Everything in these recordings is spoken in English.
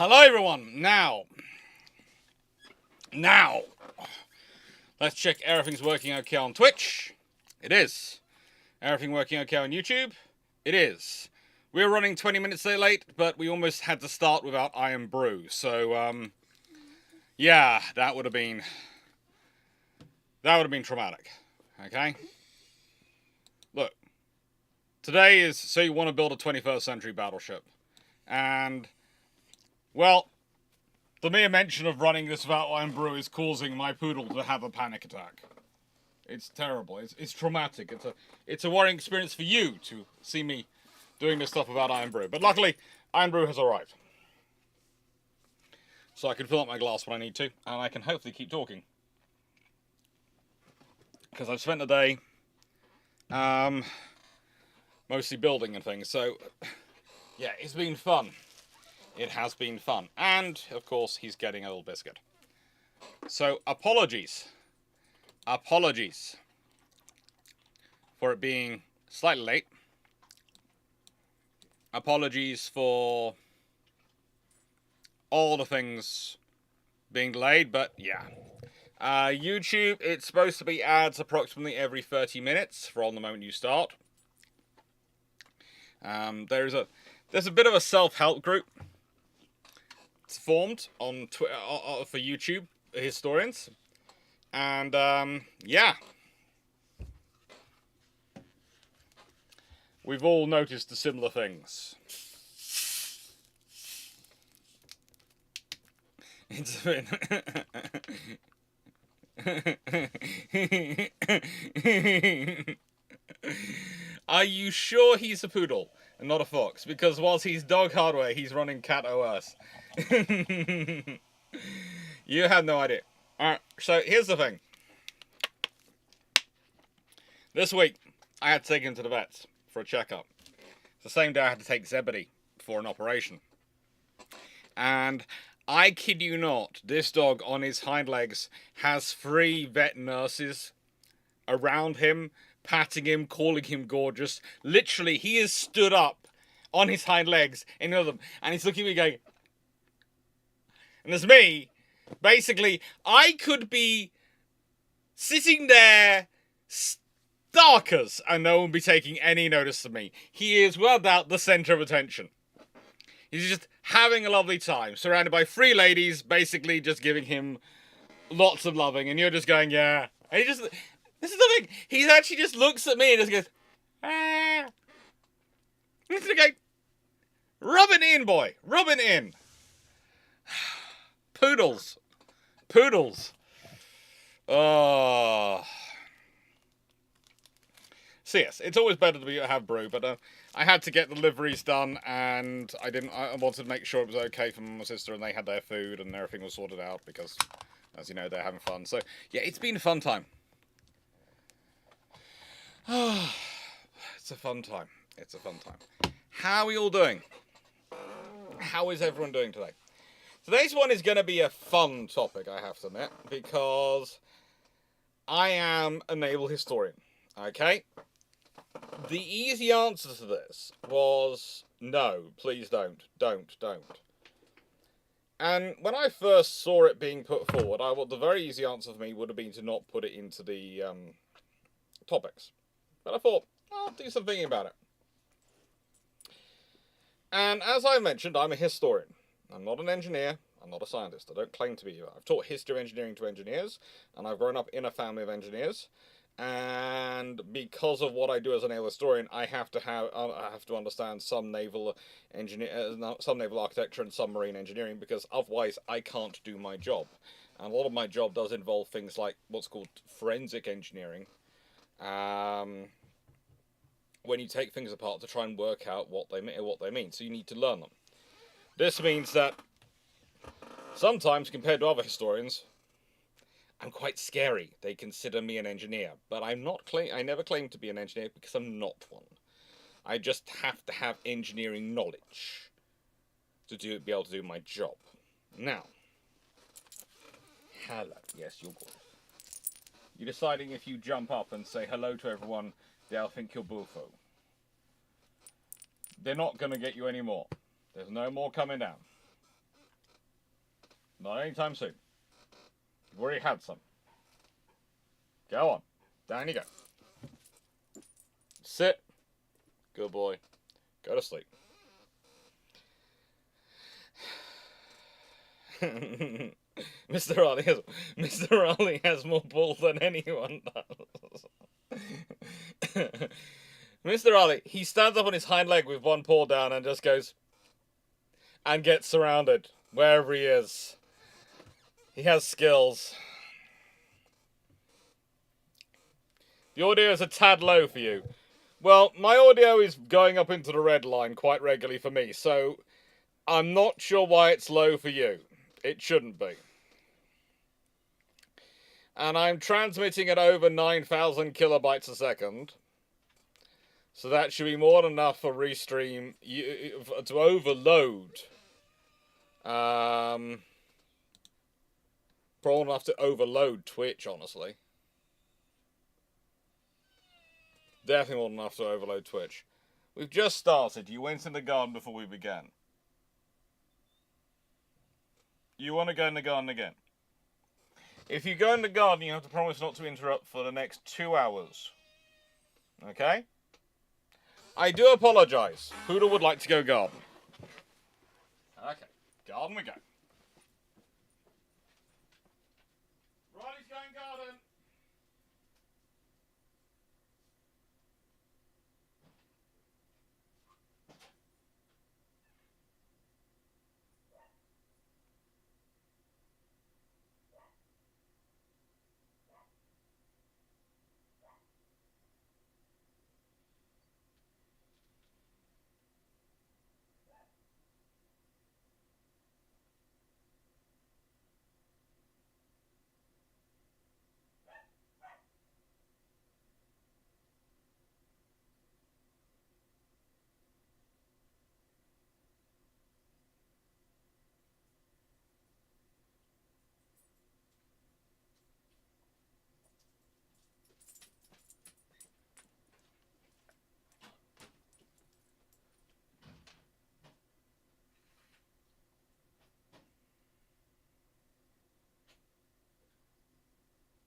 Hello everyone. Now, let's check everything's working okay on Twitch. It is. Everything working okay on YouTube? It is. We're running 20 minutes late, but we almost had to start without Iron Brew. So, yeah, that would have been traumatic. Okay? Look. Today is, so you want to build a 21st century battleship. And, well, the mere mention of running this without Iron Brew is causing my poodle to have a panic attack. It's terrible. It's traumatic. It's a worrying experience for you to see me doing this stuff without Iron Brew. But luckily, Iron Brew has arrived. So I can fill up my glass when I need to, and I can hopefully keep talking. Because I've spent the day mostly building and things. So, yeah, it's been fun. It has been fun. And, of course, he's getting a little biscuit. So, apologies. Apologies for it being slightly late. Apologies for all the things being delayed, but yeah. YouTube, it's supposed to be ads approximately every 30 minutes from the moment you start. There's a bit of a self-help group. It's formed on Twitter for YouTube historians. And, yeah. We've all noticed the similar things. It's been... Are you sure he's a poodle and not a fox? Because whilst he's dog hardware, he's running cat OS. You had no idea. Alright, so here's the thing. This week, I had to take him to the vets for a checkup. It's the same day I had to take Zebedee for an operation. And I kid you not, this dog on his hind legs has 3 vet nurses around him, patting him, calling him gorgeous. Literally, he is stood up on his hind legs in front of them, and he's looking at me going... And there's me. Basically, I could be sitting there starkers and no one would be taking any notice of me. He is, without doubt, the centre of attention. He's just having a lovely time, surrounded by 3 ladies, basically just giving him lots of loving, and you're just going, yeah. And he just, this is the thing, he actually just looks at me and just goes, ah. He's just going, rub it in, boy, rub it in. Poodles. Poodles. Oh. So yes, it's always better to have brew, but I had to get the liveries done, and I wanted to make sure it was okay for my sister, and they had their food, and everything was sorted out, because, as you know, they're having fun. So, yeah, it's been a fun time. It's a fun time. It's a fun time. How are we all doing? How is everyone doing today? Today's one is going to be a fun topic, I have to admit, because I am a naval historian, okay? The easy answer to this was, no, please don't. And when I first saw it being put forward, the very easy answer for me would have been to not put it into the topics. But I thought, I'll do some thinking about it. And as I mentioned, I'm a historian. I'm not an engineer. I'm not a scientist. I don't claim to be. I've taught history of engineering to engineers, and I've grown up in a family of engineers. And because of what I do as a naval historian, I have to understand some naval architecture and some marine engineering, because otherwise I can't do my job. And a lot of my job does involve things like what's called forensic engineering. When you take things apart to try and work out what they mean. So you need to learn them. This means that sometimes, compared to other historians, I'm quite scary. They consider me an engineer, but I never claim to be an engineer because I'm not one. I just have to have engineering knowledge to be able to do my job. Now, hello. Yes, you're good. You're deciding if you jump up and say hello to everyone, they'll think you're bullfo. They're not going to get you anymore. There's no more coming down. Not anytime soon. You've already had some. Go on. Down you go. Sit. Good boy. Go to sleep. Mr. Raleigh has more balls than anyone does. Mr. Raleigh, he stands up on his hind leg with one paw down and just goes and gets surrounded wherever he is. He has skills. The audio is a tad low for you. Well, my audio is going up into the red line quite regularly for me, so I'm not sure why it's low for you. It shouldn't be. And I'm transmitting at over 9,000 kilobytes a second. So that should be more than enough for Restream to overload. Probably enough to overload Twitch, honestly. Definitely more than enough to overload Twitch. We've just started. You went in the garden before we began. You want to go in the garden again? If you go in the garden, you have to promise not to interrupt for the next 2 hours. Okay? I do apologise. Poodle would like to go garden. Okay. Garden we go. Riley's going garden.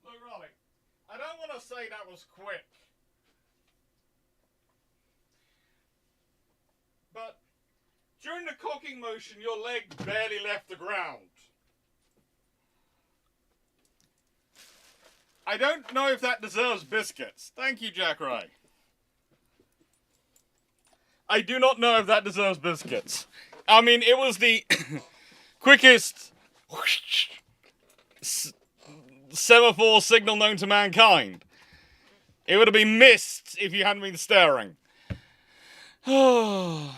Look, Raleigh, I don't want to say that was quick. But during the cocking motion, your leg barely left the ground. I don't know if that deserves biscuits. Thank you, Jack Ray. I do not know if that deserves biscuits. I mean, it was the quickest semaphore signal known to mankind. It would have been missed if you hadn't been staring. So,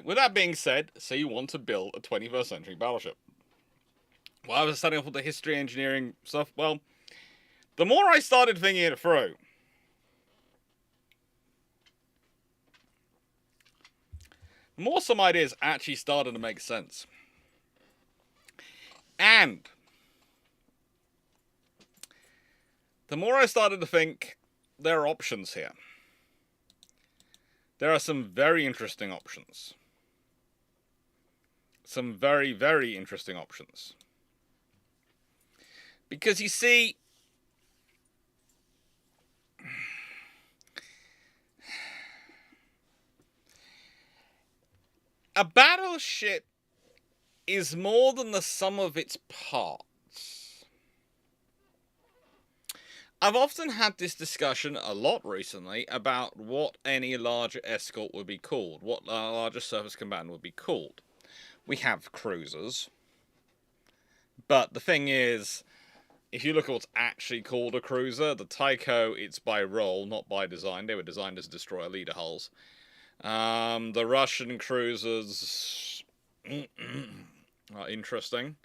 with that being said, so you want to build a 21st century battleship. While I was studying up with the history, engineering stuff, well, the more I started thinking it through, the more some ideas actually started to make sense. And the more I started to think, there are options here. There are some very interesting options. Some very, very interesting options. Because you see, a battleship is more than the sum of its parts. I've often had this discussion a lot recently about what any larger escort would be called, what a larger surface combatant would be called. We have cruisers, but the thing is, if you look at what's actually called a cruiser, the Tycho, it's by role, not by design. They were designed as destroyer leader hulls. The Russian cruisers are interesting.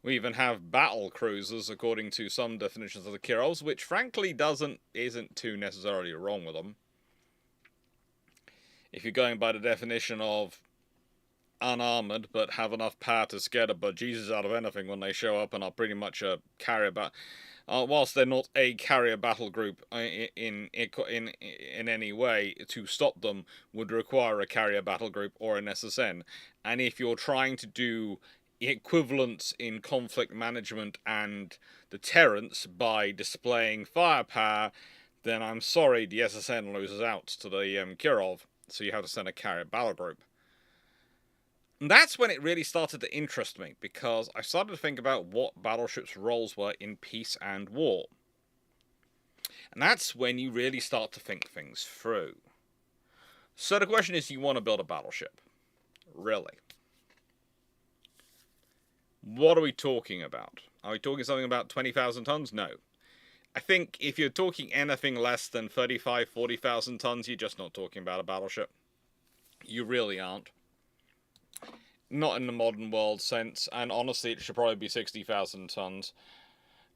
We even have battle cruisers, according to some definitions of the Kirovs, which frankly isn't too necessarily wrong with them. If you're going by the definition of unarmored but have enough power to scare the bejesus out of anything when they show up and are pretty much a carrier whilst they're not a carrier battle group in any way, to stop them would require a carrier battle group or an SSN. And if you're trying to do equivalence in conflict management and deterrence by displaying firepower, then I'm sorry, the SSN loses out to the Kirov, so you have to send a carrier battle group. And that's when it really started to interest me, because I started to think about what battleships' roles were in peace and war. And that's when you really start to think things through. So the question is, do you want to build a battleship? Really? What are we talking about? Are we talking something about 20,000 tons? No. I think if you're talking anything less than 35, 40,000 tons, you're just not talking about a battleship. You really aren't. Not in the modern world sense, and honestly it should probably be 60,000 tons.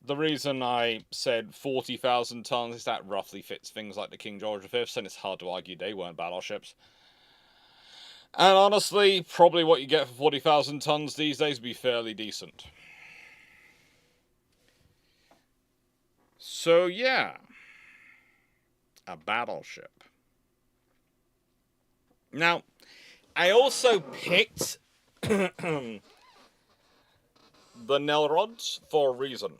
The reason I said 40,000 tons is that roughly fits things like the King George V, and it's hard to argue they weren't battleships. And honestly, probably what you get for 40,000 tons these days would be fairly decent. So yeah, a battleship. Now, I also picked the Nelrods for a reason.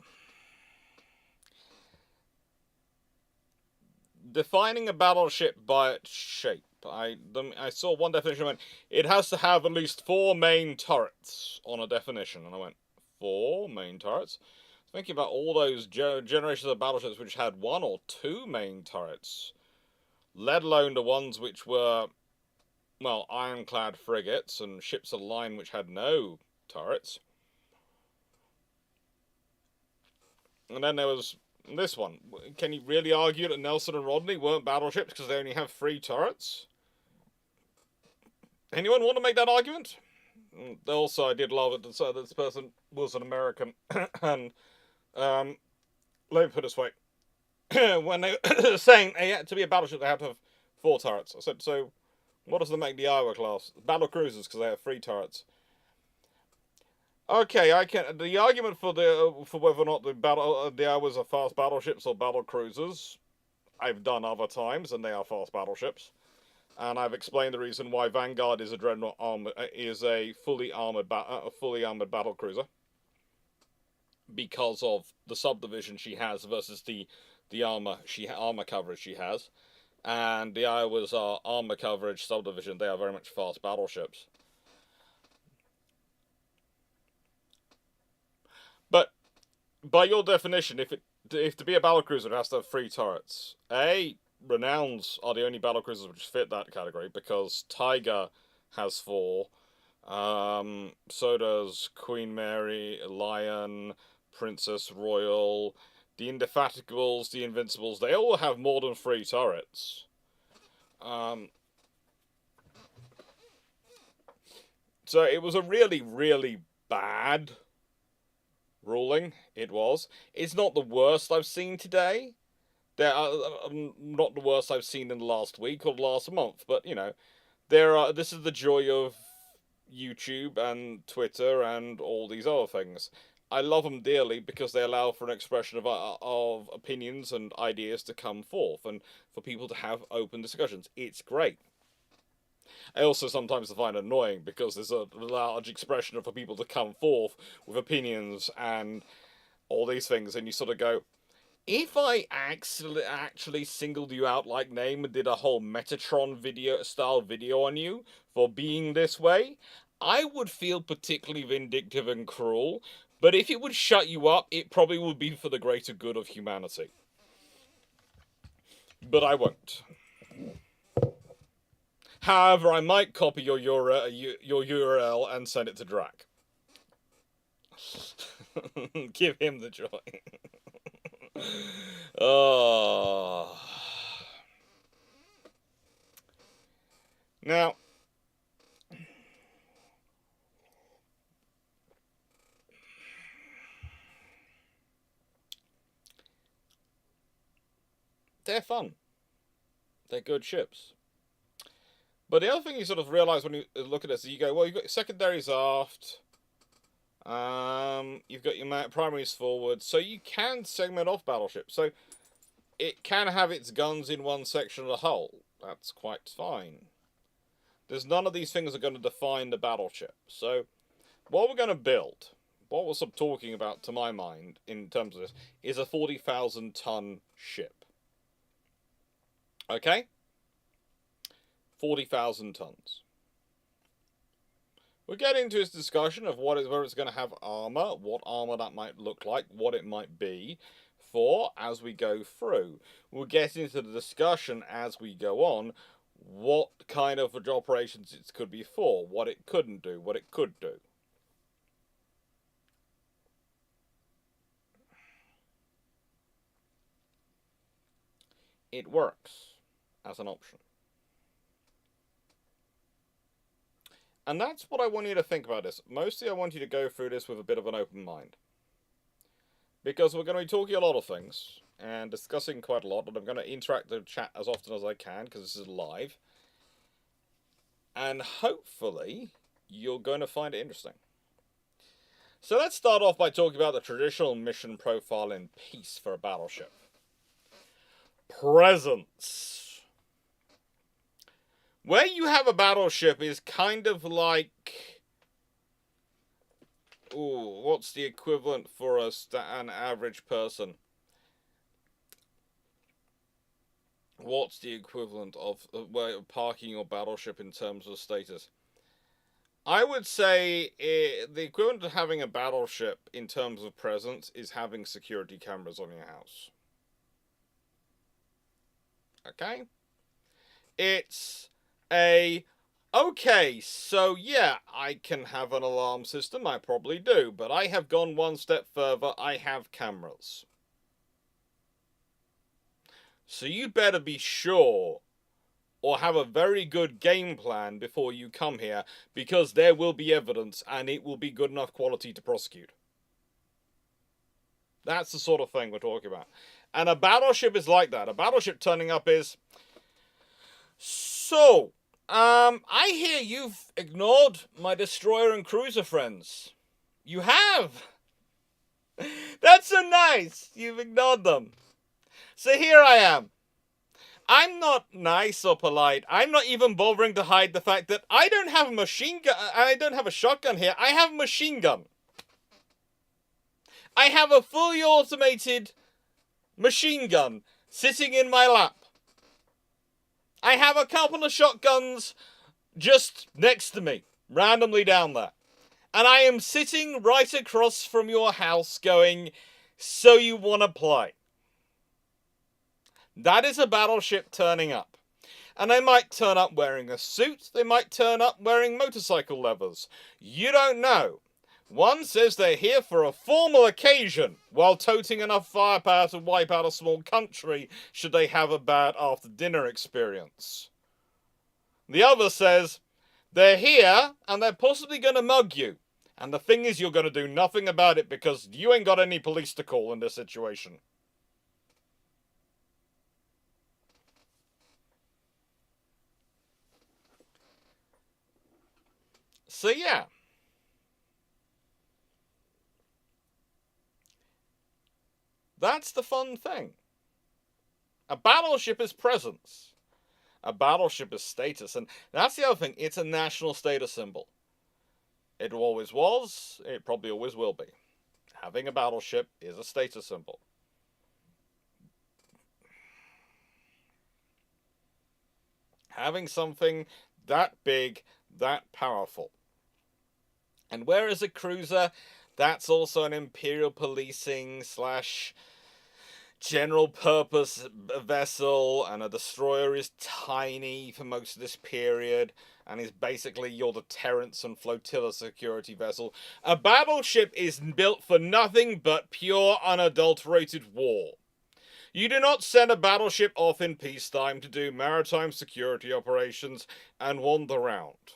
Defining a battleship by its shape. I saw one definition went, it has to have at least 4 main turrets on a definition. And I went, 4 main turrets? Thinking about all those generations of battleships which had 1 or 2 main turrets. Let alone the ones which were, well, ironclad frigates and ships of the line which had no turrets. And then there was this one. Can you really argue that Nelson and Rodney weren't battleships because they only have 3 turrets? Anyone want to make that argument? Also, I did love it that this person was an American. And let me put it this way. When they were saying they had to be a battleship, they had to have 4 turrets. I said, so what does that make the Iowa class? Battle cruisers, because they have 3 turrets. Okay, I can. The argument for whether or not the Iowas are fast battleships or battle cruisers, I've done other times, and they are fast battleships. And I've explained the reason why Vanguard is a dreadnought is a fully armored battle cruiser, because of the subdivision she has versus the armor coverage she has. And the Iowas are armor coverage subdivision. They are very much fast battleships. But by your definition, if to be a battlecruiser, it has to have 3 turrets. Renowns are the only battlecruisers which fit that category, because Tiger has 4. So does Queen Mary, Lion, Princess Royal, the Indefatigables, the Invincibles. They all have more than 3 turrets. So it was a really, really bad ruling. It was. It's not the worst I've seen today. Not the worst I've seen in the last week or last month, but you know, this is the joy of YouTube and Twitter and all these other things. I love them dearly because they allow for an expression of opinions and ideas to come forth, and for people to have open discussions. It's great. I also sometimes find it annoying because there's a large expression for people to come forth with opinions and all these things, and you sort of go, if I actually singled you out like name and did a whole Metatron style video on you for being this way, I would feel particularly vindictive and cruel, but if it would shut you up, it probably would be for the greater good of humanity. But I won't. However, I might copy your URL and send it to Drac. Give him the joy. Oh. Now, they're fun. They're good ships. But the other thing you sort of realise when you look at this, you go, well, you've got your secondaries aft, you've got your primaries forward, so you can segment off battleships. So it can have its guns in one section of the hull. That's quite fine. There's none of these things are going to define the battleship. So what we're going to build, what we're sort of talking about to my mind in terms of this, is a 40,000 ton ship. Okay? 40,000 tons. We'll get into this discussion of whether it's going to have armour, what armour that might look like, what it might be for as we go through. We'll get into the discussion as we go on, what kind of operations it could be for, what it couldn't do, what it could do. It works as an option. And that's what I want you to think about this. Mostly I want you to go through this with a bit of an open mind. Because we're going to be talking a lot of things, and discussing quite a lot, and I'm going to interact with the chat as often as I can, because this is live. And hopefully, you're going to find it interesting. So let's start off by talking about the traditional mission profile in peace for a battleship. Presence. Where you have a battleship is kind of like... Ooh, what's the equivalent for an average person? What's the equivalent of parking your battleship in terms of status? I would say the equivalent of having a battleship in terms of presence is having security cameras on your house. Okay? It's a... Okay, so yeah, I can have an alarm system, I probably do, but I have gone one step further, I have cameras. So you better be sure, or have a very good game plan before you come here, because there will be evidence, and it will be good enough quality to prosecute. That's the sort of thing we're talking about. And a battleship is like that. A battleship turning up is... So... I hear you've ignored my destroyer and cruiser friends. You have! That's so nice! You've ignored them. So here I am. I'm not nice or polite. I'm not even bothering to hide the fact that I don't have a machine gun. I don't have a shotgun here. I have a machine gun. I have a fully automated machine gun sitting in my lap. I have a couple of shotguns just next to me, randomly down there. And I am sitting right across from your house going, so you want to play? That is a battleship turning up. And they might turn up wearing a suit, they might turn up wearing motorcycle levers. You don't know. One says they're here for a formal occasion, while toting enough firepower to wipe out a small country should they have a bad after-dinner experience. The other says they're here, and they're possibly going to mug you. And the thing is, you're going to do nothing about it because you ain't got any police to call in this situation. So yeah. That's the fun thing. A battleship is presence. A battleship is status. And that's the other thing. It's a national status symbol. It always was. It probably always will be. Having a battleship is a status symbol. Having something that big, that powerful. And where is a cruiser? That's also an imperial policing / general purpose vessel, and a destroyer is tiny for most of this period, and is basically your deterrence and flotilla security vessel. A battleship is built for nothing but pure, unadulterated war. You do not send a battleship off in peacetime to do maritime security operations and wander around.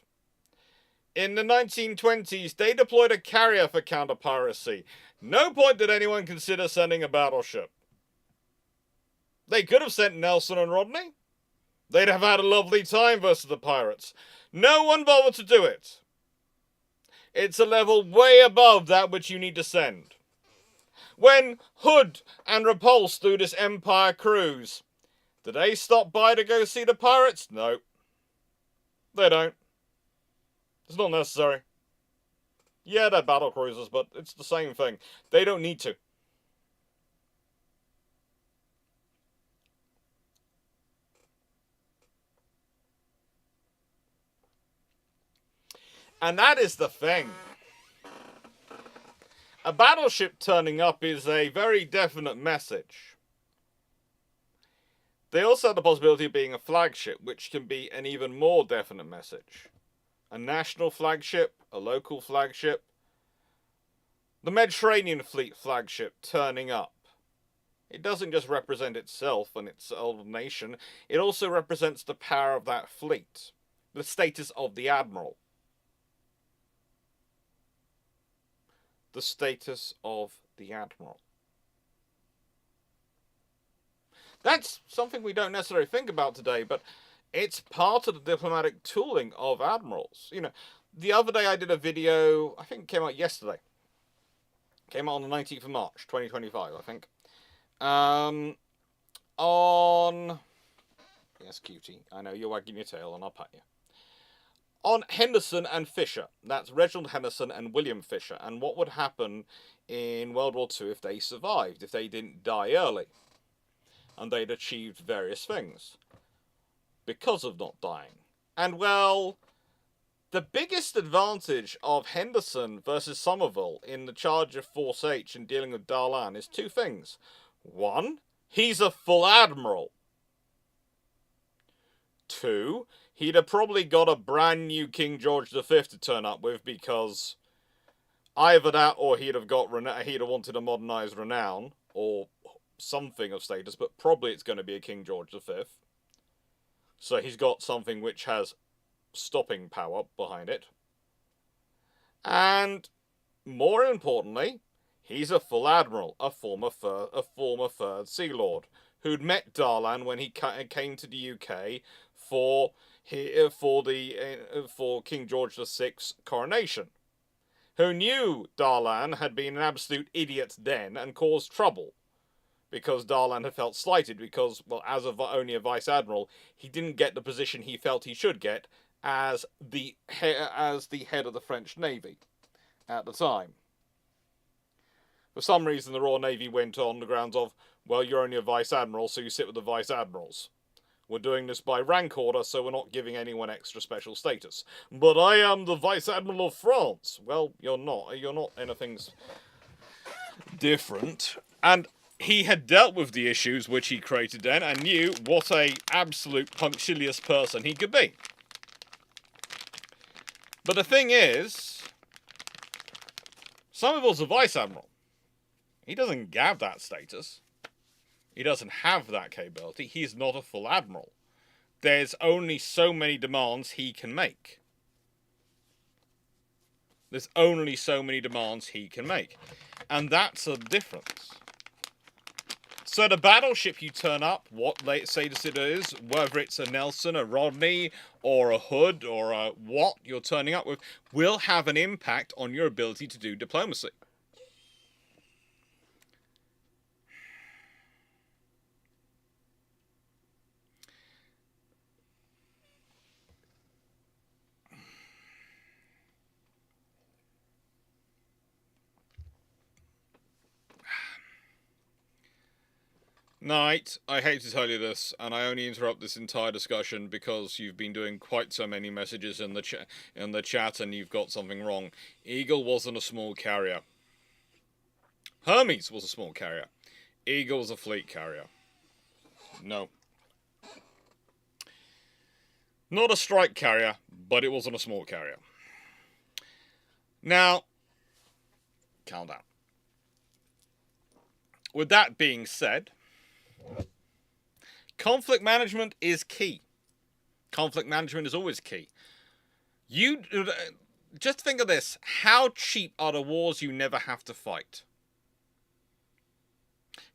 In the 1920s, they deployed a carrier for counter-piracy. No point did anyone consider sending a battleship. They could have sent Nelson and Rodney. They'd have had a lovely time versus the pirates. No one bothered to do it. It's a level way above that which you need to send. When Hood and Repulse do this Empire cruise, do they stop by to go see the pirates? No. They don't. It's not necessary. Yeah, they're battle cruisers, but it's the same thing. They don't need to. And that is the thing. A battleship turning up is a very definite message. They also have the possibility of being a flagship, which can be an even more definite message. A national flagship, a local flagship, the Mediterranean Fleet flagship turning up. It doesn't just represent itself and its old nation, it also represents the power of that fleet, the status of the admiral. The status of the admiral. That's something we don't necessarily think about today, but it's part of the diplomatic tooling of admirals. You know, the other day I did a video, I think it came out yesterday. Came out on the 19th of March, 2025, I think. On... Yes, cutie. I know, you're wagging your tail and I'll pat you. On Henderson and Fisher. That's Reginald Henderson and William Fisher. And what would happen in World War II if they survived, if they didn't die early. And they'd achieved various things. Because of not dying. And, well, the biggest advantage of Henderson versus Somerville in the charge of Force H and dealing with Darlan is two things. One, he's a full admiral. Two, he'd have probably got a brand new King George V to turn up with, because either that or he'd have wanted a modernised Renown or something of status, but probably it's going to be a King George V. So he's got something which has stopping power behind it. And more importantly, he's a full admiral, a former Third Sea Lord, who'd met Darlan when he came to the UK for King George VI's coronation, who knew Darlan had been an absolute idiot then and caused trouble, because Darlan had felt slighted because, well, as only a vice admiral, he didn't get the position he felt he should get as the head of the French Navy at the time. For some reason, the Royal Navy went on the grounds of, well, you're only a vice admiral, so you sit with the vice admirals. We're doing this by rank order, so we're not giving anyone extra special status. But I am the Vice Admiral of France. Well, you're not. You're not anything different. And he had dealt with the issues which he created then and knew what a absolute punctilious person he could be. But the thing is, Somerville's a Vice Admiral. He doesn't have that status. He doesn't have that capability. He's not a full admiral. There's only so many demands he can make. There's only so many demands he can make. And that's a difference. So the battleship you turn up, what status it is, whether it's a Nelson, a Rodney, or a Hood, or a what you're turning up with, will have an impact on your ability to do diplomacy. Knight, I hate to tell you this, and I only interrupt this entire discussion because you've been doing quite so many messages in the chat and you've got something wrong. Eagle wasn't a small carrier. Hermes was a small carrier. Eagle was a fleet carrier. No. Not a strike carrier, but it wasn't a small carrier. Now, calm down. With that being said, conflict management is key. Conflict management is always key. You just think of this. How cheap are the wars you never have to fight?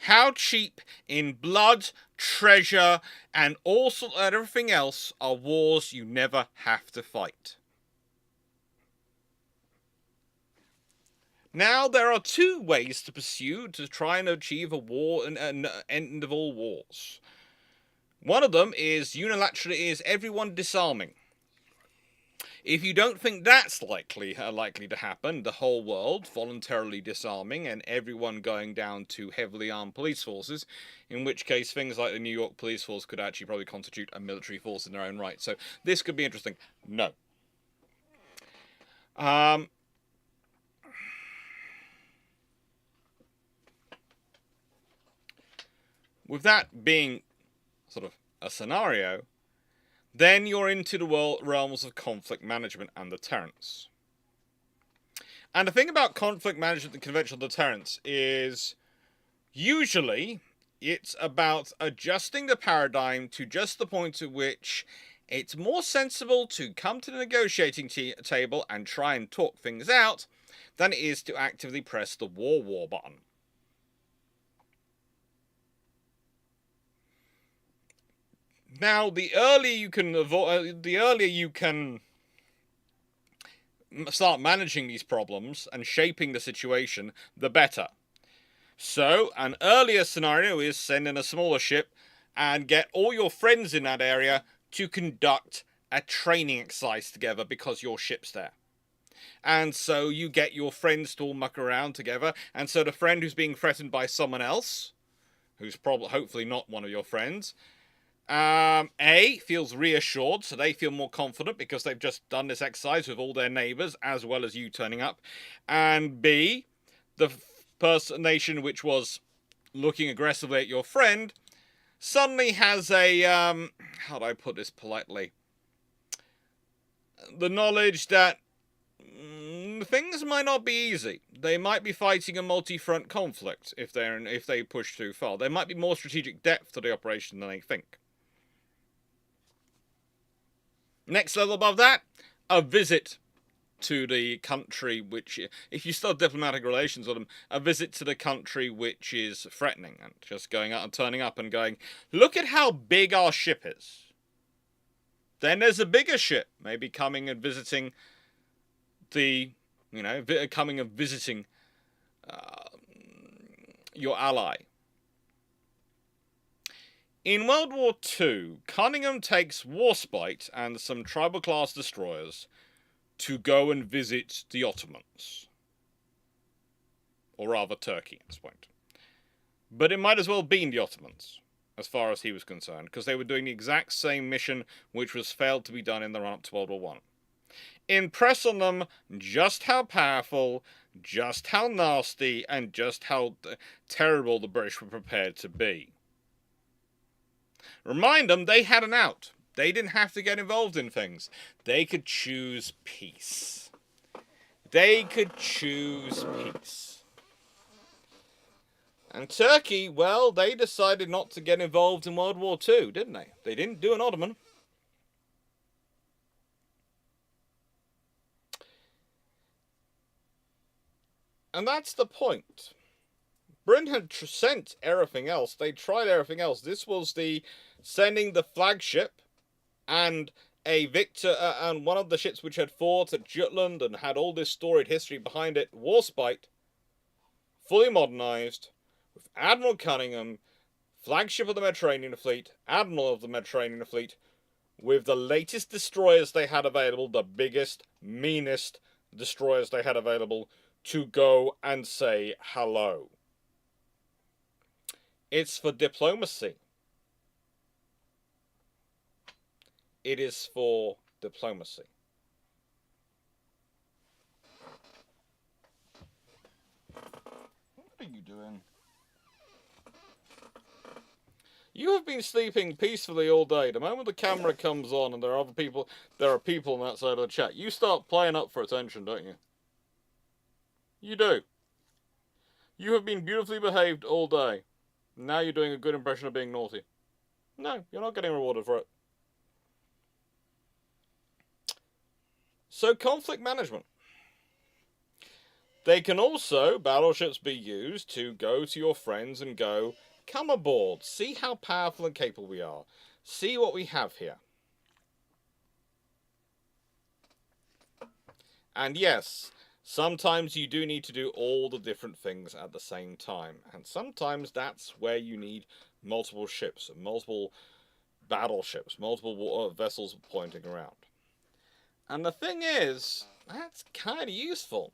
How cheap in blood, treasure, and everything else are wars you never have to fight. Now, there are two ways to pursue to try and achieve a war and an end of all wars. One of them is unilaterally everyone disarming. If you don't think that's likely to happen, the whole world voluntarily disarming and everyone going down to heavily armed police forces, in which case things like the New York police force could actually probably constitute a military force in their own right. So this could be interesting. No. With that being sort of a scenario, then you're into the realms of conflict management and deterrence. And the thing about conflict management and conventional deterrence is usually it's about adjusting the paradigm to just the point at which it's more sensible to come to the negotiating table and try and talk things out than it is to actively press the war button. Now, the earlier you can start managing these problems and shaping the situation, the better. So, an earlier scenario is send in a smaller ship and get all your friends in that area to conduct a training exercise together because your ship's there. And so you get your friends to all muck around together, and so the friend who's being threatened by someone else, who's hopefully not one of your friends, feels reassured, so they feel more confident because they've just done this exercise with all their neighbours, as well as you turning up. And B, the nation which was looking aggressively at your friend suddenly has a, how do I put this politely? The knowledge that things might not be easy. They might be fighting a multi-front conflict if they push too far. There might be more strategic depth to the operation than they think. Next level above that, a visit to the country which, if you start diplomatic relations with them, a visit to the country which is threatening, and just going out and turning up and going, look at how big our ship is. Then there's a bigger ship, maybe coming and visiting your ally. In World War II, Cunningham takes Warspite and some tribal-class destroyers to go and visit the Ottomans. Or rather, Turkey at this point. But it might as well have been the Ottomans, as far as he was concerned, because they were doing the exact same mission which was failed to be done in the run-up to World War I. Impress on them just how powerful, just how nasty, and just how terrible the British were prepared to be. Remind them they had an out. They didn't have to get involved in things. They could choose peace. They could choose peace. And Turkey, well, they decided not to get involved in World War II, didn't they? They didn't do an Ottoman. And that's the point. Britain had sent everything else. They tried everything else. This was the sending the Flagship and a victor and one of the ships which had fought at Jutland and had all this storied history behind it, Warspite, fully modernised, with Admiral Cunningham, Flagship of the Mediterranean Fleet, Admiral of the Mediterranean Fleet, with the latest destroyers they had available, the biggest, meanest destroyers they had available, to go and say hello. It's for diplomacy. It is for diplomacy. What are you doing? You have been sleeping peacefully all day. The moment the camera comes on and there are people on that side of the chat, you start playing up for attention, don't you? You do. You have been beautifully behaved all day. Now you're doing a good impression of being naughty. No, you're not getting rewarded for it. So, conflict management. They can also, battleships, be used to go to your friends and go, come aboard, see how powerful and capable we are, see what we have here. And yes, sometimes you do need to do all the different things at the same time, and sometimes that's where you need multiple ships, multiple battleships, multiple vessels pointing around. And the thing is, that's kind of useful.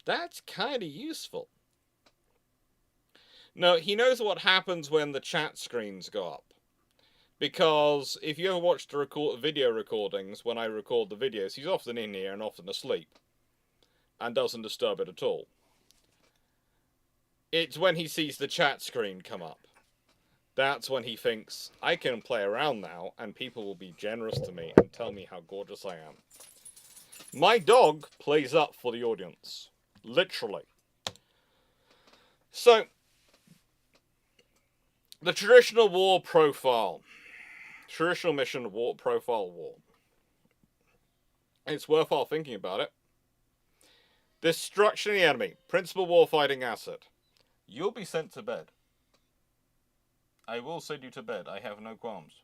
That's kind of useful. No, he knows what happens when the chat screens go up. Because if you ever watch the video recordings, when I record the videos, he's often in here and often asleep. And doesn't disturb it at all. It's when he sees the chat screen come up. That's when he thinks, I can play around now, and people will be generous to me and tell me how gorgeous I am. My dog plays up for the audience. Literally. So, the traditional war profile. Traditional mission war profile war. It's worthwhile thinking about it. Destruction of the enemy. Principal warfighting asset. You'll be sent to bed. I will send you to bed. I have no qualms.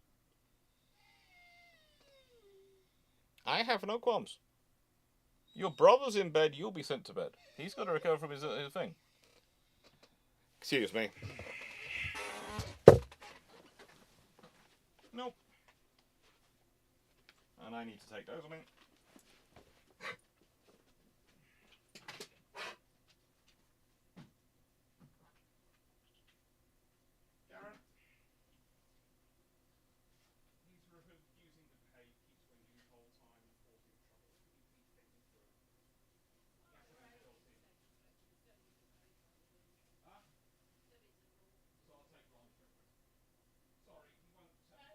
I have no qualms. Your brother's in bed, you'll be sent to bed. He's got to recover from his thing. Excuse me. Nope. And I need to take those, I mean. Darren? He's refusing to pay, keeps ringing the whole time and causing trouble. Can you please take me through? Huh? So I'll take one trip. Sorry, he won't take me.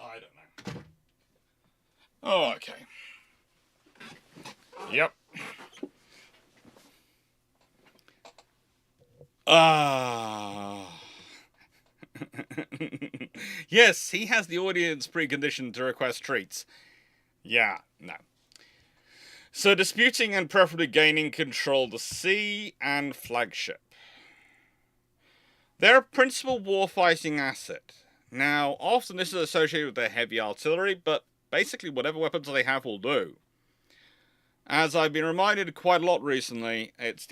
I don't know. Oh, okay. Yep. Yes, he has the audience preconditioned to request treats. Yeah, no. So, disputing and preferably gaining control of the sea and Flagship. They're a principal warfighting asset. Now, often this is associated with their heavy artillery, but basically whatever weapons they have will do. As I've been reminded quite a lot recently, it's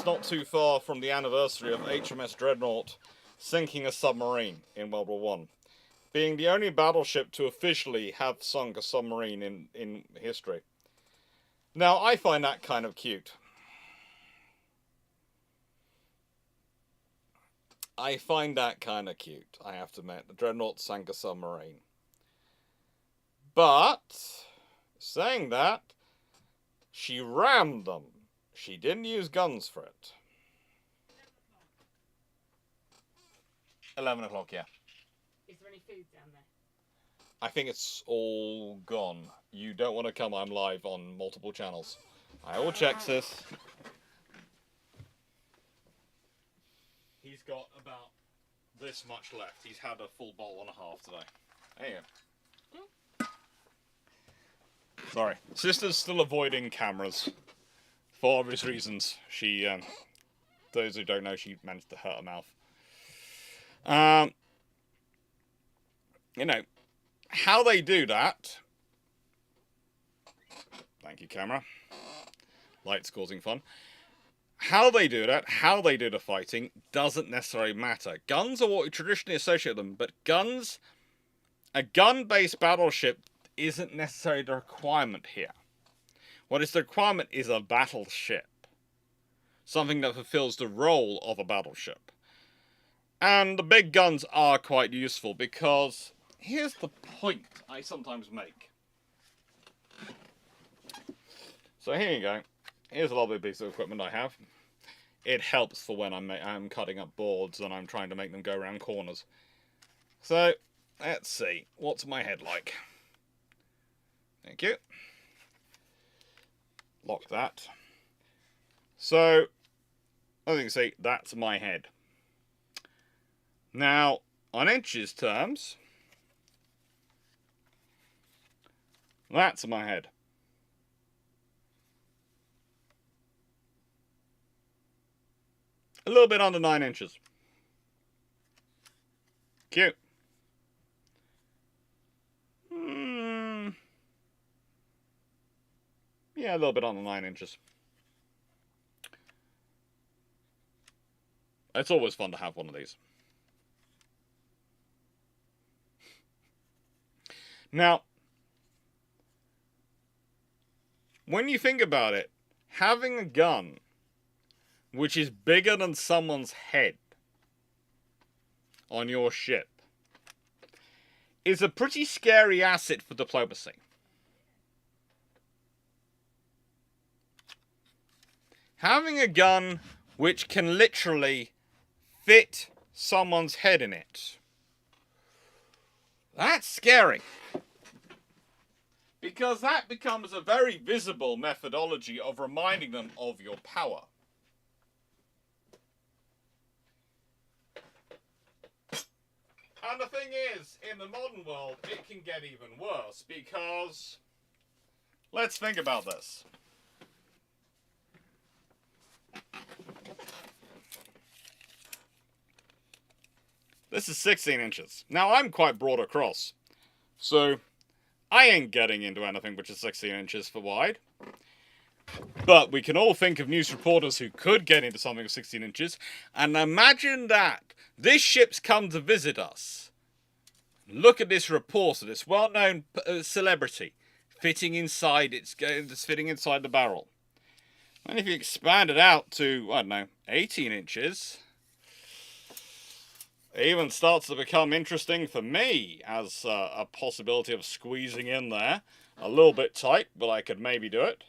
not too far from the anniversary of HMS Dreadnought sinking a submarine in World War I, being the only battleship to officially have sunk a submarine in history. Now, I find that kind of cute. I find that kind of cute, I have to admit. The Dreadnought sank a submarine. But, saying that, she rammed them. She didn't use guns for it. 11 o'clock, yeah. Is there any food down there? I think it's all gone. You don't want to come, I'm live on multiple channels. I will check, sis. He's got about this much left. He's had a full bowl and a half today. There you go. Sorry. Sister's still avoiding cameras. For obvious reasons. She, those who don't know, she managed to hurt her mouth. You know, how they do that... Thank you, camera. Lights causing fun. How they do that, how they do the fighting, doesn't necessarily matter. Guns are what we traditionally associate with them, but guns... A gun-based battleship isn't necessarily the requirement here. What is the requirement is a battleship. Something that fulfills the role of a battleship. And the big guns are quite useful because here's the point I sometimes make. So here you go. Here's a lovely piece of equipment I have. It helps for when I'm cutting up boards and I'm trying to make them go around corners. So, let's see. What's my head like? Thank you. Lock that. So, as you can see, that's my head. Now, on inches terms, that's my head. A little bit under 9 inches. Cute. Yeah, a little bit under 9 inches. It's always fun to have one of these. Now, when you think about it, having a gun which is bigger than someone's head on your ship is a pretty scary asset for diplomacy. Having a gun which can literally fit someone's head in it, that's scary. Because that becomes a very visible methodology of reminding them of your power. And the thing is, in the modern world, it can get even worse because, let's think about this. This is 16 inches. Now, I'm quite broad across, so I ain't getting into anything which is 16 inches for wide. But we can all think of news reporters who could get into something of 16 inches, and imagine that this ship's come to visit us. Look at this report of this well-known celebrity fitting inside fitting inside the barrel. And if you expand it out to, I don't know, 18 inches, it even starts to become interesting for me as a possibility of squeezing in there. A little bit tight, but I could maybe do it.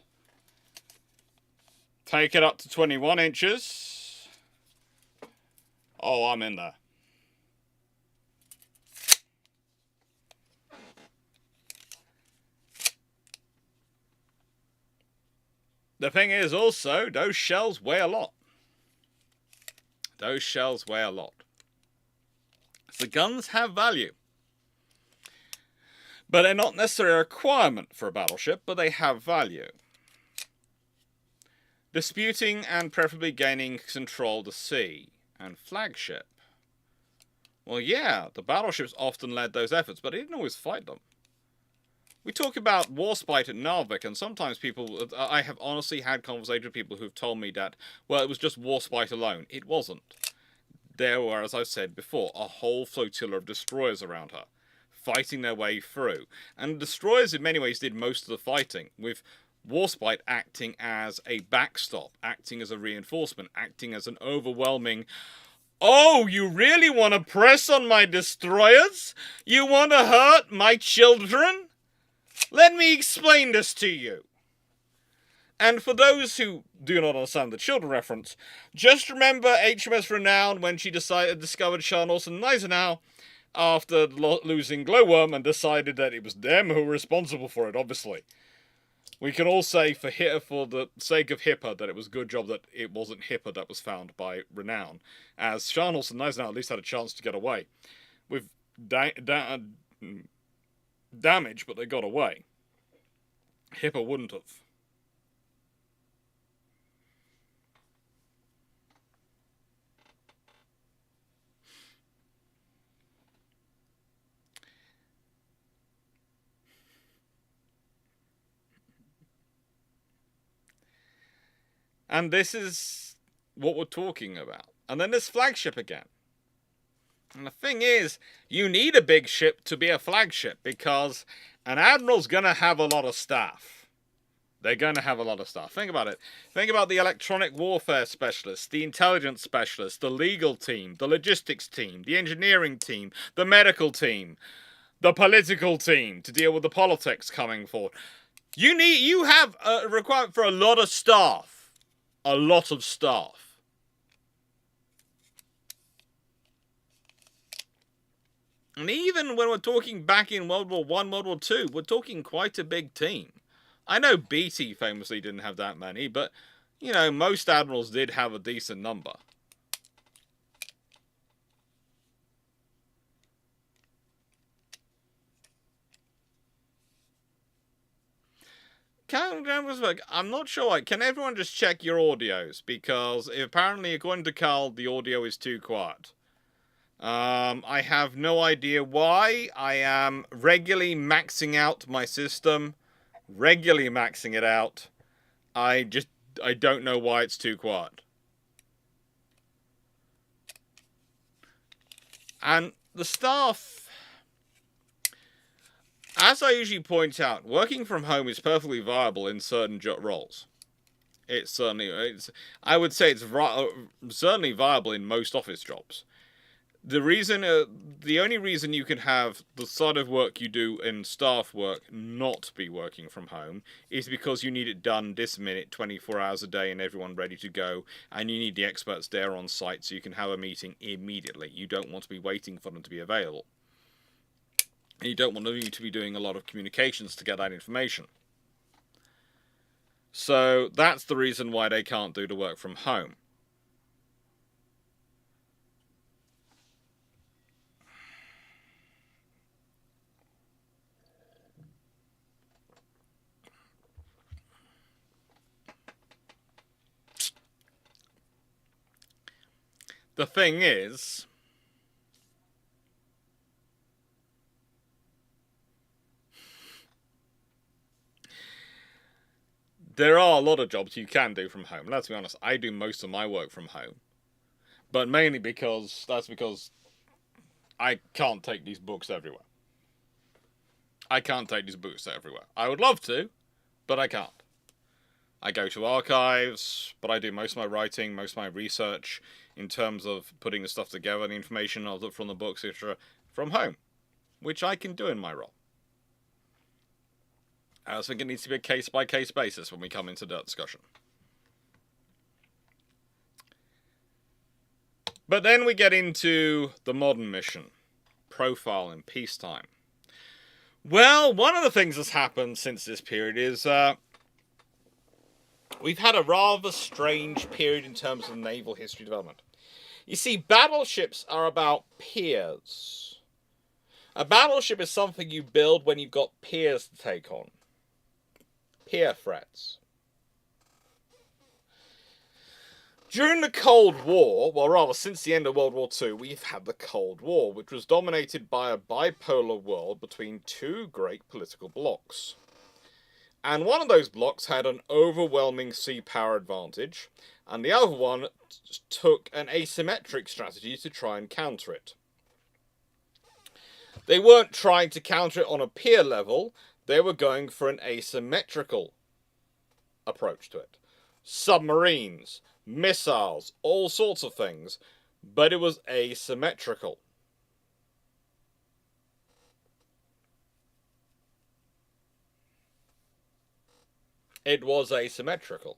Take it up to 21 inches. Oh, I'm in there. The thing is also, those shells weigh a lot. Those shells weigh a lot. The guns have value. But they're not necessarily a requirement for a battleship, but they have value. Disputing and preferably gaining control of the sea and Flagship. Well, yeah, the battleships often led those efforts, but they didn't always fight them. We talk about warspite at Narvik, and sometimes people, I have honestly had conversations with people who've told me that, well, it was just warspite alone. It wasn't. There were, as I've said before, a whole flotilla of destroyers around her, fighting their way through. And destroyers in many ways did most of the fighting, with warspite acting as a backstop, acting as a reinforcement, acting as an overwhelming, oh, you really want to press on my destroyers? You want to hurt my children? Let me explain this to you. And for those who do not understand the children reference, just remember HMS Renown when she discovered Scharnhorst and Gneisenau after losing Glowworm and decided that it was them who were responsible for it, obviously. We can all say for the sake of HIPAA that it was a good job that it wasn't HIPAA that was found by Renown, as Scharnhorst and Gneisenau at least had a chance to get away. With damage, but they got away. HIPAA wouldn't have. And this is what we're talking about. And then there's Flagship again. And the thing is, you need a big ship to be a flagship because an admiral's going to have a lot of staff. They're going to have a lot of staff. Think about it. Think about the electronic warfare specialists, the intelligence specialists, the legal team, the logistics team, the engineering team, the medical team. the political team to deal with the politics coming forward. You have a requirement for a lot of staff. A lot of staff. And even when we're talking back in World War I, World War II, we're talking quite a big team. I know Beatty famously didn't have that many, but, you know, most admirals did have a decent number. I'm not sure. Can everyone just check your audios? Because apparently, according to Carl, the audio is too quiet. I have no idea why. I am regularly maxing out my system. Regularly maxing it out. I don't know why it's too quiet. And the staff, as I usually point out, working from home is perfectly viable in certain roles. I would say it's certainly viable in most office jobs. The only reason you can have the sort of work you do in staff work not be working from home is because you need it done this minute, 24 hours a day, and everyone ready to go, and you need the experts there on site so you can have a meeting immediately. You don't want to be waiting for them to be available. And you don't want them to be doing a lot of communications to get that information. So that's the reason why they can't do the work from home. The thing is, there are a lot of jobs you can do from home. Let's be honest, I do most of my work from home. But mainly because I can't take these books everywhere. I can't take these books everywhere. I would love to, but I can't. I go to archives, but I do most of my writing, most of my research in terms of putting the stuff together, the information from the books, etc., from home, which I can do in my role. I also think it needs to be a case-by-case basis when we come into that discussion. But then we get into the modern mission, profile in peacetime. Well, one of the things that's happened since this period is we've had a rather strange period in terms of naval history development. You see, battleships are about peers. A battleship is something you build when you've got peers to take on. Peer threats. During the Cold War, well rather since the end of World War II, we've had the Cold War, which was dominated by a bipolar world between two great political blocs. And one of those blocks had an overwhelming sea power advantage, and the other one took an asymmetric strategy to try and counter it. They weren't trying to counter it on a peer level, they were going for an asymmetrical approach to it. Submarines, missiles, all sorts of things, but it was asymmetrical. It was asymmetrical.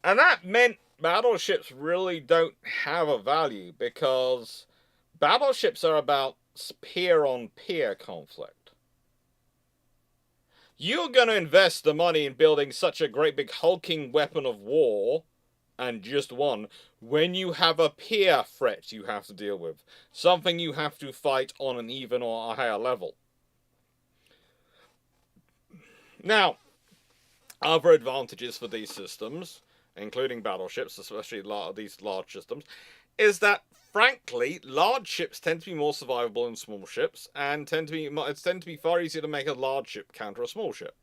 And that meant battleships really don't have a value because battleships are about peer-on-peer conflict. You're going to invest the money in building such a great big hulking weapon of war, and just one, when you have a peer threat you have to deal with. Something you have to fight on an even or a higher level. Now, other advantages for these systems, including battleships, especially these large systems, is that, frankly, large ships tend to be more survivable than small ships, and tend to be far easier to make a large ship counter a small ship.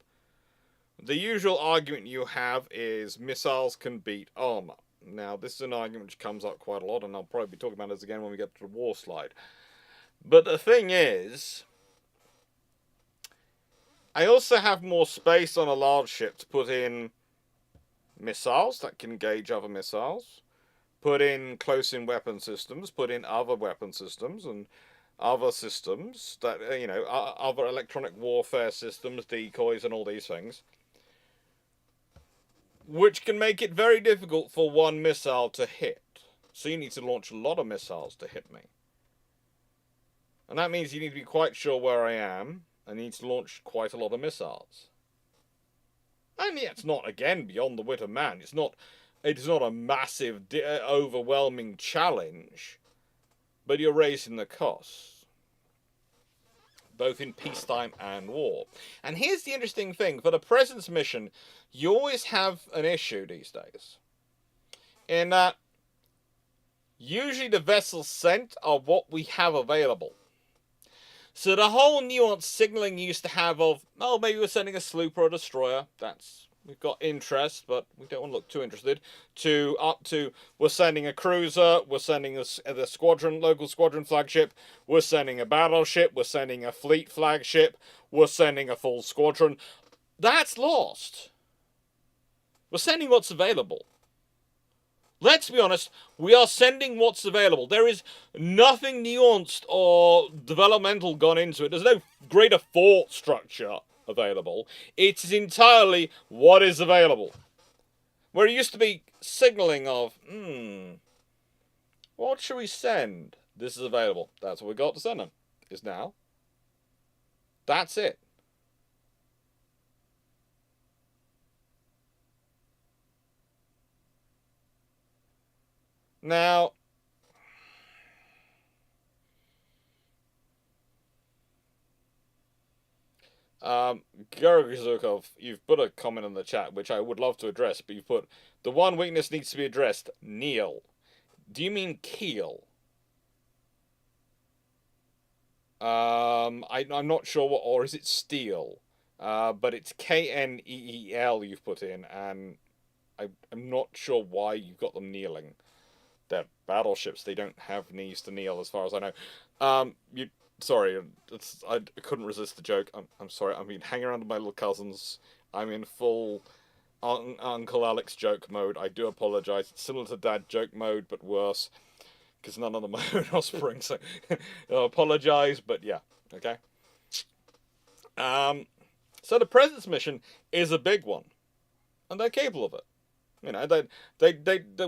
The usual argument you have is missiles can beat armor. Now, this is an argument which comes up quite a lot, and I'll probably be talking about this again when we get to the war slide. But the thing is, I also have more space on a large ship to put in missiles that can engage other missiles, put in close-in weapon systems, put in other weapon systems, and other systems that, other electronic warfare systems, decoys, and all these things, which can make it very difficult for one missile to hit. So you need to launch a lot of missiles to hit me. And that means you need to be quite sure where I am, and you need to launch quite a lot of missiles. And yeah, it's not, again, beyond the wit of man. It's not a massive, overwhelming challenge, but you're raising the costs, both in peacetime and war. And here's the interesting thing. For the presence mission, you always have an issue these days, in that usually the vessels sent are what we have available. So the whole nuanced signaling you used to have of, oh, maybe we're sending a sloop or a destroyer, we've got interest, but we don't want to look too interested, up to we're sending a cruiser, we're sending the squadron, local squadron flagship, we're sending a battleship, we're sending a fleet flagship, we're sending a full squadron. That's lost. We're sending what's available. Let's be honest, we are sending what's available. There is nothing nuanced or developmental gone into it. There's no greater thought structure available. It is entirely what is available. Where it used to be signaling of, what should we send? This is available. That's what we got to send them. Is now. That's it. Now, Gorozukov, you've put a comment in the chat, which I would love to address, but you've put, the one weakness needs to be addressed, kneel. Do you mean keel? I'm not sure what, or is it steel? But it's Kneel you've put in, and I'm not sure why you've got them kneeling. They're battleships, they don't have knees to kneel as far as I know. Sorry, I couldn't resist the joke. I'm sorry, I've been hanging around with my little cousins. I'm in full Uncle Alex joke mode. I do apologise. It's similar to dad joke mode, but worse. Because none of them are offspring, so I apologise, but yeah, okay. So the presence mission is a big one. And they're capable of it. You know,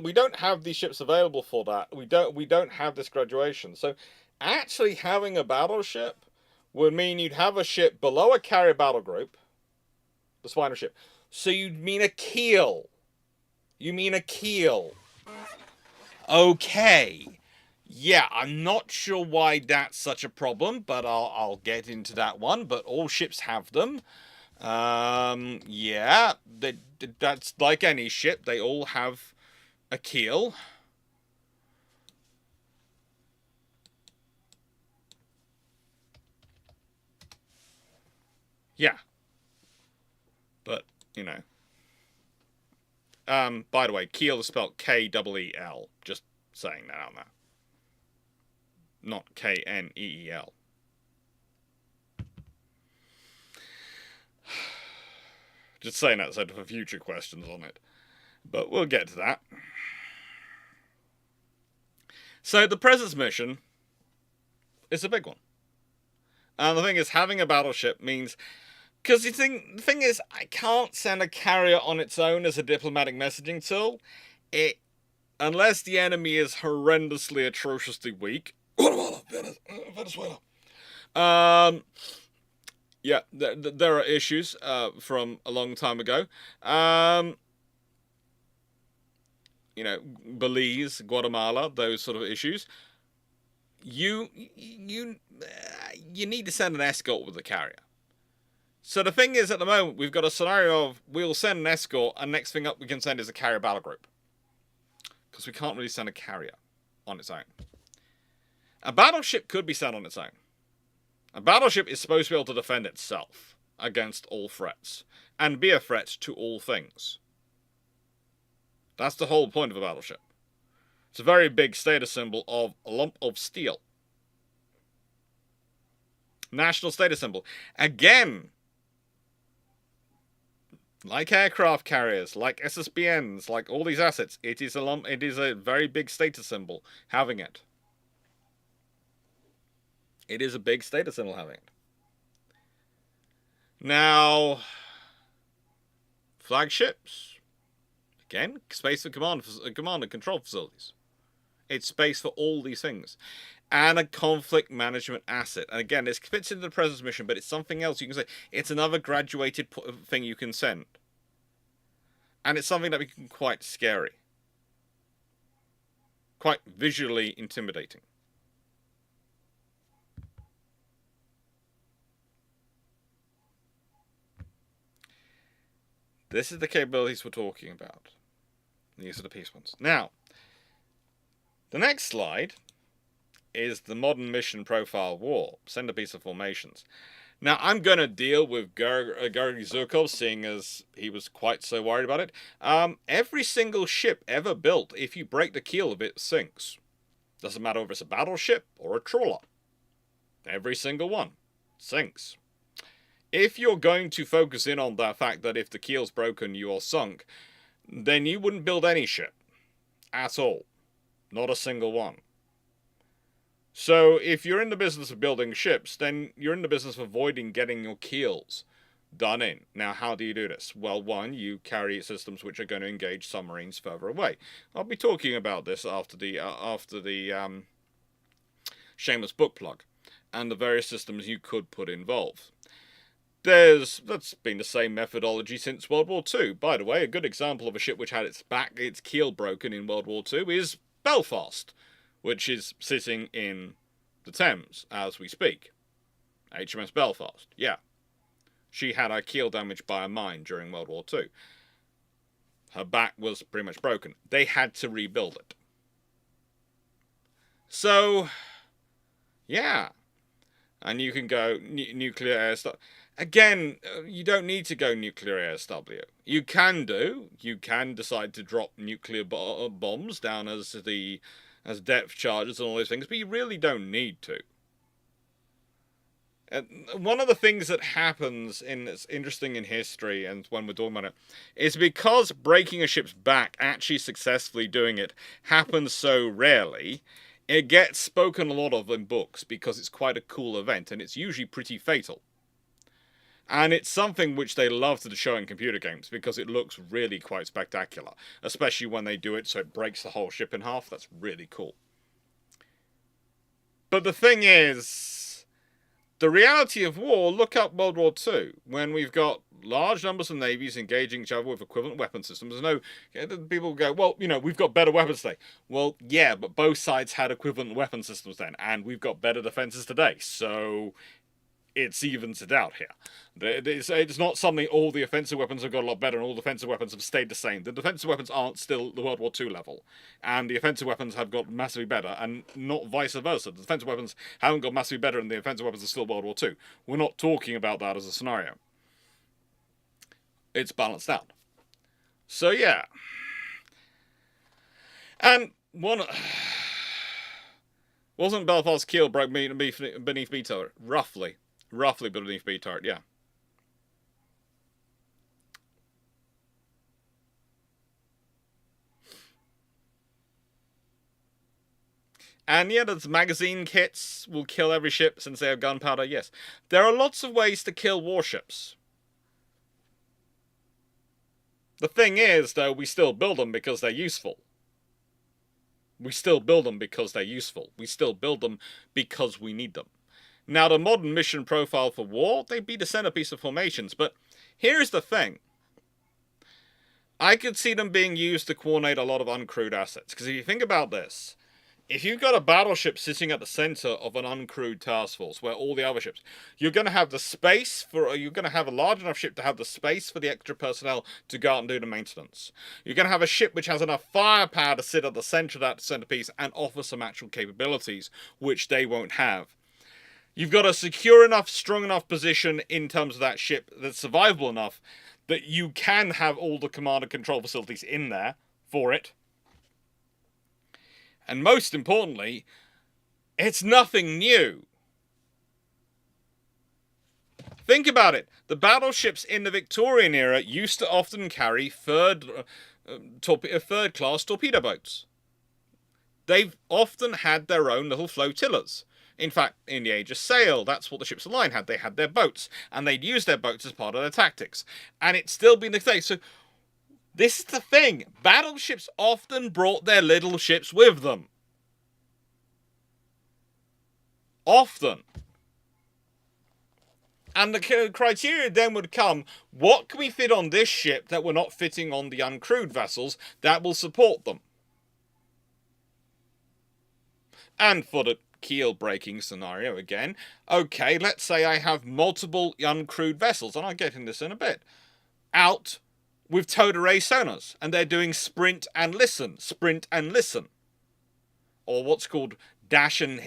we don't have these ships available for that. We don't have this graduation. So actually having a battleship would mean you'd have a ship below a carrier battle group, the spiner ship. So you'd mean a keel. You mean a keel. Okay. Yeah, I'm not sure why that's such a problem, but I'll get into that one. But all ships have them. Yeah, that's like any ship. They all have a keel. Yeah. But, you know. By the way, keel is spelled K-E-E-L. Just saying that out there. Not K-N-E-E-L. Just saying that so for future questions on it. But we'll get to that. So the presence mission is a big one. And the thing is, having a battleship means... Because the thing is, I can't send a carrier on its own as a diplomatic messaging tool. Unless the enemy is horrendously, atrociously weak. Venezuela. Yeah, there are issues from a long time ago. You know, Belize, Guatemala, those sort of issues. You need to send an escort with the carrier. So the thing is, at the moment, we've got a scenario of we'll send an escort, and next thing up we can send is a carrier battle group. Because we can't really send a carrier on its own. A battleship could be sent on its own. A battleship is supposed to be able to defend itself against all threats, and be a threat to all things. That's the whole point of a battleship. It's a very big status symbol of a lump of steel. National status symbol. Again, like aircraft carriers, like SSBNs, like all these assets. It is a very big status symbol having it. It is a big status symbol having it. Now, flagships. Again, space for command and control facilities. It's space for all these things. And a conflict management asset. And again, this fits into the presence mission, but it's something else. You can say it's another graduated thing you can send. And it's something that becomes quite scary. Quite visually intimidating. This is the capabilities we're talking about. These are the peace ones. Now, the next slide is the modern mission profile war, centerpiece of formations. Now, I'm going to deal with Georgy Zhukov, seeing as he was quite so worried about it. Every single ship ever built, if you break the keel of it, sinks. Doesn't matter if it's a battleship or a trawler. Every single one sinks. If you're going to focus in on that fact that if the keel's broken, you are sunk, then you wouldn't build any ship. At all. Not a single one. So, if you're in the business of building ships, then you're in the business of avoiding getting your keels done in. Now, how do you do this? Well, one, you carry systems which are going to engage submarines further away. I'll be talking about this after the shameless book plug, and the various systems you could put involved. That's been the same methodology since World War II. By the way, a good example of a ship which had its keel broken in World War II is Belfast, which is sitting in the Thames as we speak. HMS Belfast, yeah. She had her keel damaged by a mine during World War II. Her back was pretty much broken. They had to rebuild it. So, yeah. And you can go nuclear air SW. Again, you don't need to go nuclear air SW. You can decide to drop nuclear bombs down as depth charges and all those things, but you really don't need to. One of the things that happens it's interesting in history, and when we're talking about it, is because breaking a ship's back, actually successfully doing it, happens so rarely, it gets spoken a lot of in books because it's quite a cool event, and it's usually pretty fatal. And it's something which they love to show in computer games because it looks really quite spectacular. Especially when they do it so it breaks the whole ship in half. That's really cool. But the thing is, the reality of war, look up World War II. When we've got large numbers of navies engaging each other with equivalent weapon systems. People go, well, we've got better weapons today. Well, yeah, but both sides had equivalent weapon systems then. And we've got better defenses today. So it's evens it out here. It's not suddenly all the offensive weapons have got a lot better and all defensive weapons have stayed the same. The defensive weapons aren't still the World War II level. And the offensive weapons have got massively better, and not vice versa. The defensive weapons haven't got massively better and the offensive weapons are still World War II. We're not talking about that as a scenario. It's balanced out. So, yeah. And wasn't Belfast's keel broke beneath B turret? Roughly beneath B turret, yeah. And yeah, there's magazine kits will kill every ship since they have gunpowder, yes. There are lots of ways to kill warships. The thing is, though, we still build them because they're useful. We still build them because they're useful. We still build them because we need them. Now, the modern mission profile for war, they'd be the centerpiece of formations, but here's the thing. I could see them being used to coordinate a lot of uncrewed assets, because if you think about this, if you've got a battleship sitting at the center of an uncrewed task force where all the other ships, you're going to have a large enough ship to have the space for the extra personnel to go out and do the maintenance. You're going to have a ship which has enough firepower to sit at the center of that centerpiece and offer some actual capabilities, which they won't have. You've got a secure enough, strong enough position in terms of that ship that's survivable enough that you can have all the command and control facilities in there for it. And most importantly, it's nothing new. Think about it. The battleships in the Victorian era used to often carry third-class torpedo boats. They've often had their own little flotillas. In fact, in the Age of Sail, that's what the ships of the line had. They had their boats, and they'd use their boats as part of their tactics. And it's still been the case. So this is the thing. Battleships often brought their little ships with them. Often. And the criteria then would come, what can we fit on this ship that we're not fitting on the uncrewed vessels that will support them? And for the keel breaking scenario again, okay, let's say I have multiple uncrewed vessels, and I'll get into this in a bit, out with towed array sonars, and they're doing sprint and listen, or what's called dash and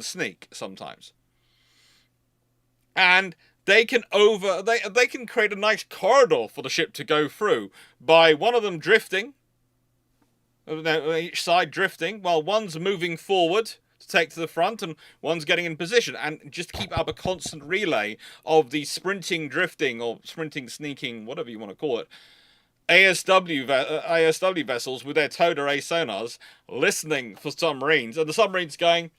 sneak sometimes. And they can they can create a nice corridor for the ship to go through by one of them drifting, each side drifting, while one's moving forward to take to the front and one's getting in position, and just keep up a constant relay of the sprinting drifting or sprinting sneaking, whatever you want to call it, ASW vessels with their towed array sonars listening for submarines, and the submarines going,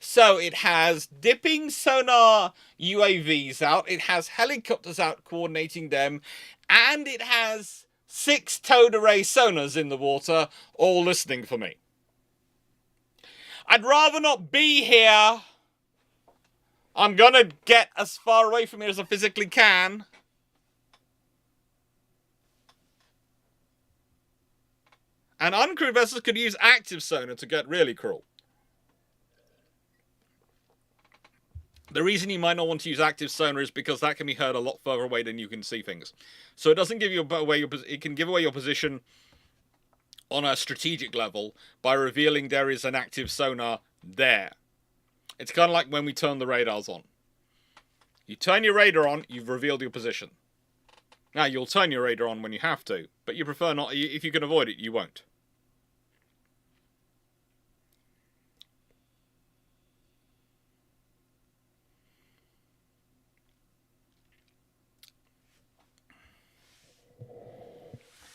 so it has dipping sonar UAVs out, it has helicopters out coordinating them, and it has 6 towed array sonars in the water, all listening for me. I'd rather not be here. I'm gonna get as far away from here as I physically can. And uncrewed vessels could use active sonar to get really cruel. The reason you might not want to use active sonar is because that can be heard a lot further away than you can see things. So it doesn't give you it can give away your position on a strategic level by revealing there is an active sonar there. It's kind of like when we turn the radars on. You turn your radar on, you've revealed your position. Now, you'll turn your radar on when you have to, but you prefer not. If you can avoid it, you won't.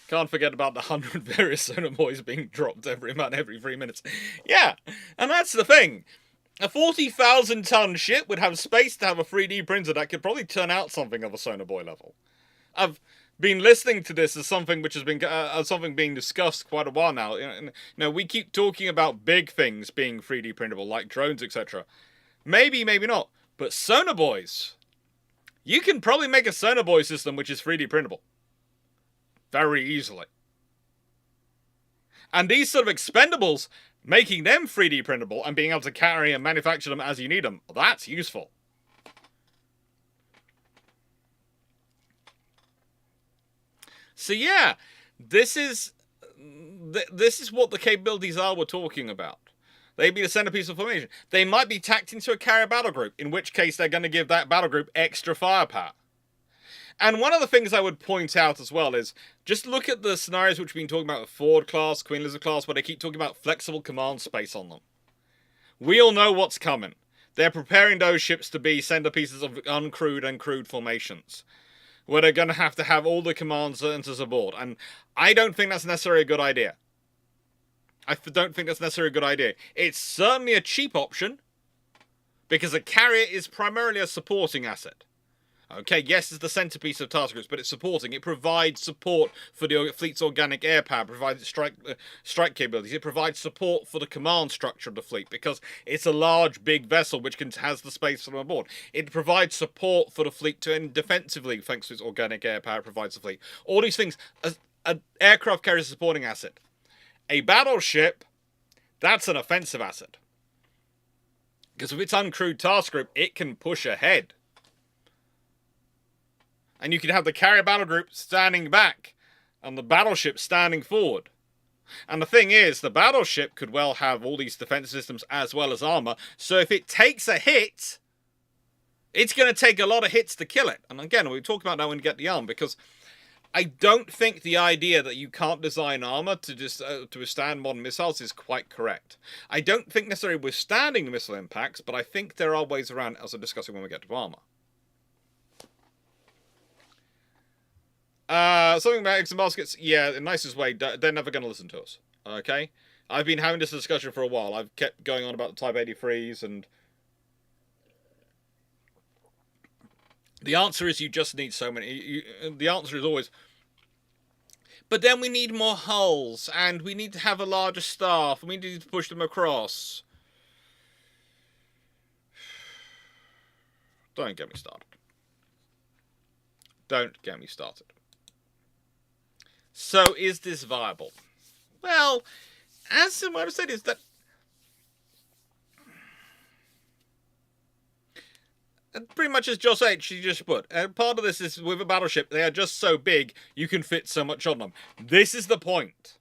Can't forget about the 100 various sonar buoys being dropped every 3 minutes. Yeah, and that's the thing. A 40,000-ton ship would have space to have a 3D printer that could probably turn out something of a sonar buoy level. I've been listening to this as something which has been something being discussed quite a while now. You know, we keep talking about big things being 3D printable, like drones, etc. Maybe, maybe not. But sonar buoys, you can probably make a sonar buoy system which is 3D printable. Very easily. And these sort of expendables, making them 3D printable and being able to carry and manufacture them as you need them, well, that's useful. So yeah, this is what the capabilities are we're talking about. They'd be the centerpiece of formation. They might be tacked into a carrier battle group, in which case they're going to give that battle group extra firepower. And one of the things I would point out as well is, just look at the scenarios which we've been talking about with Ford class, Queen Elizabeth class, where they keep talking about flexible command space on them. We all know what's coming. They're preparing those ships to be centerpieces of uncrewed and crewed formations, where they're going to have all the command centers aboard. And I don't think that's necessarily a good idea. It's certainly a cheap option, because a carrier is primarily a supporting asset. Okay, yes, it's the centerpiece of task groups, but it's supporting. It provides support for the fleet's organic air power, provides strike capabilities. It provides support for the command structure of the fleet, because it's a large, big vessel which has the space for them aboard. It provides support for the fleet to defensively, thanks to its organic air power, provides the fleet. All these things. An aircraft carrier is a supporting asset. A battleship, that's an offensive asset. Because with its uncrewed task group, it can push ahead. And you can have the carrier battle group standing back and the battleship standing forward. And the thing is, the battleship could well have all these defense systems as well as armor. So if it takes a hit, it's going to take a lot of hits to kill it. And again, we'll talk about that when you get the armor, because I don't think the idea that you can't design armor to withstand modern missiles is quite correct. I don't think necessarily withstanding the missile impacts, but I think there are ways around, as I'm discussing when we get to armor. Something about eggs and baskets. Yeah, the nicest way. They're never going to listen to us. Okay? I've been having this discussion for a while. I've kept going on about the Type 83s, and the answer is you just need so many. The answer is always, but then we need more hulls, and we need to have a larger staff, and we need to push them across. Don't get me started. Don't get me started. So, is this viable? Well, as what I've said is that pretty much as Joss H. she just put, part of this is with a battleship, they are just so big, you can fit so much on them. This is the point.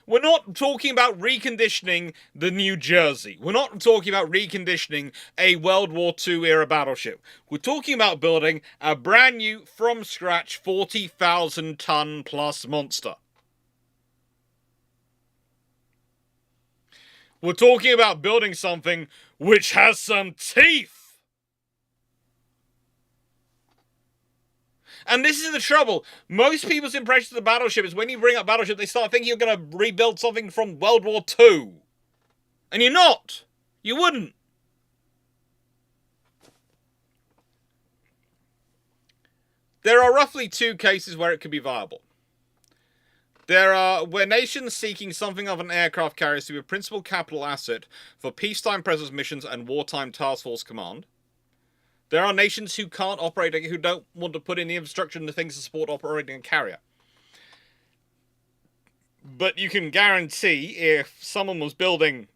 We're not talking about reconditioning the New Jersey. We're not talking about reconditioning a World War II era battleship. We're talking about building a brand new, from scratch, 40,000 ton plus monster. We're talking about building something which has some teeth. And this is the trouble. Most people's impression of the Battleship is when you bring up Battleship, they start thinking you're going to rebuild something from World War II. And you're not. You wouldn't. There are roughly two cases where it could be viable. There are where nations seeking something of an aircraft carrier to be a principal capital asset for peacetime presence missions and wartime task force command. There are nations who can't operate, who don't want to put in the infrastructure and the things to support operating a carrier. But you can guarantee if someone was building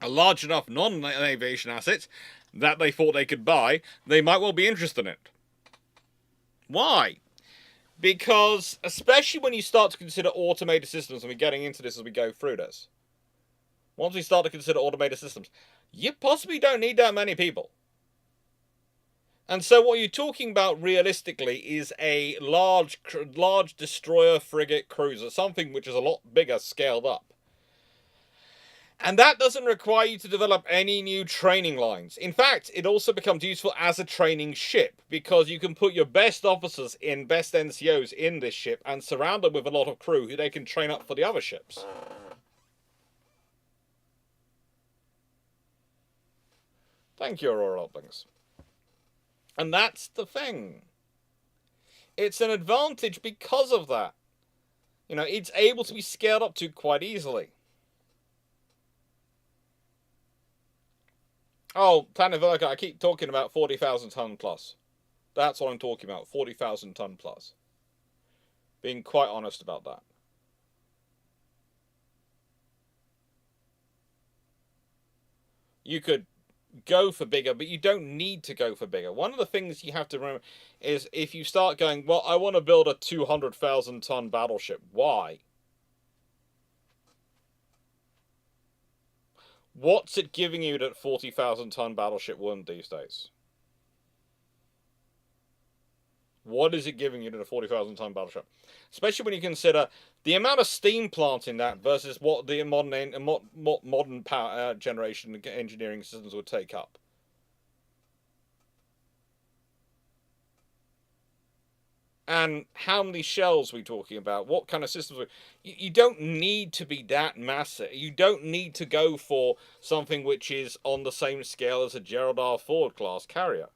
a large enough non-aviation asset that they thought they could buy, they might well be interested in it. Why? Because, especially when you start to consider automated systems, and we're getting into this as we go through this, once we start to consider automated systems, you possibly don't need that many people. And so what you're talking about realistically is a large destroyer, frigate, cruiser, something which is a lot bigger scaled up. And that doesn't require you to develop any new training lines. In fact, it also becomes useful as a training ship, because you can put your best officers in best NCOs in this ship and surround them with a lot of crew who they can train up for the other ships. Thank you, Aurora Oblings. And that's the thing. It's an advantage because of that. You know, it's able to be scaled up to quite easily. Oh, Planet Virgo, I keep talking about 40,000 ton plus. That's what I'm talking about, 40,000 ton plus. Being quite honest about that. You could go for bigger, but you don't need to go for bigger. One of the things you have to remember is if you start going, well, I want to build a 200,000 ton battleship. Why? What's it giving you that 40,000 ton battleship wouldn't these days? What is it giving you to the 40,000 ton battleship? Especially when you consider the amount of steam plant in that versus what the modern power generation engineering systems would take up. And how many shells are we talking about? What kind of systems? You don't need to be that massive. You don't need to go for something which is on the same scale as a Gerald R. Ford class carrier.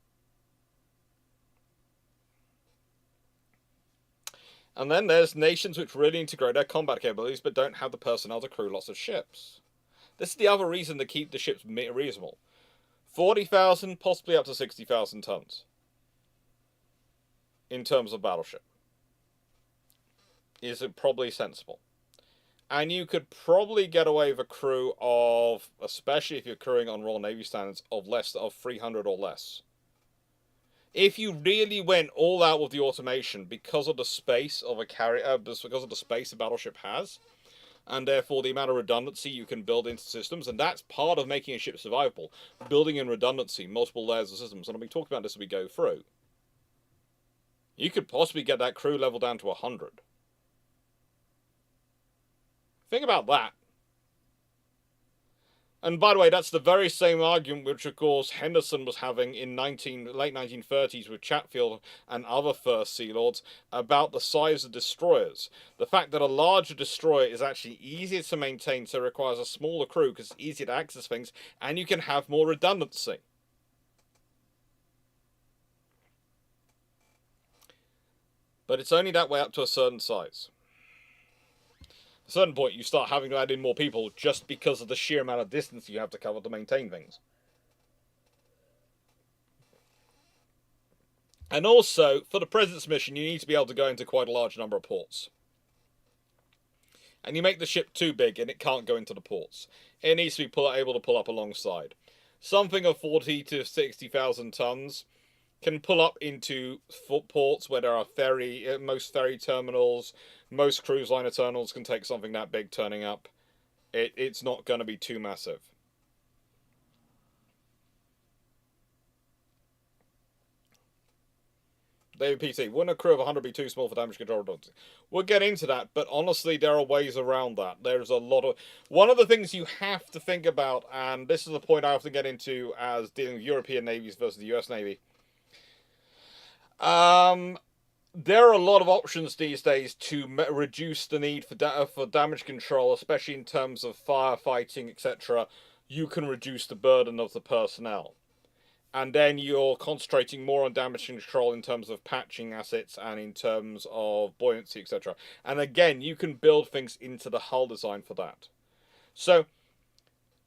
And then there's nations which really integrate their combat capabilities but don't have the personnel to crew lots of ships. This is the other reason to keep the ships reasonable. 40,000, possibly up to 60,000 tons. In terms of battleship. Is it probably sensible? And you could probably get away with a crew of, especially if you're crewing on Royal Navy standards, of 300 or less. If you really went all out with the automation because of the space of a carrier, because of the space a battleship has, and therefore the amount of redundancy you can build into systems, and that's part of making a ship survivable, building in redundancy, multiple layers of systems, and I'll be talking about this as we go through. You could possibly get that crew level down to 100. Think about that. And by the way, that's the very same argument which, of course, Henderson was having in late 1930s with Chatfield and other First Sea Lords about the size of destroyers. The fact that a larger destroyer is actually easier to maintain, so it requires a smaller crew because it's easier to access things, and you can have more redundancy. But it's only that way up to a certain size. At a certain point, you start having to add in more people just because of the sheer amount of distance you have to cover to maintain things. And also, for the President's mission, you need to be able to go into quite a large number of ports. And you make the ship too big and it can't go into the ports. It needs to be able to pull up alongside. Something of 40 to 60,000 tons can pull up into ports where there are most ferry terminals, most cruise liner terminals can take something that big turning up. It's not going to be too massive. David PT, wouldn't a crew of 100 be too small for damage control redundancy? We'll get into that, but honestly, there are ways around that. There's a lot of... One of the things you have to think about, and this is the point I often get into as dealing with European navies versus the US Navy. There are a lot of options these days to reduce the need for damage control, especially in terms of firefighting, etc. You can reduce the burden of the personnel. And then you're concentrating more on damage control in terms of patching assets and in terms of buoyancy, etc. And again, you can build things into the hull design for that. So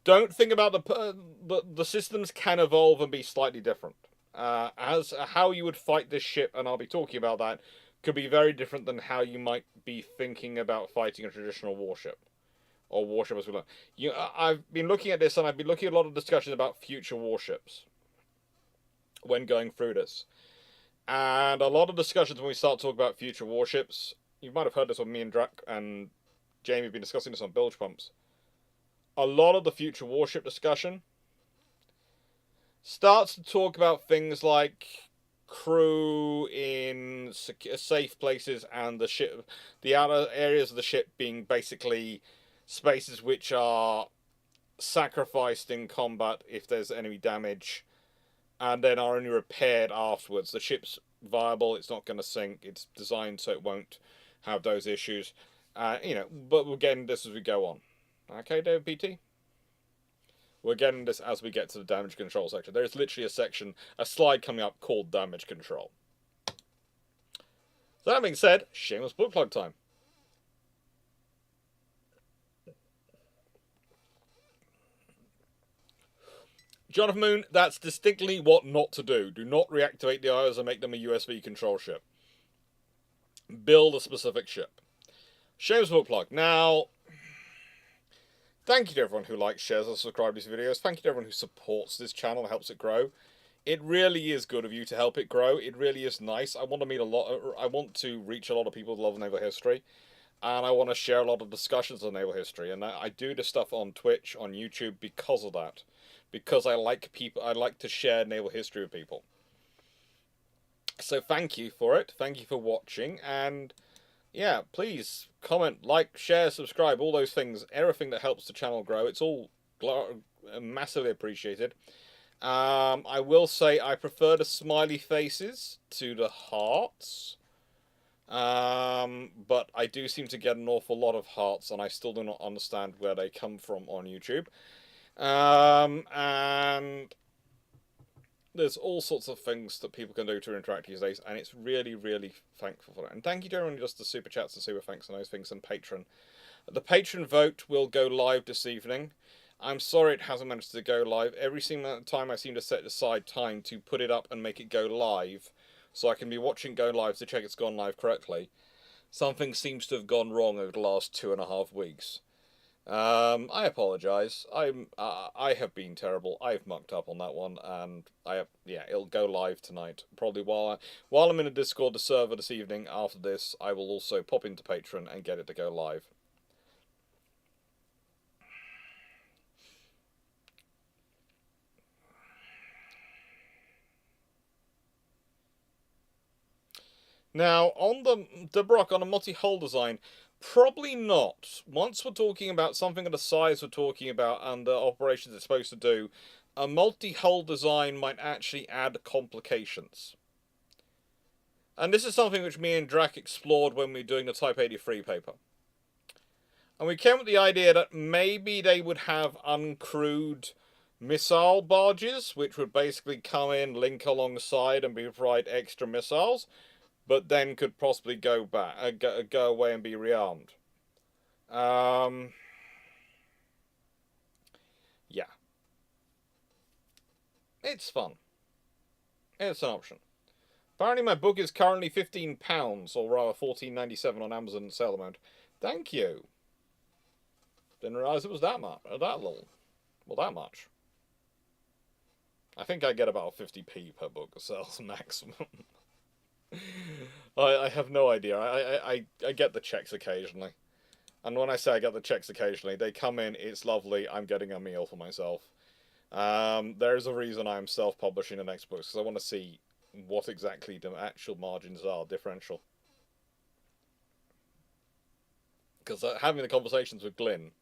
don't think about the systems can evolve and be slightly different. As how you would fight this ship, and I'll be talking about that, could be very different than how you might be thinking about fighting a traditional warship. Or warship as we learn. I've been looking at this, and I've been looking at a lot of discussions about future warships when going through this. And a lot of discussions when we start talking about future warships, you might have heard this when me and Drac and Jamie have been discussing this on bilge pumps. A lot of the future warship discussion starts to talk about things like crew in safe places and the outer areas of the ship being basically spaces which are sacrificed in combat if there's enemy damage, and then are only repaired afterwards. The ship's viable, it's not going to sink, it's designed so it won't have those issues. But we'll get into this as we go on. Okay, David PT? We're getting this as we get to the damage control section. There's literally a slide coming up called damage control. So that being said, shameless book plug time. Jonathan Moon, that's distinctly what not to do. Do not reactivate the IOs and make them a USB control ship. Build a specific ship. Shameless book plug. Now, thank you to everyone who likes, shares, or subscribes to these videos. Thank you to everyone who supports this channel and helps it grow. It really is good of you to help it grow. It really is nice. I want to reach a lot of people who love naval history. And I want to share a lot of discussions on naval history. And I do this stuff on Twitch, on YouTube, because of that. Because I like to share naval history with people. So thank you for it. Thank you for watching. And yeah, please comment, like, share, subscribe, all those things. Everything that helps the channel grow. It's all massively appreciated. I will say I prefer the smiley faces to the hearts. But I do seem to get an awful lot of hearts, and I still do not understand where they come from on YouTube. And there's all sorts of things that people can do to interact these days, and it's really, really thankful for that. And thank you to everyone who does the super chats and super thanks and those things, and Patreon. The Patreon vote will go live this evening. I'm sorry it hasn't managed to go live. Every single time I seem to set aside time to put it up and make it go live, so I can be watching go live to check it's gone live correctly. Something seems to have gone wrong over the last 2.5 weeks. I apologise. I have been terrible. I've mucked up on that one, and it'll go live tonight. Probably while I'm in a Discord server this evening. After this, I will also pop into Patreon and get it to go live. Now, on the Brock, on a multi-hull design, Probably not. Once we're talking about something of the size we're talking about and the operations it's supposed to do, a multi-hull design might actually add complications. And this is something which me and Drac explored when we were doing the Type 83 paper. And we came up with the idea that maybe they would have uncrewed missile barges, which would basically come in, link alongside, and provide extra missiles, but then could possibly go back, go away and be rearmed. Yeah, it's fun. It's an option. Apparently, my book is currently £15, or rather £14.97 on Amazon at sale amount. Thank you. Didn't realise it was that much, that little. Well, that much. I think I get about 50p per book of sales maximum. I have no idea. I get the checks occasionally. And when I say I get the checks occasionally, they come in, it's lovely, I'm getting a meal for myself. There's a reason I'm self-publishing the next book, because I want to see what exactly the actual margins are, differential. Because having the conversations with Glyn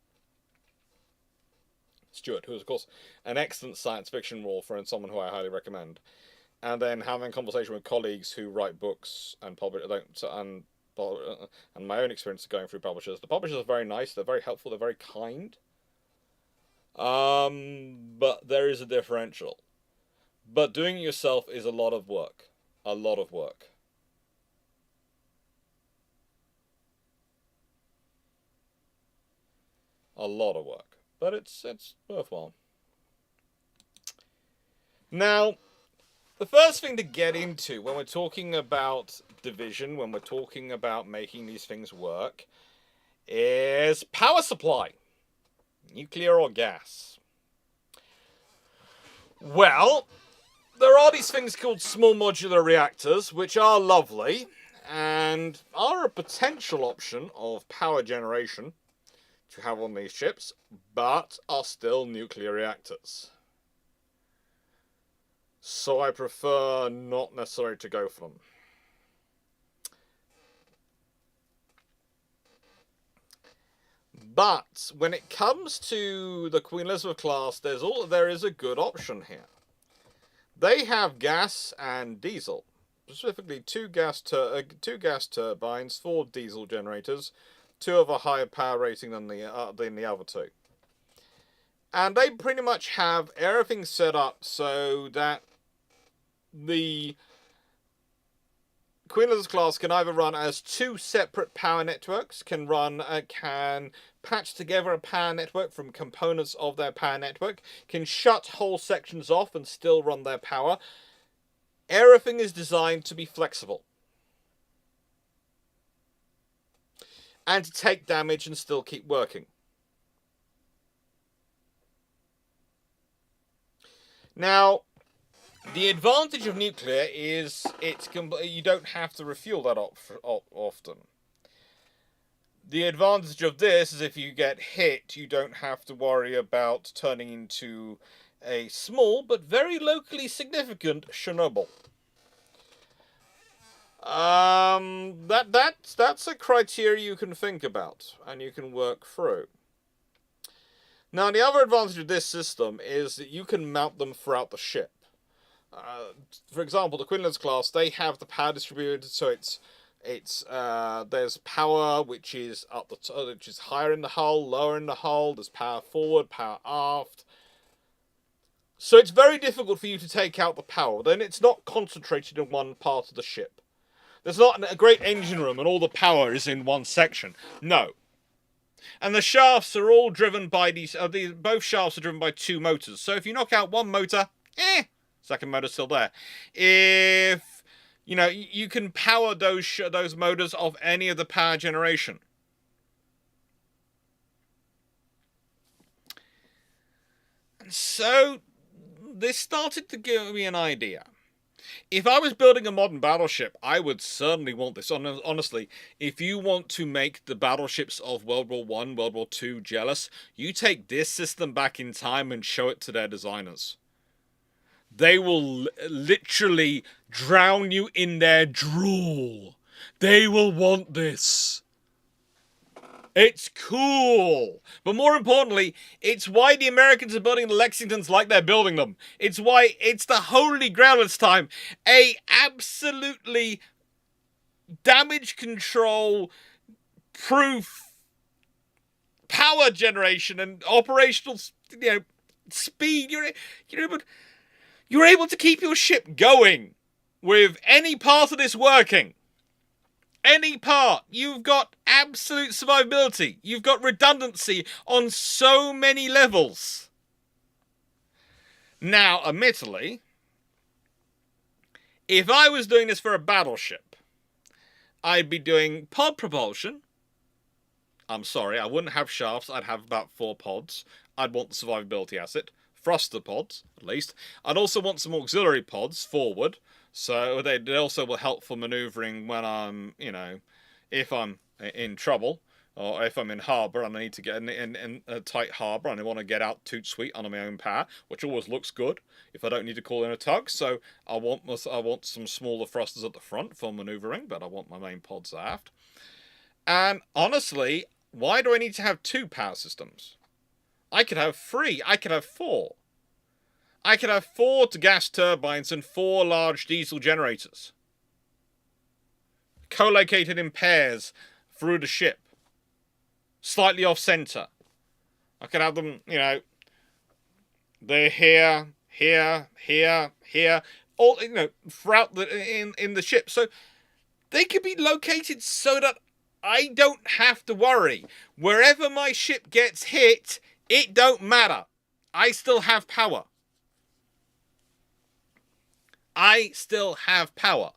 Stewart, who is, of course, an excellent science fiction author and someone who I highly recommend, and then having a conversation with colleagues who write books and publish, and my own experience of going through publishers. The publishers are very nice, they're very helpful, they're very kind. But there is a differential. But doing it yourself is a lot of work. A lot of work. A lot of work. But it's worthwhile. Now, the first thing to get into when we're talking about division, when we're talking about making these things work, is power supply. Nuclear or gas? Well, there are these things called small modular reactors, which are lovely and are a potential option of power generation to have on these ships, but are still nuclear reactors. So I prefer not necessarily to go for them. But when it comes to the Queen Elizabeth class, there is a good option here. They have gas and diesel, specifically two gas turbines, 4 diesel generators, 2 of a higher power rating than the other 2. And they pretty much have everything set up so that the Queen Elizabeth class can either run as 2 separate power networks, can patch together a power network from components of their power network, can shut whole sections off and still run their power. Everything is designed to be flexible. And to take damage and still keep working. Now, the advantage of nuclear is you don't have to refuel that often. The advantage of this is if you get hit, you don't have to worry about turning into a small but very locally significant Chernobyl. That's a criteria you can think about and you can work through. Now, the other advantage of this system is that you can mount them throughout the ship. For example, the Queen Elizabeth class, they have the power distributed, so there's power which is which is higher in the hull, lower in the hull. There's power forward, power aft. So it's very difficult for you to take out the power. Then it's not concentrated in one part of the ship. There's not a great engine room and all the power is in one section. No. And the shafts are all driven by both shafts are driven by 2 motors. So if you knock out one motor, second motor's still there. If you can power those motors off any of the power generation. And so this started to give me an idea. If I was building a modern battleship, I would certainly want this. Honestly, if you want to make the battleships of World War I, World War II jealous, you take this system back in time and show it to their designers. They will literally drown you in their drool. They will want this. It's cool. But more importantly, it's why the Americans are building the Lexingtons like they're building them. It's why it's the holy grail this time. A absolutely damage control proof power generation and operational, speed. You're able to keep your ship going with any part of this working. Any part. You've got absolute survivability. You've got redundancy on so many levels. Now, admittedly, if I was doing this for a battleship, I'd be doing pod propulsion. I'm sorry, I wouldn't have shafts. I'd have about 4 pods. I'd want the survivability asset. Thruster pods, at least. I'd also want some auxiliary pods forward. So they also will help for maneuvering when I'm, if I'm in trouble. Or if I'm in harbour and I need to get in a tight harbour and I want to get out toot sweet on my own power, which always looks good if I don't need to call in a tug. So I want some smaller thrusters at the front for manoeuvring, but I want my main pods aft. And honestly, why do I need to have 2 power systems? I could have 3. I could have 4. I could have 4 gas turbines and 4 large diesel generators, co-located in pairs through the ship. Slightly off center. I could have them, they're here, all throughout in the ship. So they could be located so that I don't have to worry. Wherever my ship gets hit, it don't matter. I still have power. I still have power.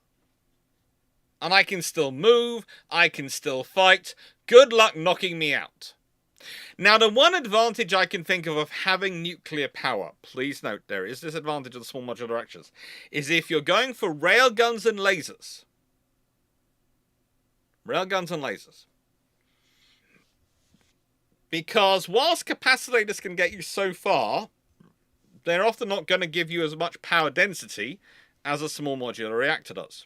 And I can still move, I can still fight. Good luck knocking me out. Now, the one advantage I can think of having nuclear power, please note there is this advantage of the small modular reactors, is if you're going for railguns and lasers. Railguns and lasers. Because whilst capacitors can get you so far, they're often not going to give you as much power density as a small modular reactor does.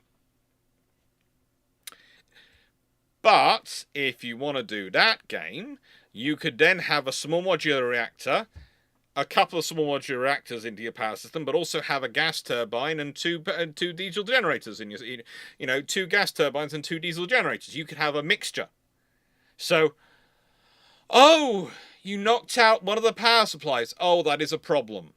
But if you want to do that game, you could then have a small modular reactor, a couple of small modular reactors into your power system, but also have a gas turbine and two diesel generators in your, 2 gas turbines and 2 diesel generators. You could have a mixture. So, oh, you knocked out one of the power supplies. Oh, that is a problem.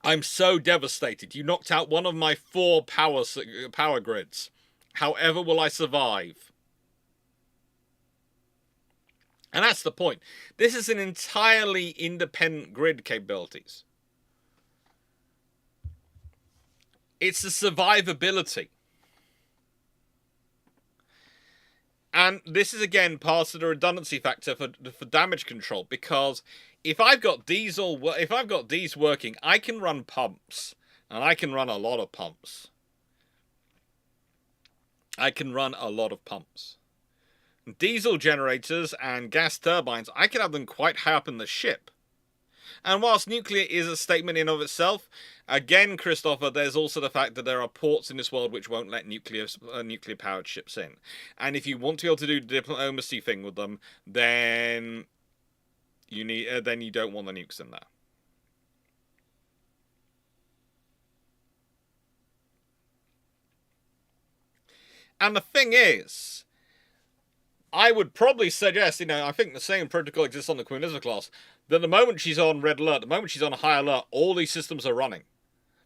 I'm so devastated. You knocked out one of my 4 power grids. However will I survive? And that's the point. This is an entirely independent grid capabilities. It's the survivability. And this is again part of the redundancy factor for damage control, because if I've got these working, I can run pumps, and I can run a lot of pumps. Diesel generators and gas turbines, I can have them quite high up in the ship. And whilst nuclear is a statement in of itself, again, Christopher, there's also the fact that there are ports in this world which won't let nuclear-powered ships in. And if you want to be able to do the diplomacy thing with them, then you don't want the nukes in there. And the thing is, I would probably suggest, I think the same protocol exists on the Queen Elizabeth class, that the moment she's on red alert, the moment she's on high alert, all these systems are running.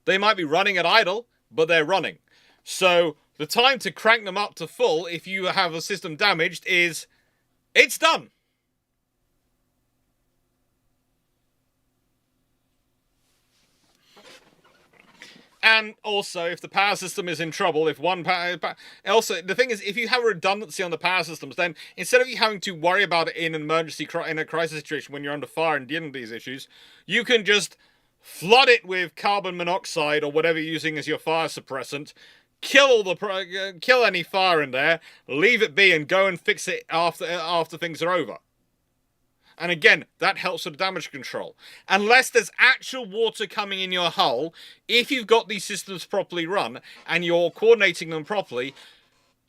They might be running at idle, but they're running. So the time to crank them up to full, if you have a system damaged, it's done. And also, if the power system is in trouble, also, the thing is, if you have a redundancy on the power systems, then instead of you having to worry about it in an emergency, in a crisis situation when you're under fire and dealing with these issues, you can just flood it with carbon monoxide or whatever you're using as your fire suppressant, kill any fire in there, leave it be, and go and fix it after things are over. And again, that helps with damage control. Unless there's actual water coming in your hull, if you've got these systems properly run and you're coordinating them properly,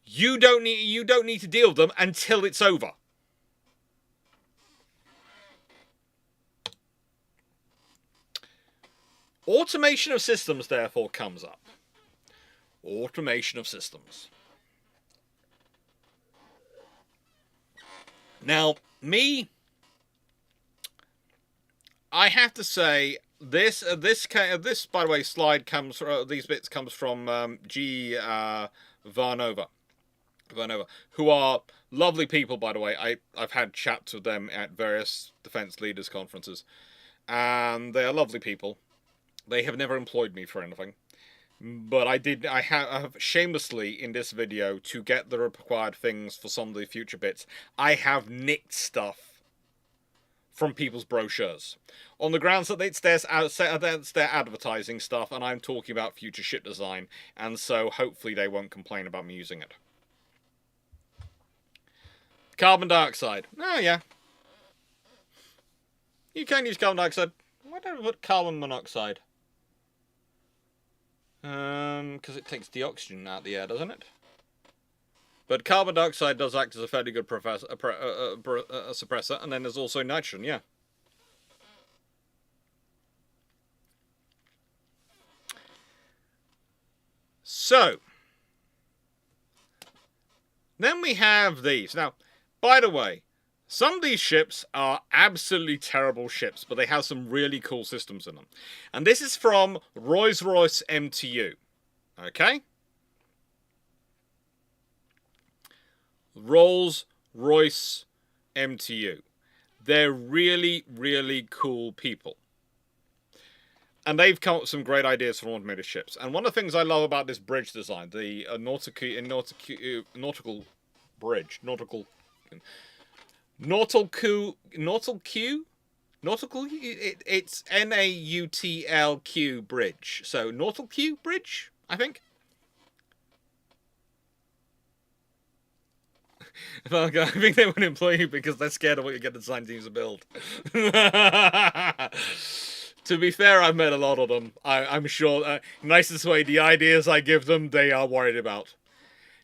you don't need to deal with them until it's over. Automation of systems, therefore, comes up. Automation of systems. Now, I have to say, this by the way slide comes these bits comes from G Varnova, who are lovely people, by the way. I've had chats with them at various defense leaders conferences, and they are lovely people. They have never employed me for anything, but I have shamelessly in this video, to get the required things for some of the future bits, I have nicked stuff from people's brochures, on the grounds that it's their advertising stuff, and I'm talking about future ship design, and so hopefully they won't complain about me using it. Carbon dioxide. Oh yeah. You can use carbon dioxide. Why don't I put carbon monoxide? Because it takes the oxygen out of the air, doesn't it? But carbon dioxide does act as a fairly good suppressor, and then there's also nitrogen, yeah. So, then we have these. Now, by the way, some of these ships are absolutely terrible ships, but they have some really cool systems in them. And this is from Rolls-Royce MTU. Okay? Rolls-Royce MTU. They're really, really cool people. And they've come up with some great ideas for automated ships. And one of the things I love about this bridge design, the nautical bridge, it's NAUTLQ bridge. So Nautilq bridge, I think. I think they won't employ you because they're scared of what you get the design teams to build. To be fair, I've met a lot of them. I'm sure, nicest way, the ideas I give them, they are worried about.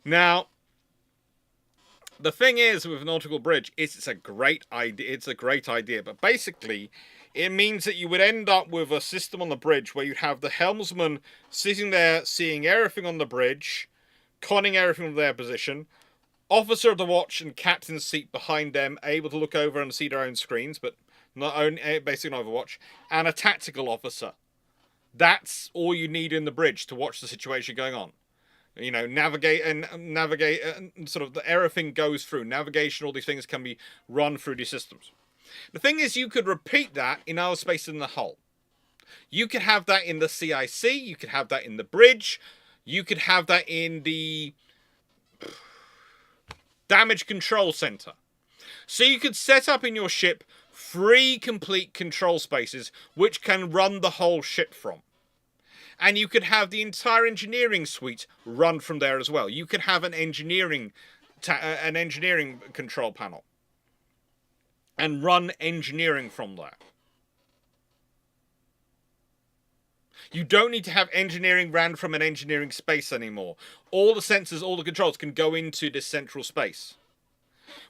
Now, the thing is with Nautical Bridge, it's a great idea. But basically, it means that you would end up with a system on the bridge where you'd have the helmsman sitting there, seeing everything on the bridge, conning everything from their position, officer of the watch and captain's seat behind them, able to look over and see their own screens, but not only basically an overwatch, and a tactical officer. That's all you need in the bridge to watch the situation going on. You know, navigate, sort of everything goes through. Navigation, all these things can be run through these systems. The thing is, you could repeat that in other spaces in the hull. You could have that in the CIC, you could have that in the bridge, you could have that in the damage control center. So you could set up in your ship 3 complete control spaces which can run the whole ship from. And you could have the entire engineering suite run from there as well. You could have an engineering control panel and run engineering from there. You don't need to have engineering ran from an engineering space anymore. All the sensors, all the controls can go into this central space.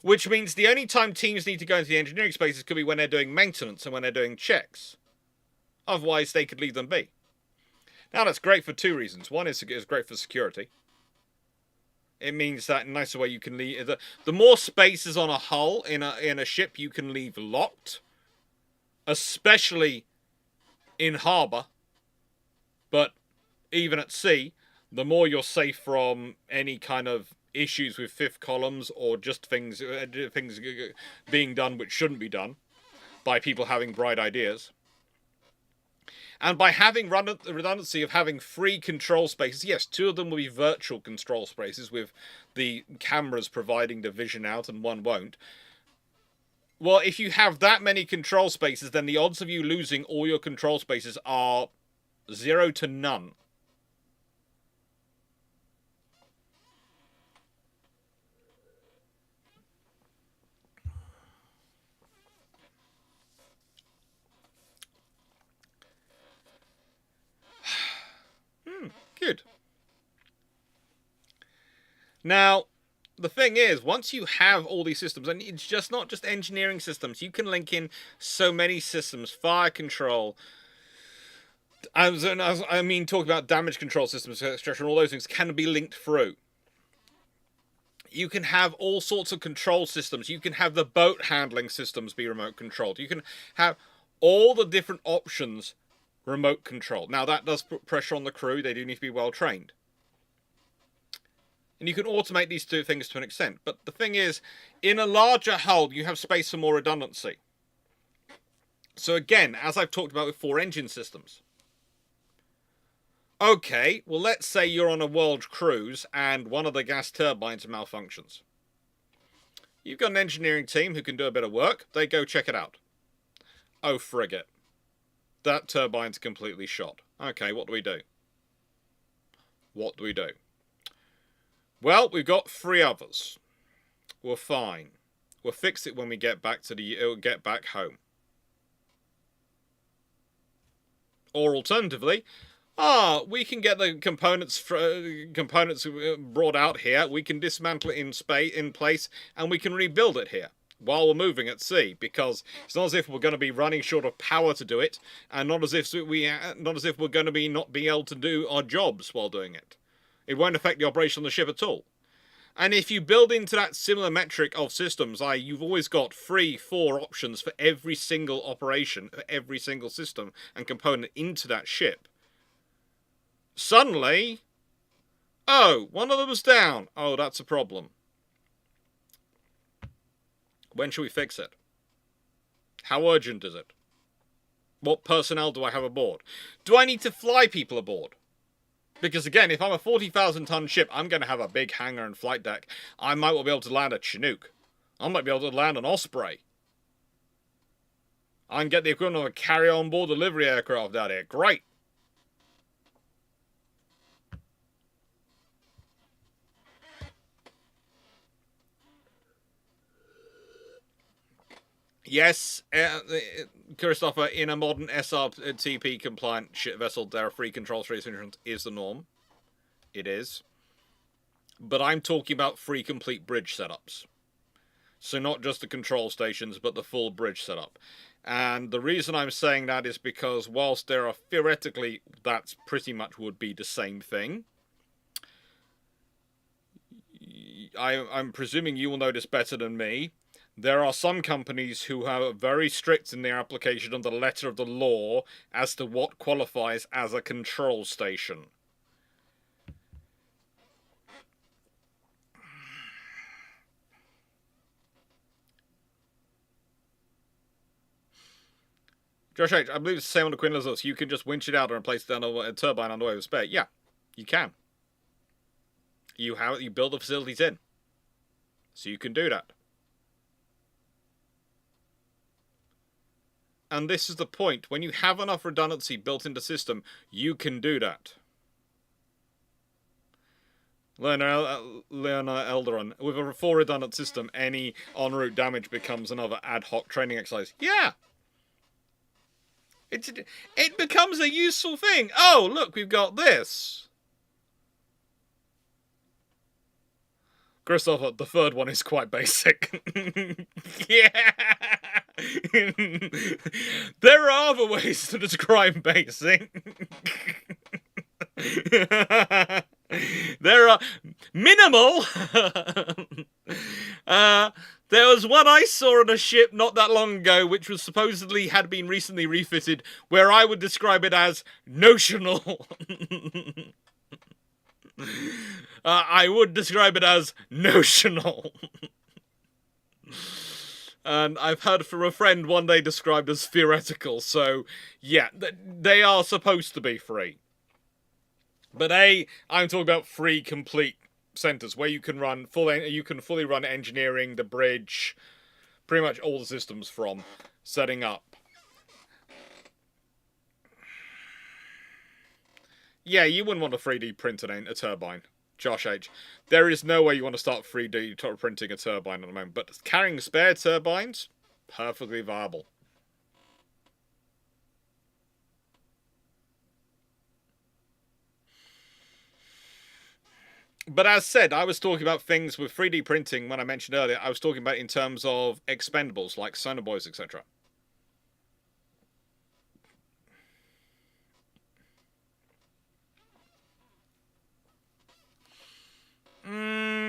Which means the only time teams need to go into the engineering spaces could be when they're doing maintenance and when they're doing checks. Otherwise, they could leave them be. Now, that's great for 2 reasons. One is it's great for security. It means that in a nicer way you can leave... The more spaces on a hull in a ship you can leave locked, especially in harbour, but even at sea, the more you're safe from any kind of issues with fifth columns or just things being done which shouldn't be done by people having bright ideas. And by having the redundancy of having 3 control spaces, yes, 2 of them will be virtual control spaces with the cameras providing the vision out and 1 won't. Well, if you have that many control spaces, then the odds of you losing all your control spaces are 0 to none. Good. Now, the thing is, once you have all these systems, and it's just not just engineering systems, you can link in so many systems, fire control. I mean, talking about damage control systems, extraction, all those things can be linked through. You can have all sorts of control systems. You can have the boat handling systems be remote controlled. You can have all the different options remote controlled. Now, that does put pressure on the crew. They do need to be well trained. And you can automate these two things to an extent. But the thing is, in a larger hull, you have space for more redundancy. So again, as I've talked about with 4-engine systems. Okay, well, let's say you're on a world cruise and one of the gas turbines malfunctions. You've got an engineering team who can do a bit of work. They go check it out. Oh, frigate. That turbine's completely shot. Okay, what do we do? What do we do? Well, we've got 3 others. We're fine. We'll fix it when we get back home. Or alternatively, we can get the components brought out here. We can dismantle it in place, and we can rebuild it here while we're moving at sea. Because it's not as if we're going to be running short of power to do it, and not as if we're going to be not being able to do our jobs while doing it. It won't affect the operation of the ship at all. And if you build into that similar metric of systems, you've always got 3, 4 options for every single operation, for every single system and component into that ship. Suddenly, oh, one of them was down. Oh, that's a problem. When should we fix it? How urgent is it? What personnel do I have aboard? Do I need to fly people aboard? Because again, if I'm a 40,000-ton ship, I'm going to have a big hangar and flight deck. I might well be able to land a Chinook. I might be able to land an Osprey. I can get the equivalent of a carry-on-board delivery aircraft out here. Great. Yes, Christopher, in a modern SRTP-compliant ship vessel, there are free controls for asynchronous is the norm. It is. But I'm talking about free complete bridge setups. So not just the control stations, but the full bridge setup. And the reason I'm saying that is because whilst there are theoretically, that's pretty much would be the same thing. I'm presuming you will know this better than me. There are some companies who are very strict in their application of the letter of the law as to what qualifies as a control station. Josh H., I believe it's the same on the Queen Elizabeth. You can just winch it out and replace a turbine on the way with spare. Yeah, you can. You build the facilities in. So you can do that. And this is the point. When you have enough redundancy built into the system, you can do that. Leonard Elderon. With a full redundant system, any en route damage becomes another ad hoc training exercise. Yeah! It becomes a useful thing. Oh, look, we've got this. Christopher, the third one is quite basic. Yeah! There are other ways to describe basic. There are minimal. There was one I saw on a ship not that long ago, which was supposedly had been recently refitted, where I would describe it as notional. I would describe it as notional. And I've heard from a friend one day described as theoretical, so yeah, they are supposed to be free. But I'm talking about free complete centers where you can fully run engineering, the bridge, pretty much all the systems from setting up. Yeah, you wouldn't want to 3D print a turbine. Josh H. There is no way you want to start 3D printing a turbine at the moment, but carrying spare turbines, perfectly viable. But as said, I was talking about things with 3D printing when I mentioned earlier. I was talking about in terms of expendables like sonar boys, etc.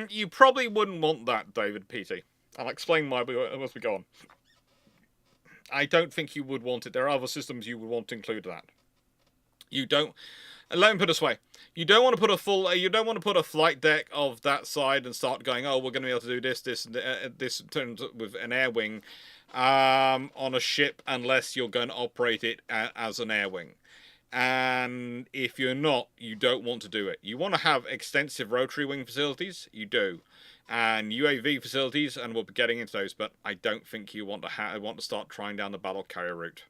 You probably wouldn't want that, David PT. I'll explain why as we go on. I don't think you would want it. There are other systems you would want to include that. You don't. Let me put it this way: you don't want to put a full. You don't want to put a flight deck of that side and start going, oh, we're going to be able to do this, this turns with an air wing on a ship, unless you're going to operate it as an air wing. And if you're not, you don't want to do it. You want to have extensive rotary wing facilities. You do. And UAV facilities, and we'll be getting into those, but I don't think you want to start trying down the battle carrier route.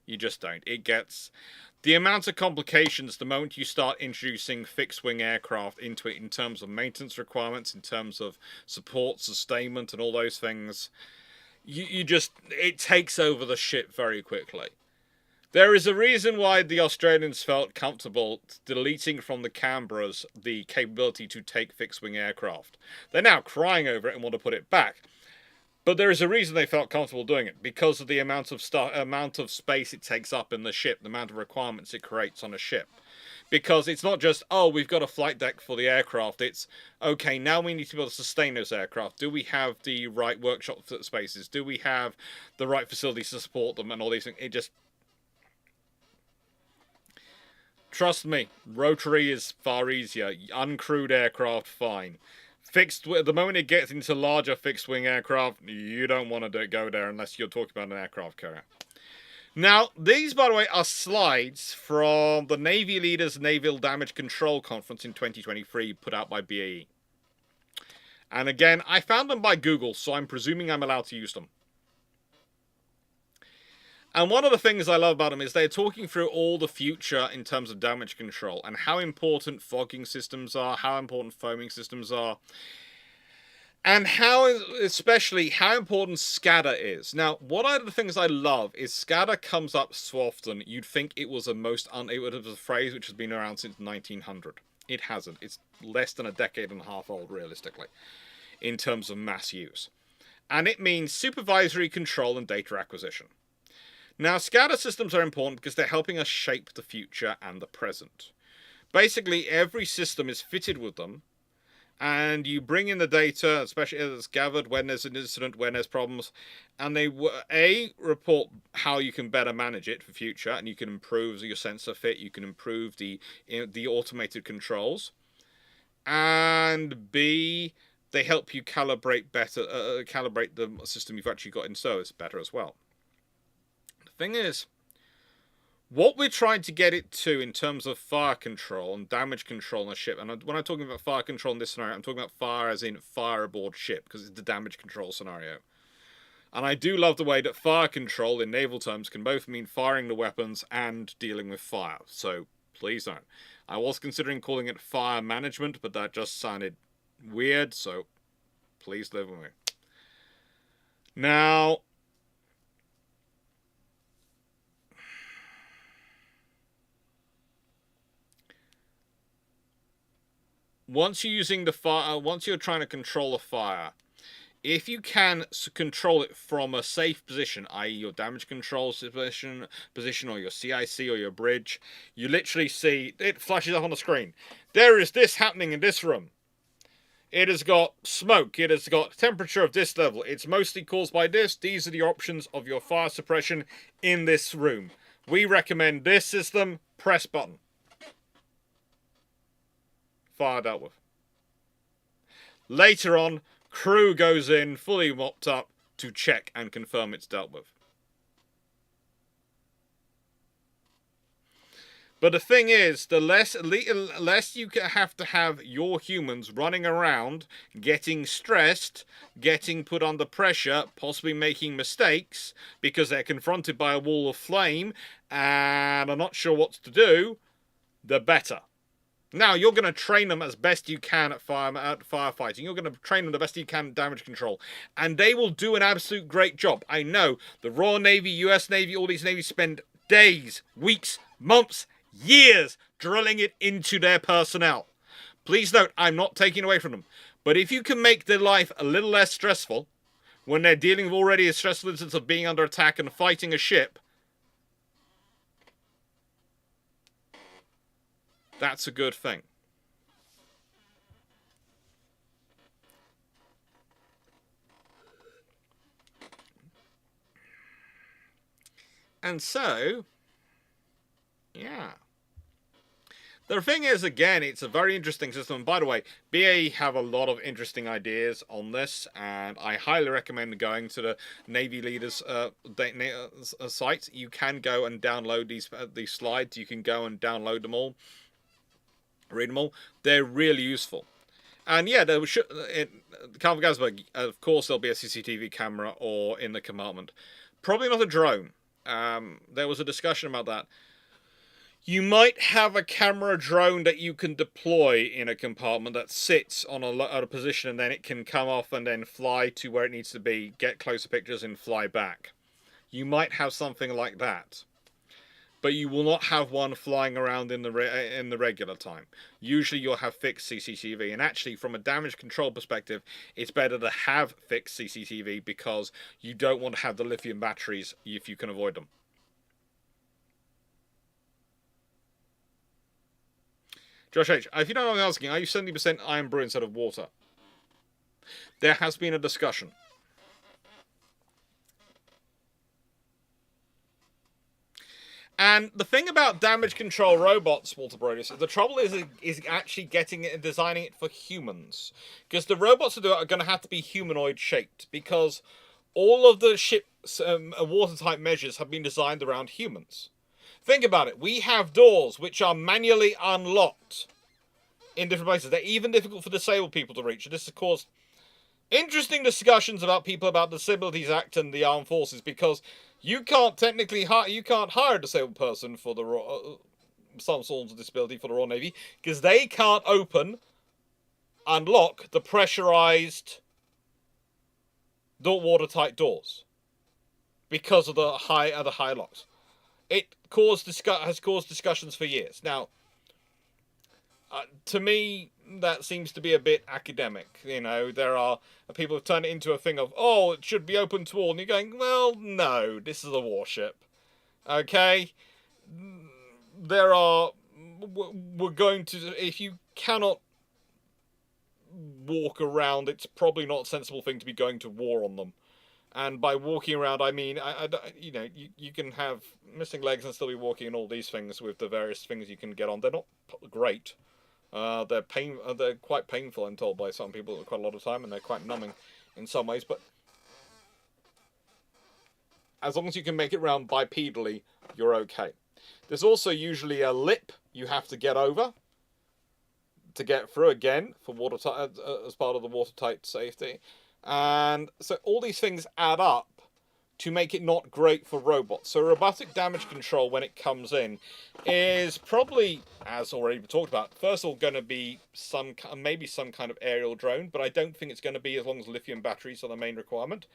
You just don't. It gets the amount of complications the moment you start introducing fixed-wing aircraft into it in terms of maintenance requirements, in terms of support, sustainment, and all those things. It takes over the ship very quickly. There is a reason why the Australians felt comfortable deleting from the Canberras the capability to take fixed-wing aircraft. They're now crying over it and want to put it back. But there is a reason they felt comfortable doing it, because of the amount of space it takes up in the ship, the amount of requirements it creates on a ship. Because it's not just, oh, we've got a flight deck for the aircraft. It's, okay, now we need to be able to sustain those aircraft. Do we have the right workshop spaces? Do we have the right facilities to support them and all these things? It just... Trust me, rotary is far easier. Uncrewed aircraft, fine. The moment it gets into larger fixed-wing aircraft, you don't want to go there unless you're talking about an aircraft carrier. Now, these, by the way, are slides from the Navy Leaders Naval Damage Control Conference in 2023, put out by BAE. And again, I found them by Google, so I'm presuming I'm allowed to use them. And one of the things I love about them is they're talking through all the future in terms of damage control and how important fogging systems are, how important foaming systems are, and especially how important SCADA is. Now, one of the things I love is SCADA comes up so often, you'd think it was a phrase which has been around since 1900. It hasn't. It's less than a decade and a half old, realistically, in terms of mass use. And it means supervisory control and data acquisition. Now, SCADA systems are important because they're helping us shape the future and the present. Basically, every system is fitted with them, and you bring in the data, especially as it's gathered when there's an incident, when there's problems, and they report how you can better manage it for future, and you can improve your sensor fit, you can improve the automated controls, and B, they help you calibrate the system you've actually got in service better as well. Thing is, what we're trying to get it to in terms of fire control and damage control on a ship, and when I'm talking about fire control in this scenario, I'm talking about fire as in fire aboard ship, because it's the damage control scenario. And I do love the way that fire control in naval terms can both mean firing the weapons and dealing with fire, so please don't. I was considering calling it fire management, but that just sounded weird, so please live with me. Now, once you're trying to control a fire, if you can control it from a safe position, i.e. your damage control position or your CIC or your bridge, you literally see, it flashes up on the screen. There is this happening in this room. It has got smoke. It has got temperature of this level. It's mostly caused by this. These are the options of your fire suppression in this room. We recommend this system. Press button. Fire dealt with. Later on, crew goes in, fully mopped up, to check and confirm it's dealt with. But the thing is, the less you have to have your humans running around, getting stressed, getting put under pressure, possibly making mistakes, because they're confronted by a wall of flame, and are not sure what to do, the better. Now, you're going to train them as best you can at firefighting. You're going to train them the best you can at damage control. And they will do an absolute great job. I know the Royal Navy, US Navy, all these navies spend days, weeks, months, years drilling it into their personnel. Please note, I'm not taking away from them. But if you can make their life a little less stressful, when they're dealing with already a stressful instance of being under attack and fighting a ship, that's a good thing. And so, yeah. The thing is, again, it's a very interesting system. And by the way, BAE have a lot of interesting ideas on this, and I highly recommend going to the Navy Leaders site. You can go and download these slides. You can go and download them all, read them all. They're really useful. And yeah, there should in Calvin Gasberg, of course, there'll be a CCTV camera or in the compartment. Probably not a drone. There was a discussion about that. You might have a camera drone that you can deploy in a compartment that sits on a position, and then it can come off and then fly to where it needs to be, get closer pictures, and fly back. You might have something like that. But you will not have one flying around in the regular time. Usually you'll have fixed CCTV, and actually from a damage control perspective, it's better to have fixed CCTV because you don't want to have the lithium batteries if you can avoid them. Josh H., if you don't know what I'm asking, are you 70% iron brew instead of water? There has been a discussion. And the thing about damage control robots, Walter Brodus, the trouble is actually getting it and designing it for humans. Because the robots to do it are going to have to be humanoid shaped. Because all of the ship's watertight measures have been designed around humans. Think about it. We have doors which are manually unlocked in different places. They're even difficult for disabled people to reach. And this has caused interesting discussions about people about the Disabilities Act and the Armed Forces, because you can't technically hire a disabled person for the some sort of disability for the Royal Navy, because they can't unlock the pressurized watertight doors because of the high locks. It has caused discussions for years. Now, to me, that seems to be a bit academic. You know, there are people have turned it into a thing of, oh, it should be open to all, and you're going, well, no, this is a warship. Okay? We're going to, if you cannot walk around, it's probably not a sensible thing to be going to war on them. And by walking around, I mean, you can have missing legs and still be walking and all these things with the various things you can get on. They're not great. They're quite painful, I'm told by some people quite a lot of time, and they're quite numbing in some ways. But as long as you can make it round bipedally, you're okay. There's also usually a lip you have to get over to get through, again, for watertight, as part of the watertight safety. And so all these things add up to make it not great for robots. So robotic damage control, when it comes in, is probably, as already talked about, first of all going to be maybe some kind of aerial drone, but I don't think it's going to be as long as lithium batteries are the main requirement.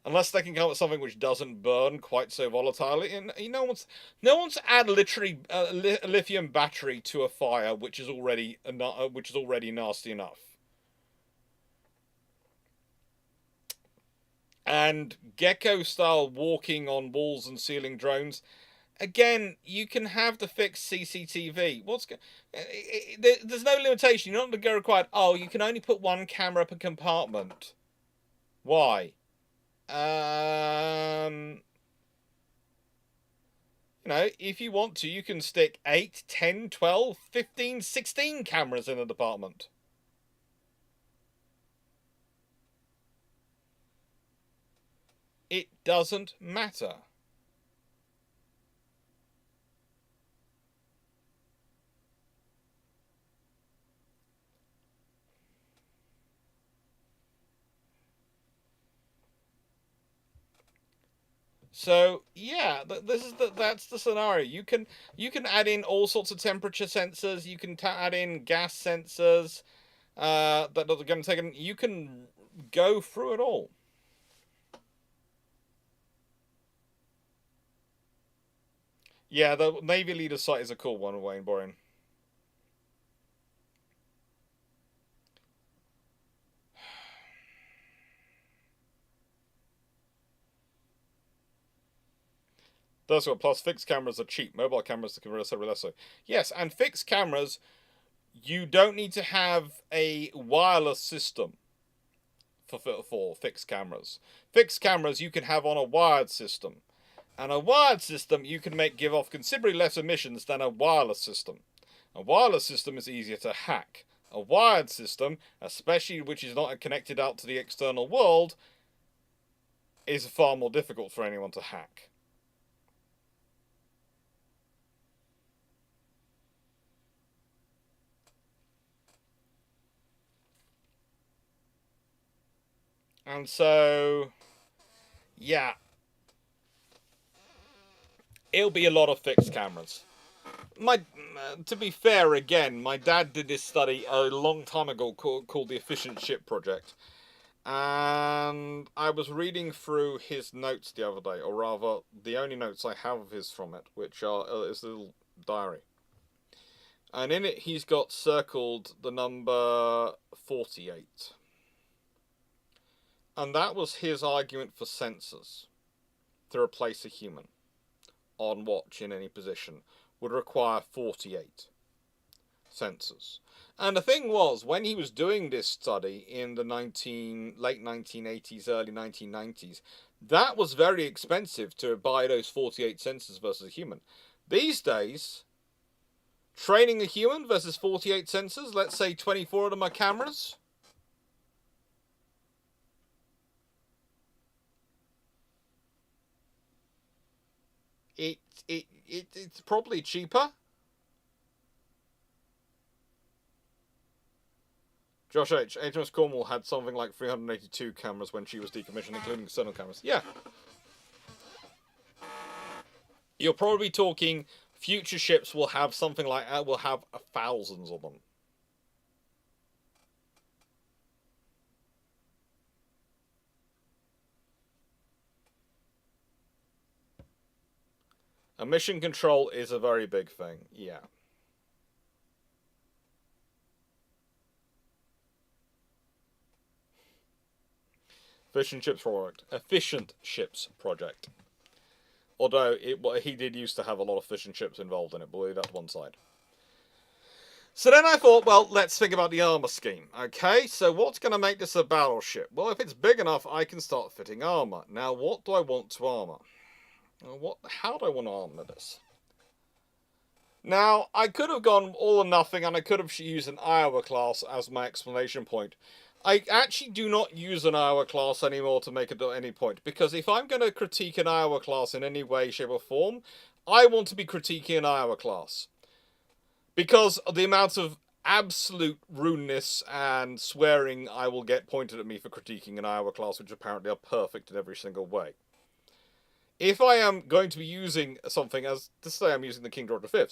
Unless they can come up with something which doesn't burn quite so volatilely. And no one's to add literally a lithium battery to a fire which is already nasty enough. And gecko-style walking on walls and ceiling drones, again, you can have the fixed CCTV. There's no limitation. You're not going to go required, oh, you can only put one camera per compartment. Why? If you want to, you can stick 8, 10, 12, 15, 16 cameras in a department. It doesn't matter. So yeah, that's the scenario. You can add in all sorts of temperature sensors. You can add in gas sensors that are going to take. You can go through it all. Yeah, the Navy Leader site is a cool one, Wayne Borean. That's what. Plus, fixed cameras are cheap. Mobile cameras can less so. Yes, and fixed cameras, you don't need to have a wireless system for fixed cameras. Fixed cameras you can have on a wired system, and a wired system you can give off considerably less emissions than a wireless system. A wireless system is easier to hack. A wired system, especially which is not connected out to the external world, is far more difficult for anyone to hack. And so, yeah, it'll be a lot of fixed cameras. To be fair, again, my dad did this study a long time ago called the Efficient Ship Project. And I was reading through his notes the other day, or rather, the only notes I have of his from it, which are his little diary. And in it, he's got circled the number 48. And that was his argument for sensors. To replace a human on watch in any position would require 48 sensors. And the thing was, when he was doing this study in the late 1980s, early 1990s, that was very expensive to buy those 48 sensors versus a human. These days, training a human versus 48 sensors, let's say 24 of them are cameras, it's probably cheaper. Josh H. HMS Cornwall had something like 382 cameras when she was decommissioned, including external cameras. Yeah. You're probably talking future ships will have something like that, will have thousands of them. Emission control is a very big thing, yeah. Efficient Ships Project. Although he did used to have a lot of efficient ships involved in it, but we'll leave that to one side. So then I thought, well, let's think about the armor scheme. Okay, so what's going to make this a battleship? Well, if it's big enough, I can start fitting armor. Now, what do I want to armor? How do I want to armor this? Now, I could have gone all or nothing, and I could have used an Iowa class as my explanation point. I actually do not use an Iowa class anymore to make it at any point, because if I'm going to critique an Iowa class in any way, shape, or form, I want to be critiquing an Iowa class. Because of the amount of absolute rudeness and swearing I will get pointed at me for critiquing an Iowa class, which apparently are perfect in every single way. If I am going to be using something, as to say I'm using the King George V,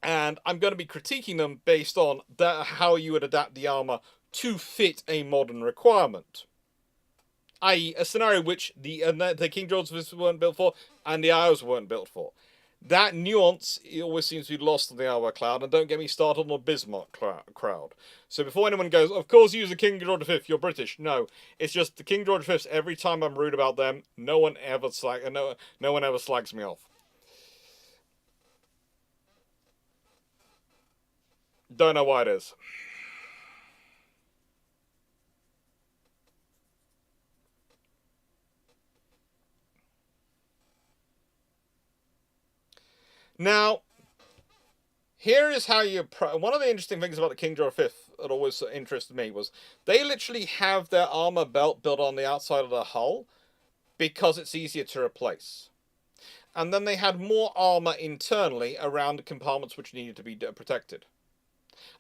and I'm going to be critiquing them based on how you would adapt the armor to fit a modern requirement, i.e. a scenario which the King George V weren't built for, and the Iowas weren't built for. That nuance always seems to be lost on the Iowa crowd, and don't get me started on the Bismarck crowd. So before anyone goes, of course use the King George V, you're British. No, it's just the King George V's. Every time I'm rude about them, no one ever slags me off. Don't know why it is. Now, here is how you... One of the interesting things about the King George V that always interested me was they literally have their armor belt built on the outside of the hull because it's easier to replace. And then they had more armor internally around the compartments which needed to be protected.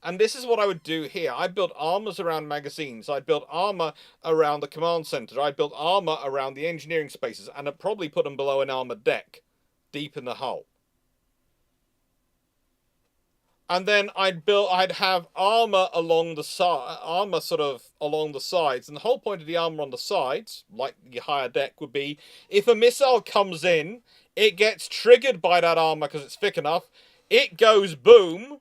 And this is what I would do here. I built armors around magazines. I'd built armor around the command center. I'd built armor around the engineering spaces. And I'd probably put them below an armored deck, deep in the hull. And then I'd have armor along the along the sides. And the whole point of the armor on the sides, like the higher deck, would be if a missile comes in, it gets triggered by that armor because it's thick enough. It goes boom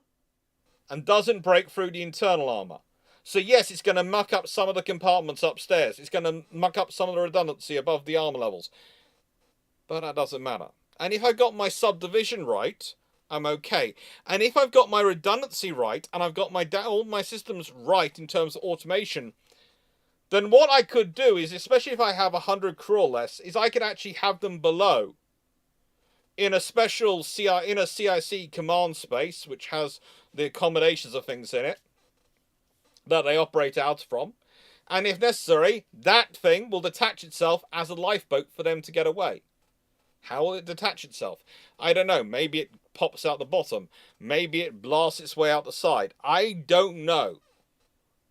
and doesn't break through the internal armor. So yes, it's going to muck up some of the compartments upstairs. It's going to muck up some of the redundancy above the armor levels. But that doesn't matter. And if I got my subdivision right, I'm okay. And if I've got my redundancy right, and I've got all my systems right in terms of automation, then what I could do is, especially if I have 100 crew or less, is I could actually have them below in a special CIC command space, which has the accommodations of things in it that they operate out from. And if necessary, that thing will detach itself as a lifeboat for them to get away. How will it detach itself? I don't know. Maybe it pops out the bottom. Maybe it blasts its way out the side. I don't know.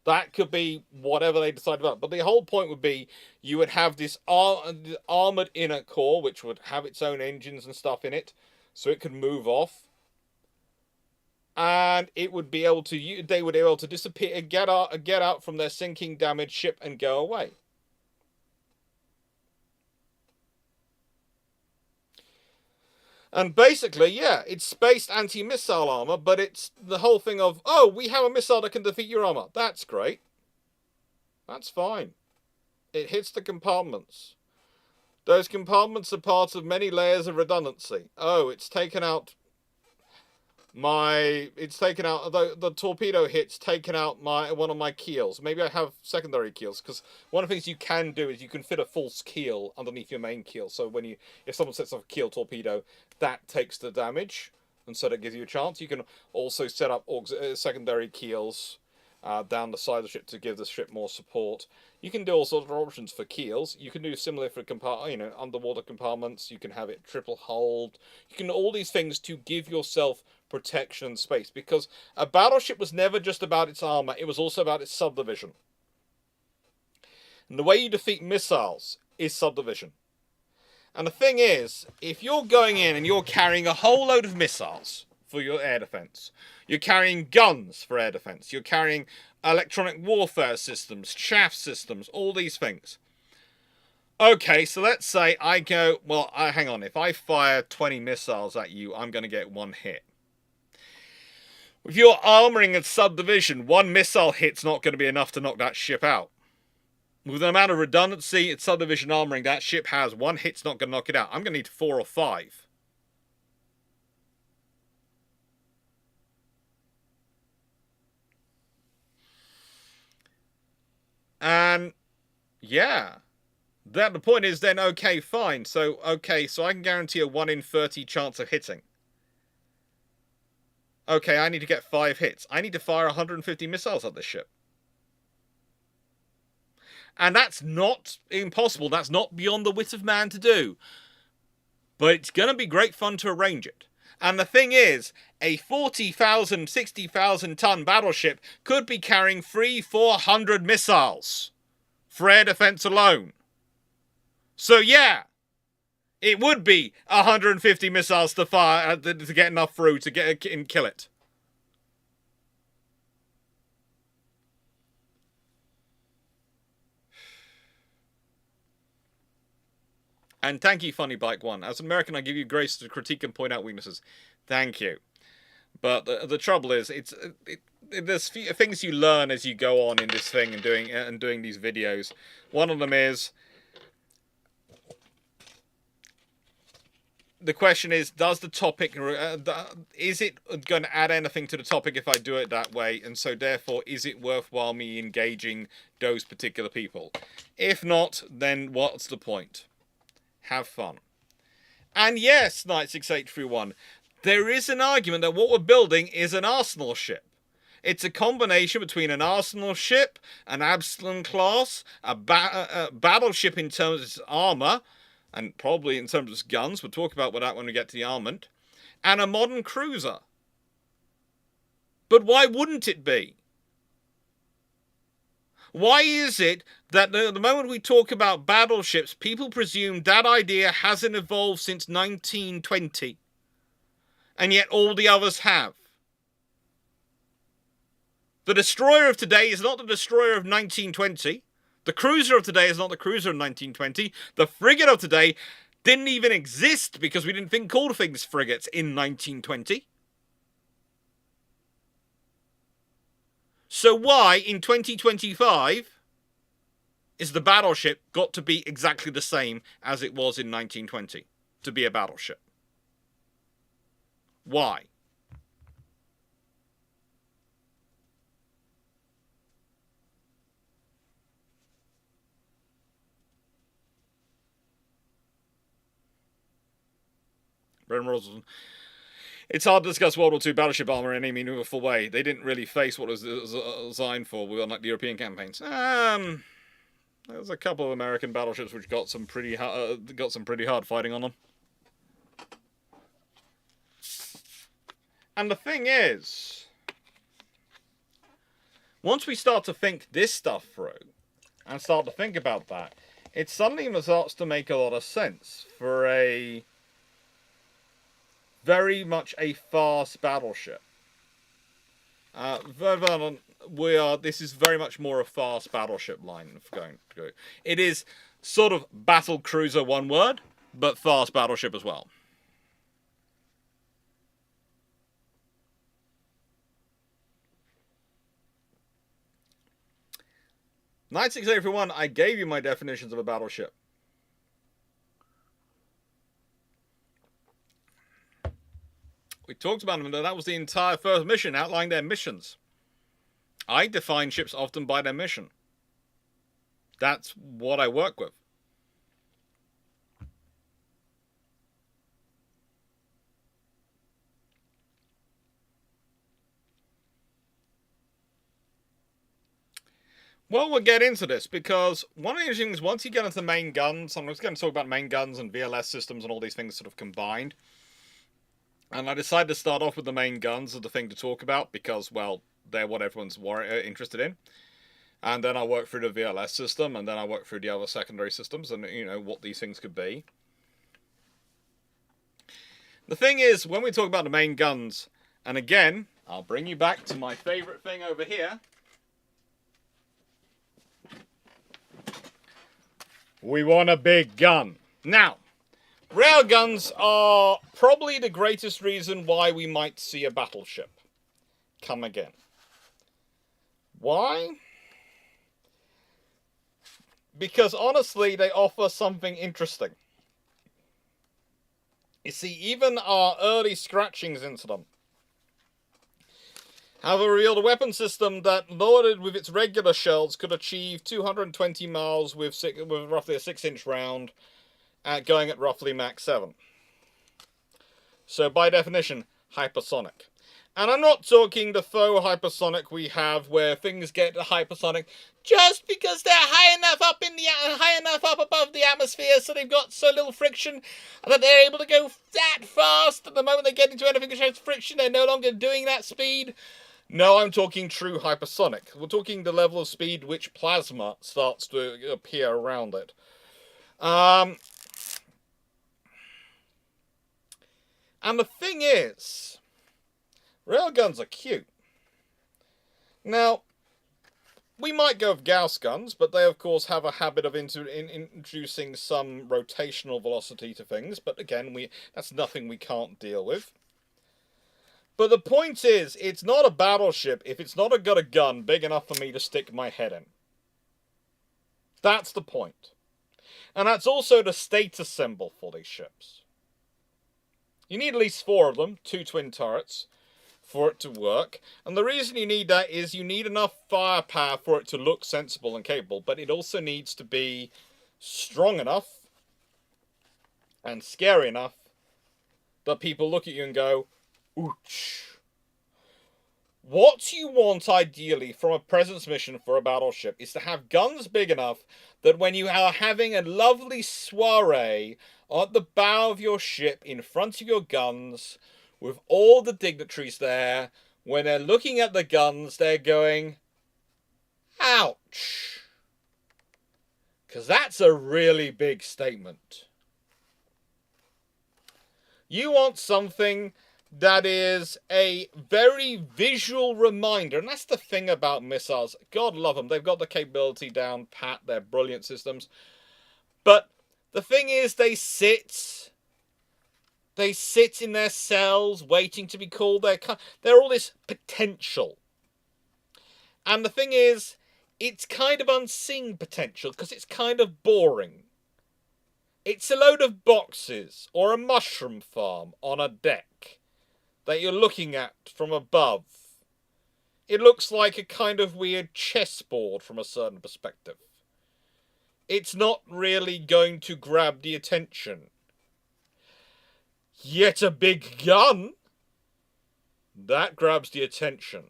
That could be whatever they decide about. But the whole point would be you would have this armoured inner core, which would have its own engines and stuff in it, so it could move off. And it would be able to, they would be able to disappear and get out from their sinking, damaged ship and go away. And basically, yeah, it's spaced anti-missile armor, but it's the whole thing of, oh, we have a missile that can defeat your armor. That's great. That's fine. It hits the compartments. Those compartments are part of many layers of redundancy. Oh, it's taken out the torpedo hit's taken out one of my keels. Maybe I have secondary keels, because one of the things you can do is you can fit a false keel underneath your main keel. So if someone sets off a keel torpedo, that takes the damage, and so that gives you a chance. You can also set up secondary keels down the side of the ship to give the ship more support. You can do all sorts of options for keels. You can do similar for underwater compartments. You can have it triple hulled. You can do all these things to give yourself protection and space, because a battleship was never just about its armor, it was also about its subdivision. And the way you defeat missiles is subdivision. And the thing is, if you're going in and you're carrying a whole load of missiles for your air defense, you're carrying guns for air defense, you're carrying electronic warfare systems, chaff systems, all these things. Okay, so let's say I go, hang on, if I fire 20 missiles at you, I'm going to get one hit. If you're armouring a subdivision, one missile hit's not going to be enough to knock that ship out. With the amount of redundancy its subdivision armouring that ship has, one hit's not going to knock it out. I'm going to need 4 or 5. And, yeah. The point is then, okay, fine. So I can guarantee a 1 in 30 chance of hitting. Okay, I need to get 5 hits. I need to fire 150 missiles at this ship. And that's not impossible. That's not beyond the wit of man to do. But it's going to be great fun to arrange it. And the thing is, a 40,000, 60,000 ton battleship could be carrying 300-400 missiles for air defense alone. So yeah, it would be 150 missiles to fire to get enough through to get and kill it. And thank you, Funny Bike One. As an American, I give you grace to critique and point out weaknesses. Thank you. But the trouble is, there's things you learn as you go on in this thing and doing these videos. One of them is, the question is, does the topic, is it going to add anything to the topic if I do it that way? And so therefore, is it worthwhile me engaging those particular people? If not, then what's the point? Have fun. And yes, Knight 6831, there is an argument that what we're building is an arsenal ship. It's a combination between an arsenal ship, an Absalom class, a battleship in terms of its armor, and probably in terms of its guns, we'll talk about that when we get to the armament, and a modern cruiser. But why wouldn't it be? Why is it that the moment we talk about battleships, people presume that idea hasn't evolved since 1920, and yet all the others have? The destroyer of today is not the destroyer of 1920. The cruiser of today is not the cruiser of 1920. The frigate of today didn't even exist because we didn't call things frigates in 1920. So why, in 2025, is the battleship got to be exactly the same as it was in 1920? to be a battleship. Why? It's hard to discuss World War II battleship armor in any meaningful way. They didn't really face what it was designed for, unlike the European campaigns. There's a couple of American battleships which got some pretty hard fighting on them. And the thing is, once we start to think this stuff through, and start to think about that, it suddenly starts to make a lot of sense for a very much a fast battleship. This is very much more a fast battleship line of going to go. It is sort of battle cruiser, one word, but fast battleship as well. 9681, I gave you my definitions of a battleship. We talked about them, that was the entire first mission, outlining their missions. I define ships often by their mission. That's what I work with. Well, we'll get into this, because one of the things, once you get into the main guns, I'm just going to talk about main guns and VLS systems and all these things sort of combined. And I decided to start off with the main guns as the thing to talk about, because, well, they're what everyone's interested in. And then I work through the VLS system, and then I work through the other secondary systems, and, you know, what these things could be. The thing is, when we talk about the main guns, and again, I'll bring you back to my favourite thing over here. We want a big gun. Now, railguns are probably the greatest reason why we might see a battleship come again. Why? Because honestly, they offer something interesting. You see, even our early scratchings into them have revealed a weapon system that, loaded with its regular shells, could achieve 220 miles with roughly a 6-inch round, going at roughly Mach 7. So, by definition, hypersonic. And I'm not talking the faux hypersonic we have, where things get to hypersonic just because they're high enough up above the atmosphere, so they've got so little friction that they're able to go that fast. At the moment they get into anything that shows friction, they're no longer doing that speed. No, I'm talking true hypersonic. We're talking the level of speed which plasma starts to appear around it. And the thing is, railguns are cute. Now, we might go with Gauss guns, but they of course have a habit of introducing some rotational velocity to things. But again, that's nothing we can't deal with. But the point is, it's not a battleship if it's not got a gun big enough for me to stick my head in. That's the point. And that's also the status symbol for these ships. You need at least 4 of them, 2 twin turrets, for it to work. And the reason you need that is you need enough firepower for it to look sensible and capable, but it also needs to be strong enough and scary enough that people look at you and go, ouch. What you want, ideally, from a presence mission for a battleship is to have guns big enough that when you are having a lovely soiree at the bow of your ship in front of your guns, with all the dignitaries there, when they're looking at the guns, they're going, ouch. Because that's a really big statement. You want something that is a very visual reminder, and that's the thing about missiles. God love them. They've got the capability down pat. They're brilliant systems. But the thing is, they sit in their cells waiting to be called. They're all this potential. And the thing is, it's kind of unseen potential because it's kind of boring. It's a load of boxes or a mushroom farm on a deck that you're looking at from above. It looks like a kind of weird chessboard from a certain perspective. It's not really going to grab the attention. Yet a big gun! That grabs the attention.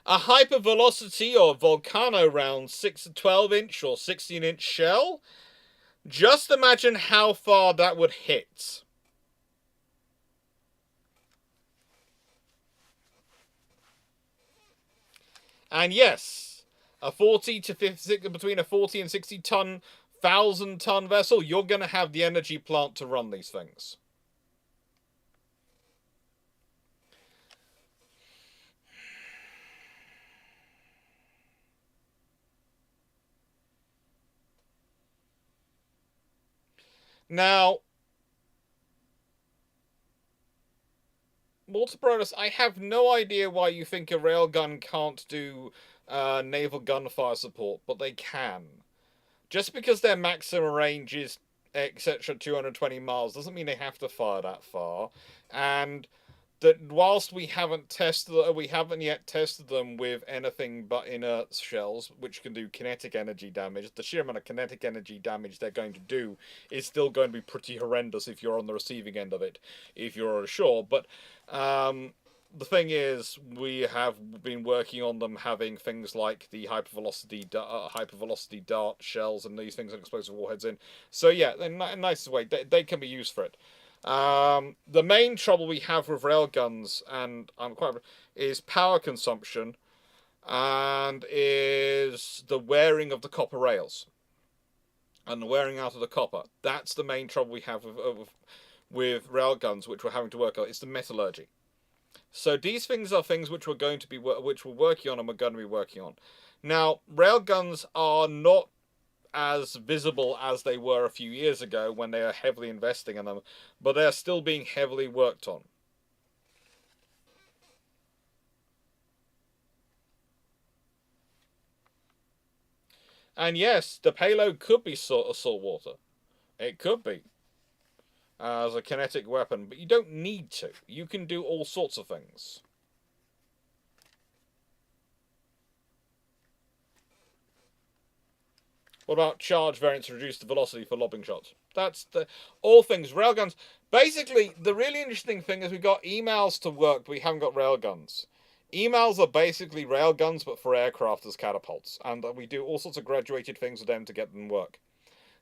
A hypervelocity or volcano round 6 to 12 inch or 16-inch shell? Just imagine how far that would hit. And yes, a 40 to 50, between a 40 and 60 ton, 1,000-ton vessel, you're going to have the energy plant to run these things. Now, Walter Brodus, I have no idea why you think a railgun can't do naval gunfire support, but they can. Just because their maximum range is etc. 220 miles doesn't mean they have to fire that far. And that whilst we haven't yet tested them with anything but inert shells, which can do kinetic energy damage, the sheer amount of kinetic energy damage they're going to do is still going to be pretty horrendous if you're on the receiving end of it, if you're ashore. But the thing is, we have been working on them having things like the hypervelocity dart shells and these things and explosive warheads in. So yeah, in a nice way, they can be used for it. The main trouble we have with railguns, and is power consumption, and is the wearing of the copper rails, and the wearing out of the copper. That's the main trouble we have with railguns, which we're having to work on. It's the metallurgy. So these things are things which we're working on and we're going to be working on. Now, railguns are not as visible as they were a few years ago when they are heavily investing in them, but they are still being heavily worked on. And yes, the payload could be salt water. It could be. As a kinetic weapon, but you don't need to. You can do all sorts of things. What about charge variants to reduce the velocity for lobbing shots? That's all things. Railguns. Basically, the really interesting thing is we've got emails to work, but we haven't got railguns. Emails are basically railguns, but for aircraft as catapults. And we do all sorts of graduated things with them to get them to work.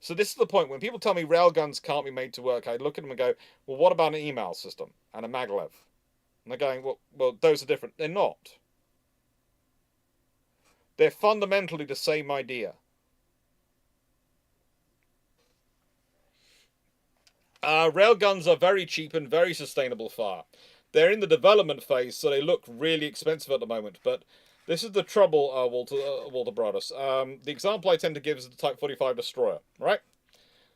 So this is the point. When people tell me railguns can't be made to work, I look at them and go, well, what about an email system and a maglev? And they're going, well, those are different. They're not. They're fundamentally the same idea. Railguns are very cheap and very sustainable fire. They're in the development phase, so they look really expensive at the moment, but this is the trouble, Walter Brodus. The example I tend to give is the Type 45 destroyer, right?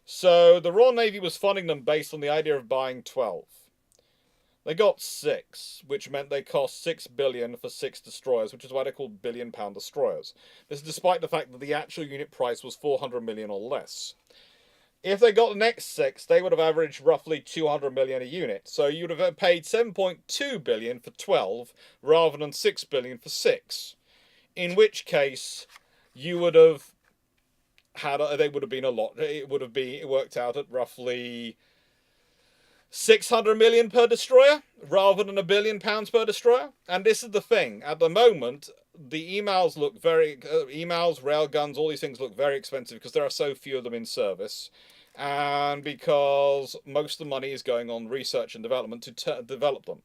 So the Royal Navy was funding them based on the idea of buying 12. They got 6, which meant they cost $6 billion for 6 destroyers, which is why they're called billion-pound destroyers. This is despite the fact that the actual unit price was $400 million or less. If they got the next 6, they would have averaged roughly $200 million a unit. So you would have paid $7.2 billion for 12 rather than $6 billion for 6. In which case, you would have had they would have been a lot. It would have been worked out at roughly $600 million per destroyer rather than £1 billion per destroyer. And this is the thing. At the moment, the emails look emails, railguns, all these things look very expensive because there are so few of them in service. And because most of the money is going on research and development to develop them.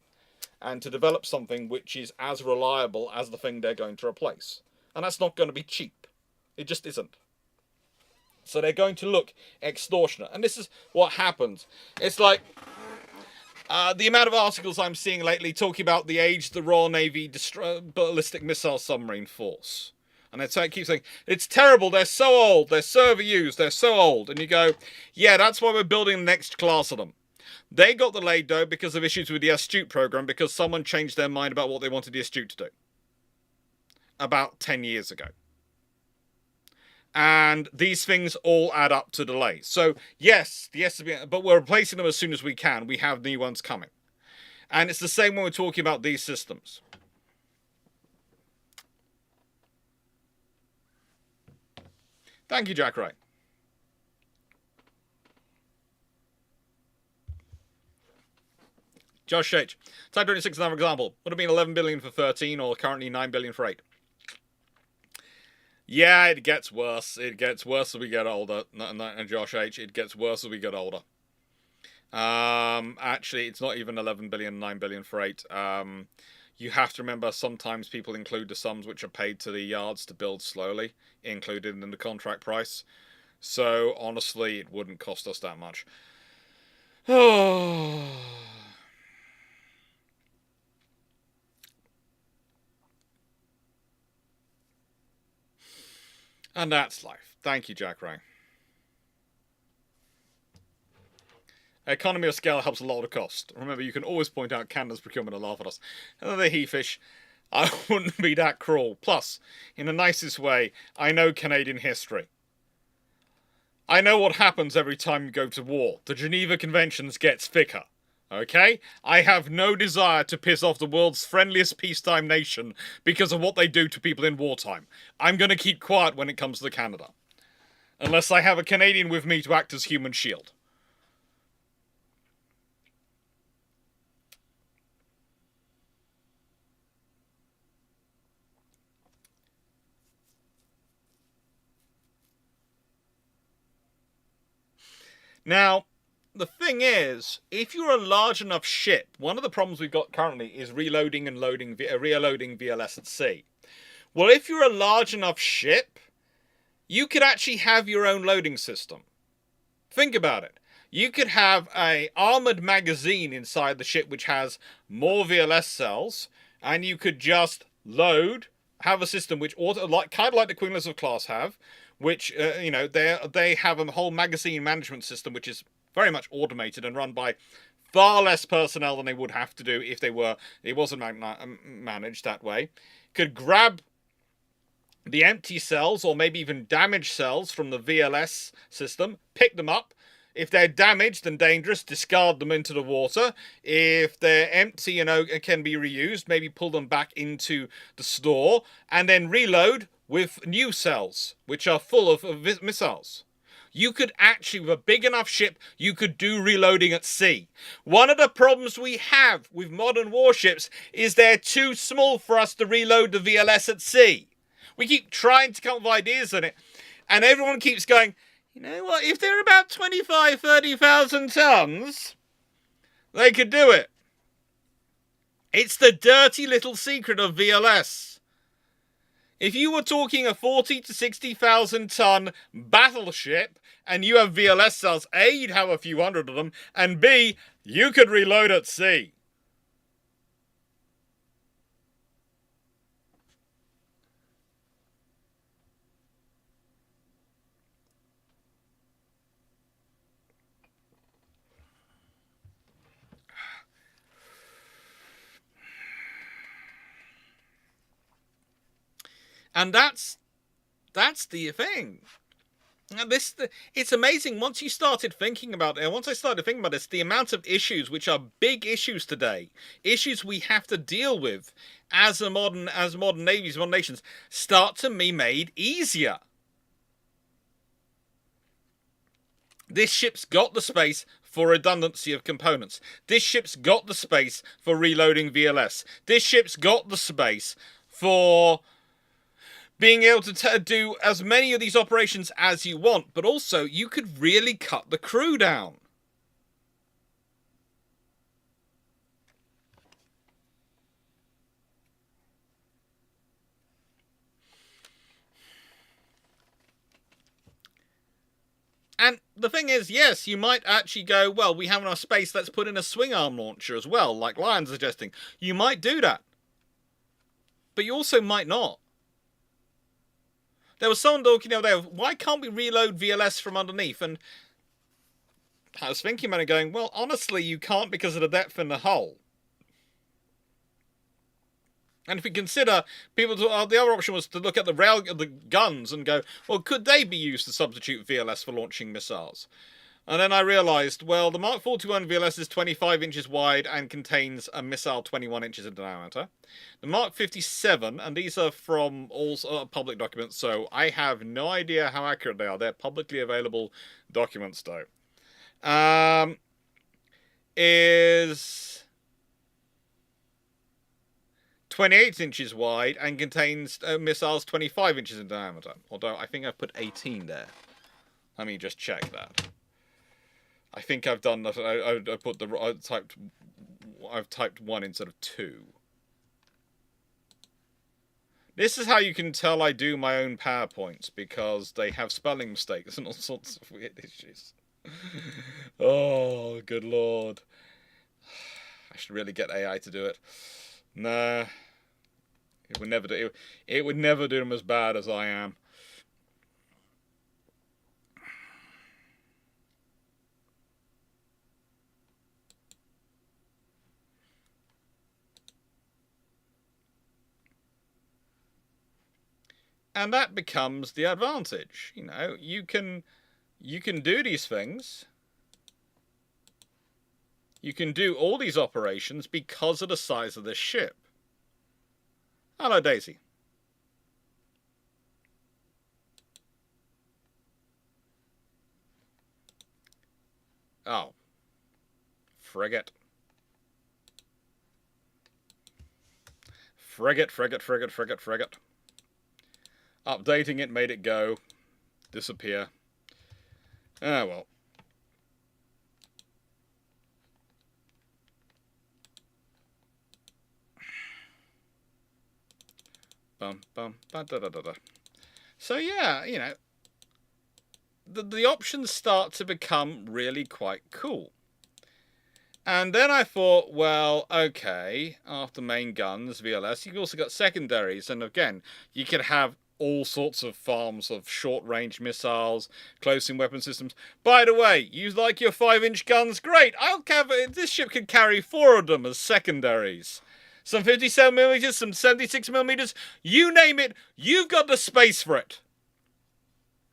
And to develop something which is as reliable as the thing they're going to replace. And that's not going to be cheap. It just isn't. So they're going to look extortionate. And this is what happens. It's like the amount of articles I'm seeing lately talking about the age of the Royal Navy ballistic missile submarine force. And they keep saying, it's terrible, they're so old, they're so overused, they're so old. And you go, yeah, that's why we're building the next class of them. They got delayed, though, because of issues with the Astute program, because someone changed their mind about what they wanted the Astute to do. About 10 years ago. And these things all add up to delays. So yes, the SCB, but we're replacing them as soon as we can. We have new ones coming. And it's the same when we're talking about these systems. Thank you, Jack Wright. Josh H. Type 26 is another example. Would have been 11 billion for 13 or currently 9 billion for 8. Yeah, it gets worse. It gets worse as we get older. And Josh H, it gets worse as we get older. Actually, it's not even 11 billion, 9 billion for 8. You have to remember sometimes people include the sums which are paid to the yards to build slowly, included in the contract price. So, honestly, it wouldn't cost us that much. Oh. And that's life. Thank you, Jack Ray. Economy of scale helps a lot of cost. Remember, you can always point out Canada's procurement and laugh at us. And the he-fish, I wouldn't be that cruel. Plus, in the nicest way, I know Canadian history. I know what happens every time you go to war. The Geneva Conventions gets thicker. Okay? I have no desire to piss off the world's friendliest peacetime nation because of what they do to people in wartime. I'm going to keep quiet when it comes to Canada. Unless I have a Canadian with me to act as human shield. Now, the thing is, if you're a large enough ship, one of the problems we've got currently is reloading and reloading VLS at sea. Well, if you're a large enough ship, you could actually have your own loading system. Think about it. You could have an armored magazine inside the ship which has more VLS cells, and you could just load, have a system which kind of like the Queen Elizabeth class have, which they have a whole magazine management system which is very much automated and run by far less personnel than they would have to do if it wasn't managed that way. Could grab the empty cells or maybe even damaged cells from the VLS system, pick them up. If they're damaged and dangerous, discard them into the water. If they're empty and can be reused, maybe pull them back into the store and then reload with new cells, which are full of missiles. You could actually, with a big enough ship, you could do reloading at sea. One of the problems we have with modern warships is they're too small for us to reload the VLS at sea. We keep trying to come up with ideas on it, and everyone keeps going, you know what, if they're about 25, 30,000 tons, they could do it. It's the dirty little secret of VLS. If you were talking a 40 to 60,000 ton battleship and you have VLS cells, A, you'd have a few hundred of them, and B, you could reload at sea. And that's the thing. And it's amazing once you started thinking about it. And once I started thinking about this, the amount of issues which are big issues today, issues we have to deal with as modern navies, modern nations, start to be made easier. This ship's got the space for redundancy of components. This ship's got the space for reloading VLS. This ship's got the space for being able to do as many of these operations as you want, but also you could really cut the crew down. And the thing is, yes, you might actually go, well, we have enough space, let's put in a swing arm launcher as well, like Lion's suggesting. You might do that. But you also might not. There was someone talking the other day, why can't we reload VLS from underneath? And I was thinking about it going, well, honestly, you can't because of the depth in the hull. And if we consider people, the other option was to look at the guns and go, well, could they be used to substitute VLS for launching missiles? And then I realised, well, the Mark 41 VLS is 25 inches wide and contains a missile 21 inches in diameter. The Mark 57, and these are from all public documents, so I have no idea how accurate they are. They're publicly available documents, though. Is 28 inches wide and contains missiles 25 inches in diameter. Although I think I've put 18 there. Let me just check that. I think I've done that. I've typed 1 instead of 2. This is how you can tell I do my own PowerPoints, because they have spelling mistakes and all sorts of weird issues. Oh, good lord. I should really get AI to do it. Nah. It would never do it would never do them as bad as I am. And that becomes the advantage. You know, you can do these things. You can do all these operations because of the size of this ship. Hello, Daisy. Oh. Frigate. Frigate. Updating it made it go. Disappear. Ah, well. Bum, bum, ba, da, da, da, da. So, yeah, you know, the options start to become really quite cool. And then I thought, well, okay, after main guns, VLS, you've also got secondaries. And again, you could have all sorts of farms of short-range missiles, close-in weapon systems. By the way, you like your 5-inch guns? Great! This ship can carry 4 of them as secondaries. Some 57mm, some 76mm. You name it, you've got the space for it.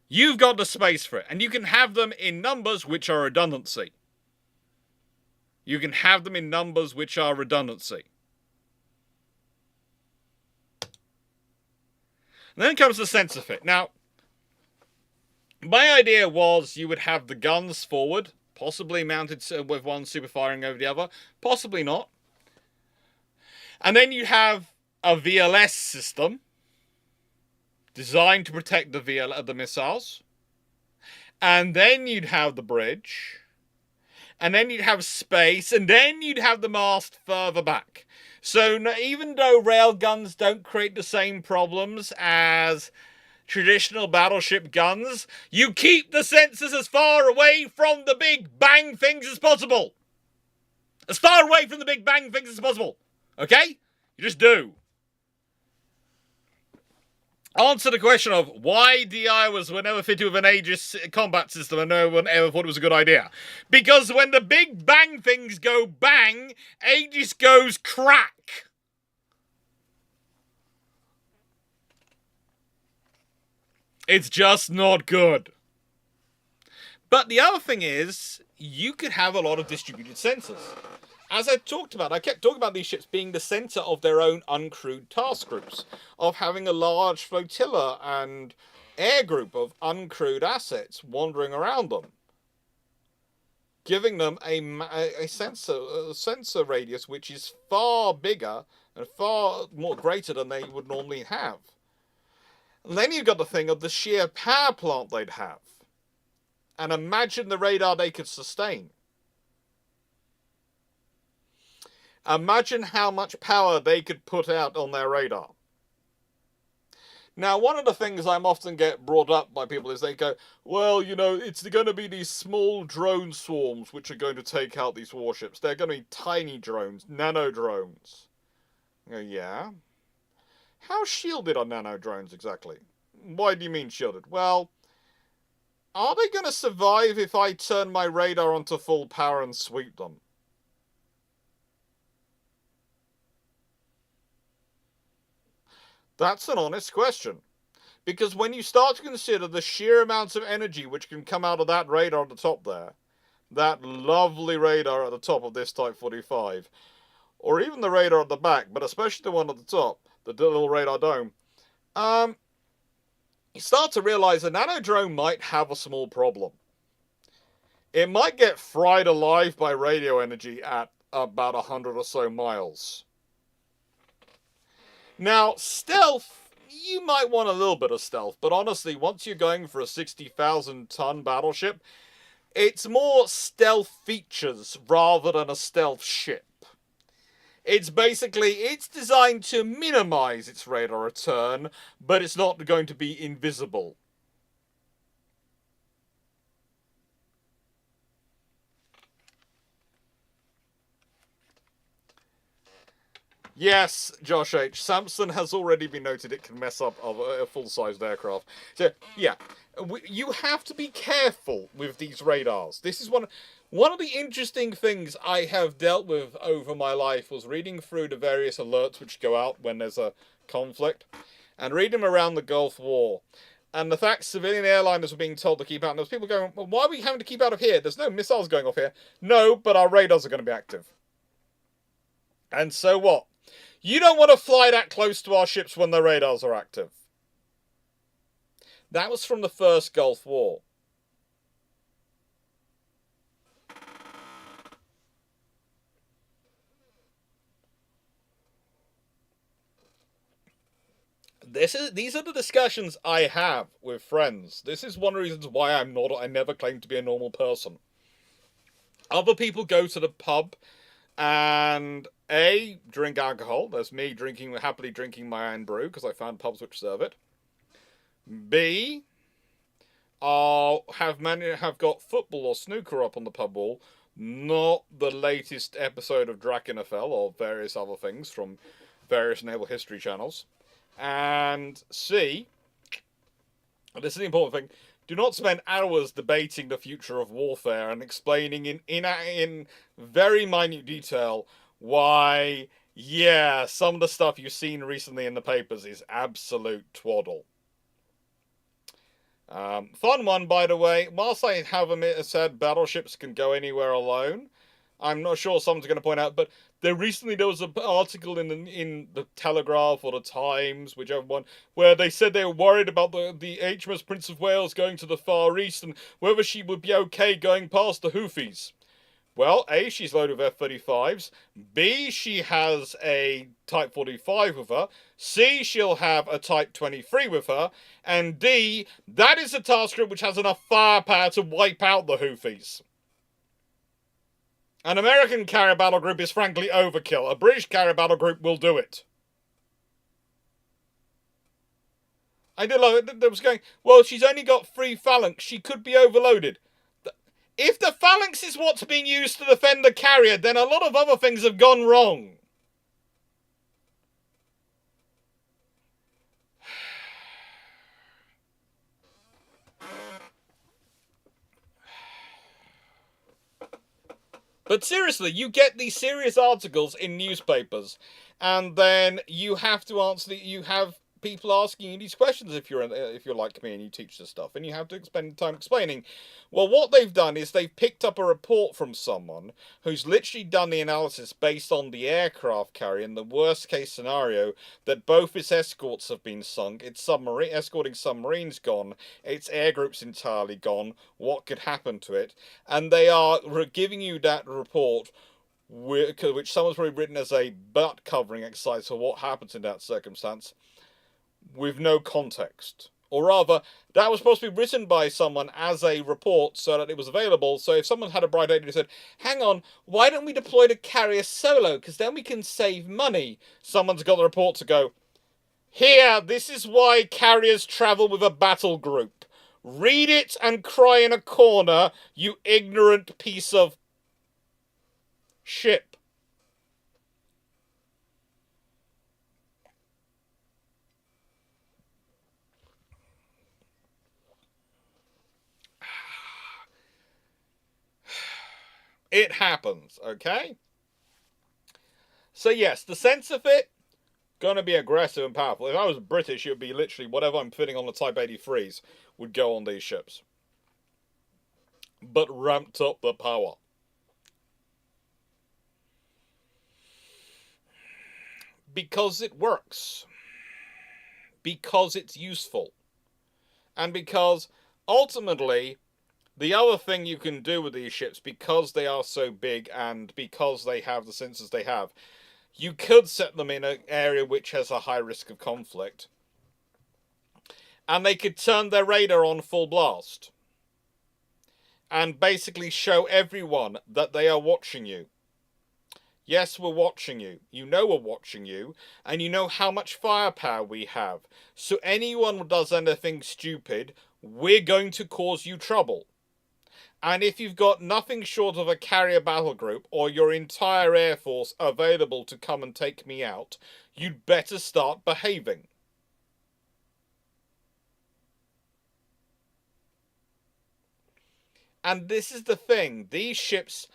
You've got the space for it. And you can have them in numbers which are redundancy. You can have them in numbers which are redundancy. And then comes the sense of it. Now, my idea was you would have the guns forward, possibly mounted with one super firing over the other, possibly not. And then you have a VLS system designed to protect the missiles. And then you'd have the bridge. And then you'd have space. And then you'd have the mast further back. So even though railguns don't create the same problems as traditional battleship guns, you keep the sensors as far away from the big bang things as possible. As far away from the big bang things as possible. Okay? You just do. Answer the question of why DI were never fitted with an Aegis combat system and no one ever thought it was a good idea. Because when the big bang things go bang, Aegis goes crack. It's just not good. But the other thing is, you could have a lot of distributed sensors. As I talked about, I kept talking about these ships being the center of their own uncrewed task groups, of having a large flotilla and air group of uncrewed assets wandering around them, giving them a sensor radius which is far bigger and far more greater than they would normally have. And then you've got the thing of the sheer power plant they'd have. And imagine the radar they could sustain. Imagine how much power they could put out on their radar. Now, one of the things I'm often get brought up by people is they go, well, you know, it's going to be these small drone swarms which are going to take out these warships. They're going to be tiny drones, nano drones. I go, yeah. How shielded are nano drones exactly? Why do you mean shielded? Well, are they going to survive if I turn my radar onto full power and sweep them? That's an honest question. Because when you start to consider the sheer amounts of energy which can come out of that radar at the top there, that lovely radar at the top of this Type 45, or even the radar at the back, but especially the one at the top, the little radar dome, you start to realize a nano drone might have a small problem. It might get fried alive by radio energy at about 100 or so miles. Now, stealth, you might want a little bit of stealth, but honestly, once you're going for a 60,000-ton battleship, it's more stealth features rather than a stealth ship. It's designed to minimize its radar return, but it's not going to be invisible. Yes, Josh H. Samson has already been noted it can mess up a full-sized aircraft. So, yeah, you have to be careful with these radars. This is one of the interesting things I have dealt with over my life was reading through the various alerts which go out when there's a conflict, and reading them around the Gulf War. And the fact civilian airliners were being told to keep out, and there's people going, well, why are we having to keep out of here? There's no missiles going off here. No, but our radars are going to be active. And so what? You don't want to fly that close to our ships when the radars are active. That was from the first Gulf War. These are the discussions I have with friends. This is one of the reasons why I never claim to be a normal person. Other people go to the pub and A, drink alcohol. There's me happily drinking my own brew because I found pubs which serve it. B, have got football or snooker up on the pub wall, not the latest episode of Drakenfell or various other things from various Naval History channels. And C, this is the important thing, do not spend hours debating the future of warfare and explaining in very minute detail why, yeah, some of the stuff you've seen recently in the papers is absolute twaddle. Fun one, by the way. Whilst I have said battleships can go anywhere alone, I'm not sure someone's going to point out, but there was an article in the Telegraph or the Times, whichever one, where they said they were worried about the HMS Prince of Wales going to the Far East and whether she would be okay going past the Houthis. Well, A, she's loaded with F-35s. B, she has a Type 45 with her. C, she'll have a Type 23 with her. And D, that is a task group which has enough firepower to wipe out the Houthis. An American carrier battle group is frankly overkill. A British carrier battle group will do it. I did love it. They was going, well, she's only got 3 phalanx. She could be overloaded. If the phalanx is what's being used to defend the carrier, then a lot of other things have gone wrong. But seriously, you get these serious articles in newspapers, and then you have to answer you have people asking you these questions if you're like me and you teach this stuff, and you have to spend time explaining. Well, what they've done is they've picked up a report from someone who's literally done the analysis based on the aircraft carrier in the worst case scenario that both its escorts have been sunk, its escorting submarines gone, its air groups entirely gone, what could happen to it, and they are giving you that report which someone's probably written as a butt covering exercise for what happens in that circumstance, with no context. Or rather, that was supposed to be written by someone as a report so that it was available. So if someone had a bright idea and said, hang on, why don't we deploy the carrier solo? Because then we can save money. Someone's got the report to go, here, this is why carriers travel with a battle group. Read it and cry in a corner, you ignorant piece of shit. It happens, okay? So yes, the sense of it, Gonna be aggressive and powerful. If I was British, it would be literally whatever I'm fitting on the Type 83s would go on these ships. But ramped up the power. Because it works. Because it's useful. And because, ultimately, the other thing you can do with these ships, because they are so big and because they have the sensors they have, you could set them in an area which has a high risk of conflict. And they could turn their radar on full blast. And basically show everyone that they are watching you. Yes, we're watching you. You know we're watching you. And you know how much firepower we have. So anyone who does anything stupid, we're going to cause you trouble. And if you've got nothing short of a carrier battle group or your entire air force available to come and take me out, you'd better start behaving. And this is the thing. These ships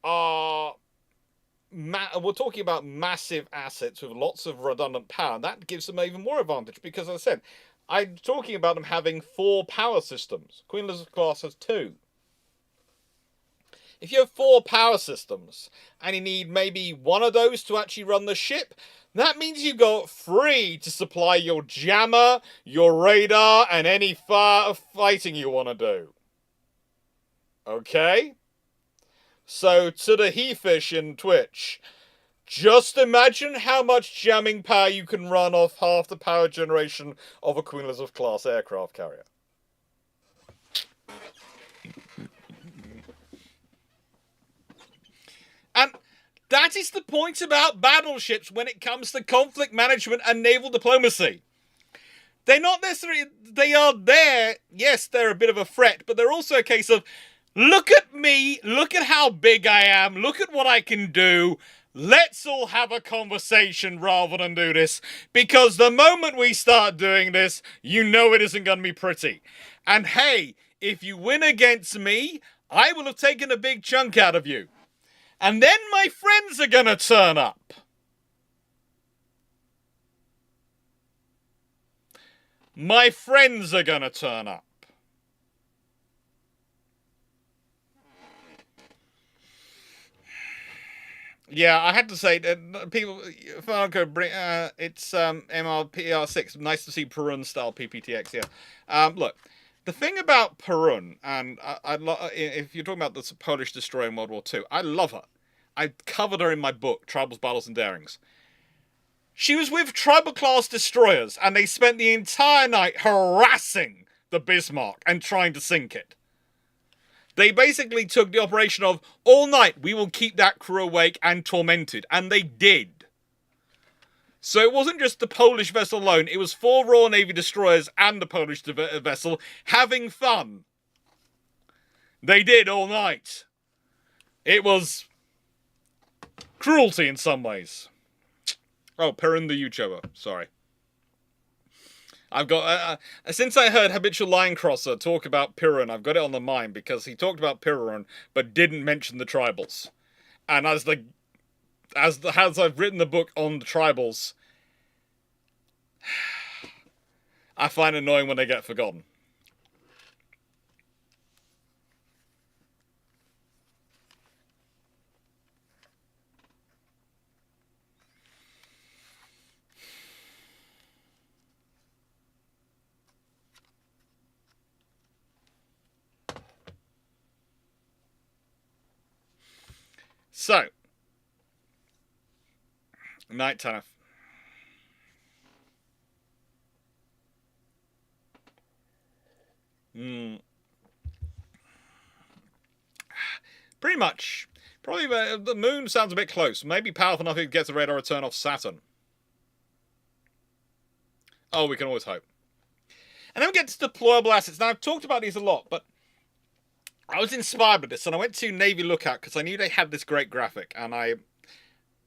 are... we're talking about massive assets with lots of redundant power. That gives them even more advantage because, as I said, I'm talking about them having 4 power systems. Queen Elizabeth class has 2. If you have 4 power systems and you need maybe 1 of those to actually run the ship, that means you've got 3 to supply your jammer, your radar, and any fighting you want to do. Okay? So, to the he-fish in Twitch, just imagine how much jamming power you can run off half the power generation of a Queen Elizabeth class aircraft carrier. And that is the point about battleships when it comes to conflict management and naval diplomacy. They're not necessarily... They are there. Yes, they're a bit of a threat, but they're also a case of, look at me, look at how big I am, look at what I can do. Let's all have a conversation rather than do this. Because the moment we start doing this, you know it isn't going to be pretty. And hey, if you win against me, I will have taken a big chunk out of you. And then my friends are going to turn up. My friends are going to turn up. Yeah, I had to say that people, Falco, it's MRPR6. Nice to see Perun style PPTX. Yeah. Look, the thing about Perun, and if you're talking about the Polish destroyer in World War II, I love her. I covered her in my book, Tribals, Battles, and Darings. She was with tribal class destroyers, and they spent the entire night harassing the Bismarck and trying to sink it. They basically took the operation of, all night, we will keep that crew awake and tormented. And they did. So it wasn't just the Polish vessel alone. It was 4 Royal Navy destroyers and the Polish vessel having fun. They did all night. It was cruelty in some ways. Oh, Perrin the YouTuber. Sorry. I've got, since I heard Habitual Line Crosser talk about Pirun, I've got it on the mind because he talked about Pirun but didn't mention the tribals. And as I've written the book on the tribals, I find it annoying when they get forgotten. So, night time. Pretty much. Probably the moon sounds a bit close. Maybe powerful enough it gets a radar return off Saturn. Oh, we can always hope. And then we get to deployable assets. Now, I've talked about these a lot, but I was inspired by this, and I went to Navy Lookout because I knew they had this great graphic, and I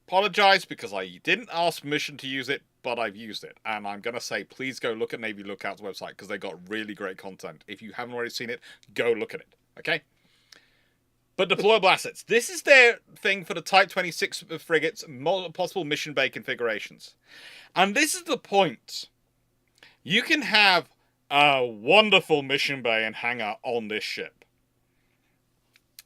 apologize because I didn't ask permission to use it, but I've used it. And I'm going to say, please go look at Navy Lookout's website because they got really great content. If you haven't already seen it, go look at it, okay? But deployable assets. This is their thing for the Type 26 frigates, possible mission bay configurations. And this is the point. You can have a wonderful mission bay and hangar on this ship.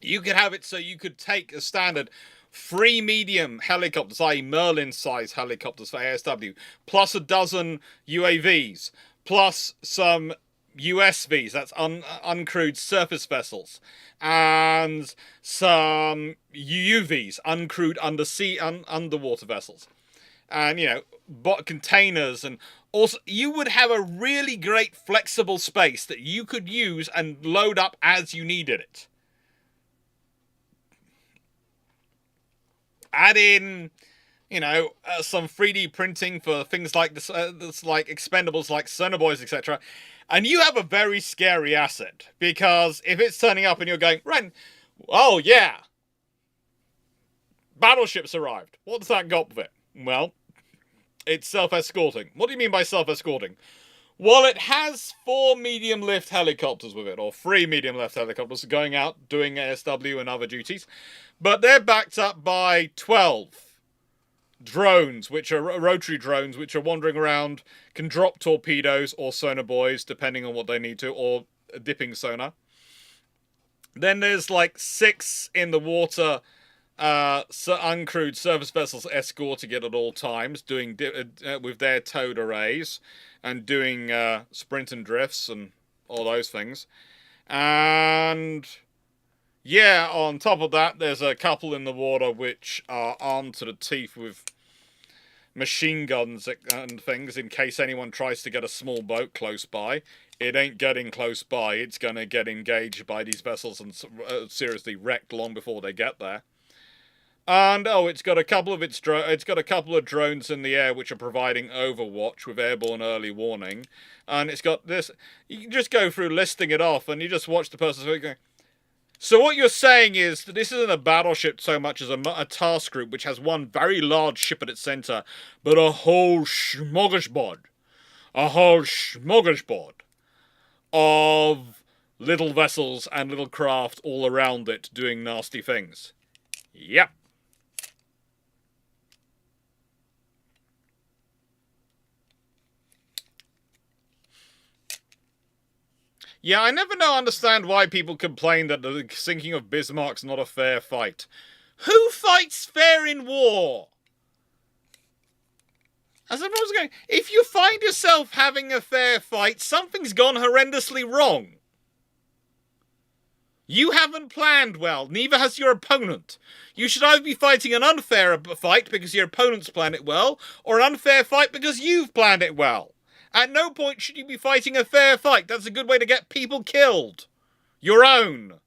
You could have it so you could take a standard 3 medium helicopters, i.e. Merlin-size helicopters for ASW, plus a dozen UAVs, plus some USVs, that's uncrewed surface vessels, and some UUVs, uncrewed underwater vessels, and, you know, containers, and also you would have a really great flexible space that you could use and load up as you needed it. Add in, you know, some 3D printing for things like this, like expendables like sonobuoys, etc. And you have a very scary asset, because if it's turning up and you're going, right, oh yeah, battleships arrived. What does that got with it? Well, it's self-escorting. What do you mean by self-escorting? Well, it has 4 medium-lift helicopters with it, or 3 medium-lift helicopters going out, doing ASW and other duties. But they're backed up by 12 drones, which are rotary drones, which are wandering around, can drop torpedoes or sonobuoys, depending on what they need to, or dipping sonar. Then there's like 6 in the water, uncrewed surface vessels escorting it at all times, doing with their towed arrays, and doing sprint and drifts and all those things. And yeah, on top of that, there's a couple in the water which are armed to the teeth with machine guns and things in case anyone tries to get a small boat close by. It ain't getting close by. It's going to get engaged by these vessels and seriously wrecked long before they get there. And it's got a couple of drones in the air which are providing overwatch with airborne early warning. And it's got this. You can just go through listing it off, and you just watch the person going. So what you're saying is that this isn't a battleship so much as a task group which has one very large ship at its center, but a whole smorgasbord of little vessels and little craft all around it doing nasty things. Yep. Yeah, I never understand why people complain that the sinking of Bismarck's not a fair fight. Who fights fair in war? As I was going, if you find yourself having a fair fight, something's gone horrendously wrong. You haven't planned well, neither has your opponent. You should either be fighting an unfair fight because your opponent's planned it well, or an unfair fight because you've planned it well. At no point should you be fighting a fair fight. That's a good way to get people killed. Your own.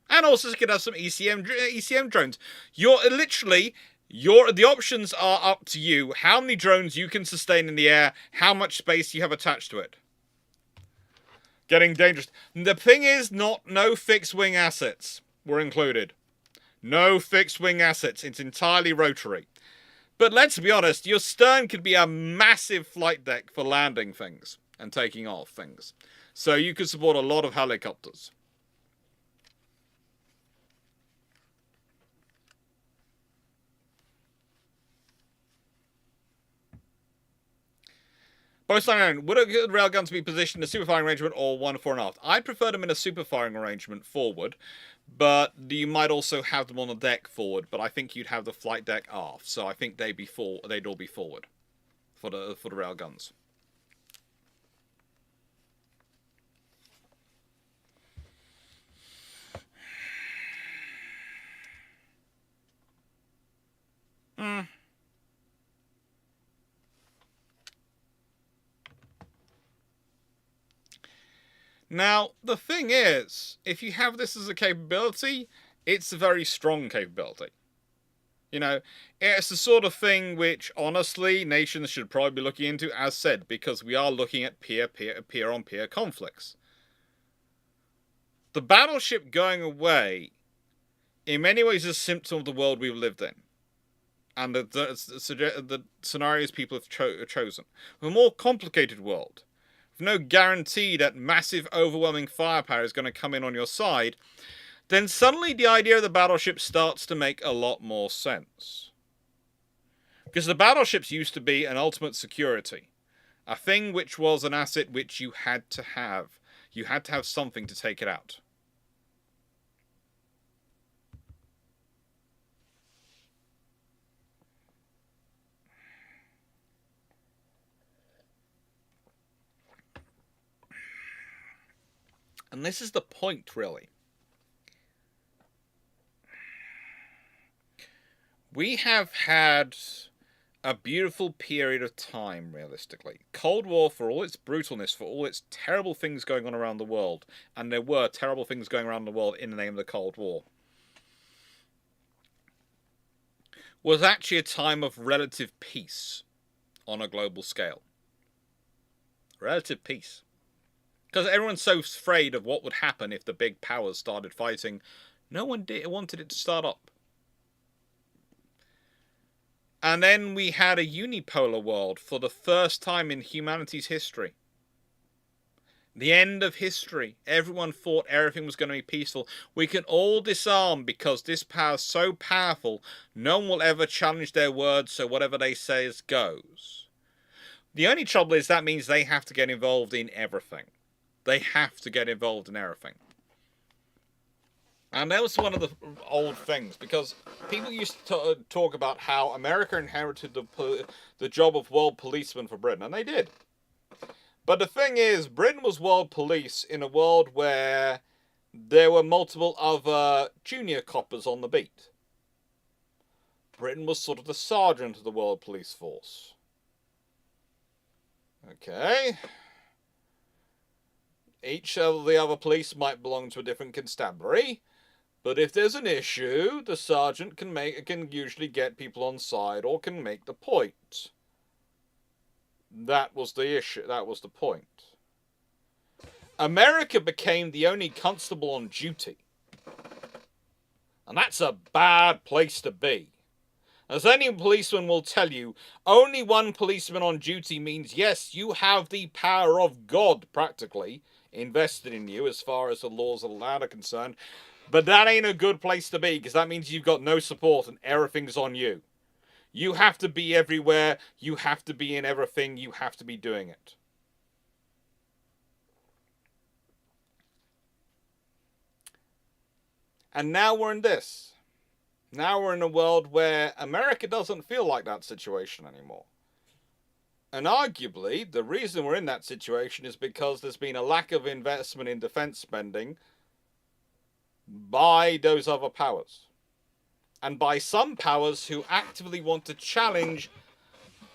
And also you could have some ECM drones. The options are up to you. How many drones you can sustain in the air, how much space you have attached to it. Getting dangerous. The thing is, no fixed wing assets were included. No fixed wing assets. It's entirely rotary. But let's be honest, your stern could be a massive flight deck for landing things and taking off things. So you could support a lot of helicopters. Both sides, would railguns be positioned in a super firing arrangement or one fore and aft? I'd prefer them in a super firing arrangement forward, but you might also have them on the deck forward. But I think you'd have the flight deck aft, so I think they'd all be forward for the railguns. Now, the thing is, if you have this as a capability, it's a very strong capability. You know, it's the sort of thing which, honestly, nations should probably be looking into, as said, because we are looking at peer-on-peer conflicts. The battleship going away, in many ways, is a symptom of the world we've lived in. And the scenarios people have chosen. A more complicated world. No guarantee that massive, overwhelming firepower is going to come in on your side. then suddenly the idea of the battleship starts to make a lot more sense. Because the battleships used to be an ultimate security. A thing which was an asset which you had to have. You had to have something to take it out. And this is the point, really. We have had a beautiful period of time, realistically. Cold War, for all its brutalness, for all its terrible things going on around the world, and there were terrible things going around the world in the name of the Cold War, was actually a time of relative peace on a global scale. Relative peace. Because everyone's so afraid of what would happen if the big powers started fighting, no one wanted it to start up. And then we had a unipolar world for the first time in humanity's history. The end of history. Everyone thought everything was going to be peaceful. We can all disarm because this power is so powerful, no one will ever challenge their words, so whatever they say goes. The only trouble is that means they have to get involved in everything. They have to get involved in everything. And that was one of the old things, because people used to talk about how America inherited the job of world policeman for Britain, and they did. But the thing is, Britain was world police in a world where there were multiple other junior coppers on the beat. Britain was sort of the sergeant of the world police force. Okay. Each of the other police might belong to a different constabulary. But if there's an issue, the sergeant can usually get people on side or can make the point. That was the issue. That was the point. America became the only constable on duty. And that's a bad place to be. As any policeman will tell you, only one policeman on duty means, yes, you have the power of God, practically, invested in you as far as the laws of the land are concerned. But that ain't a good place to be, because that means you've got no support and everything's on you. You have to be everywhere, you have to be in everything, you have to be doing it. And now we're in this. Now we're in a world where America doesn't feel like that situation anymore. And arguably, the reason we're in that situation is because there's been a lack of investment in defense spending by those other powers. And by some powers who actively want to challenge,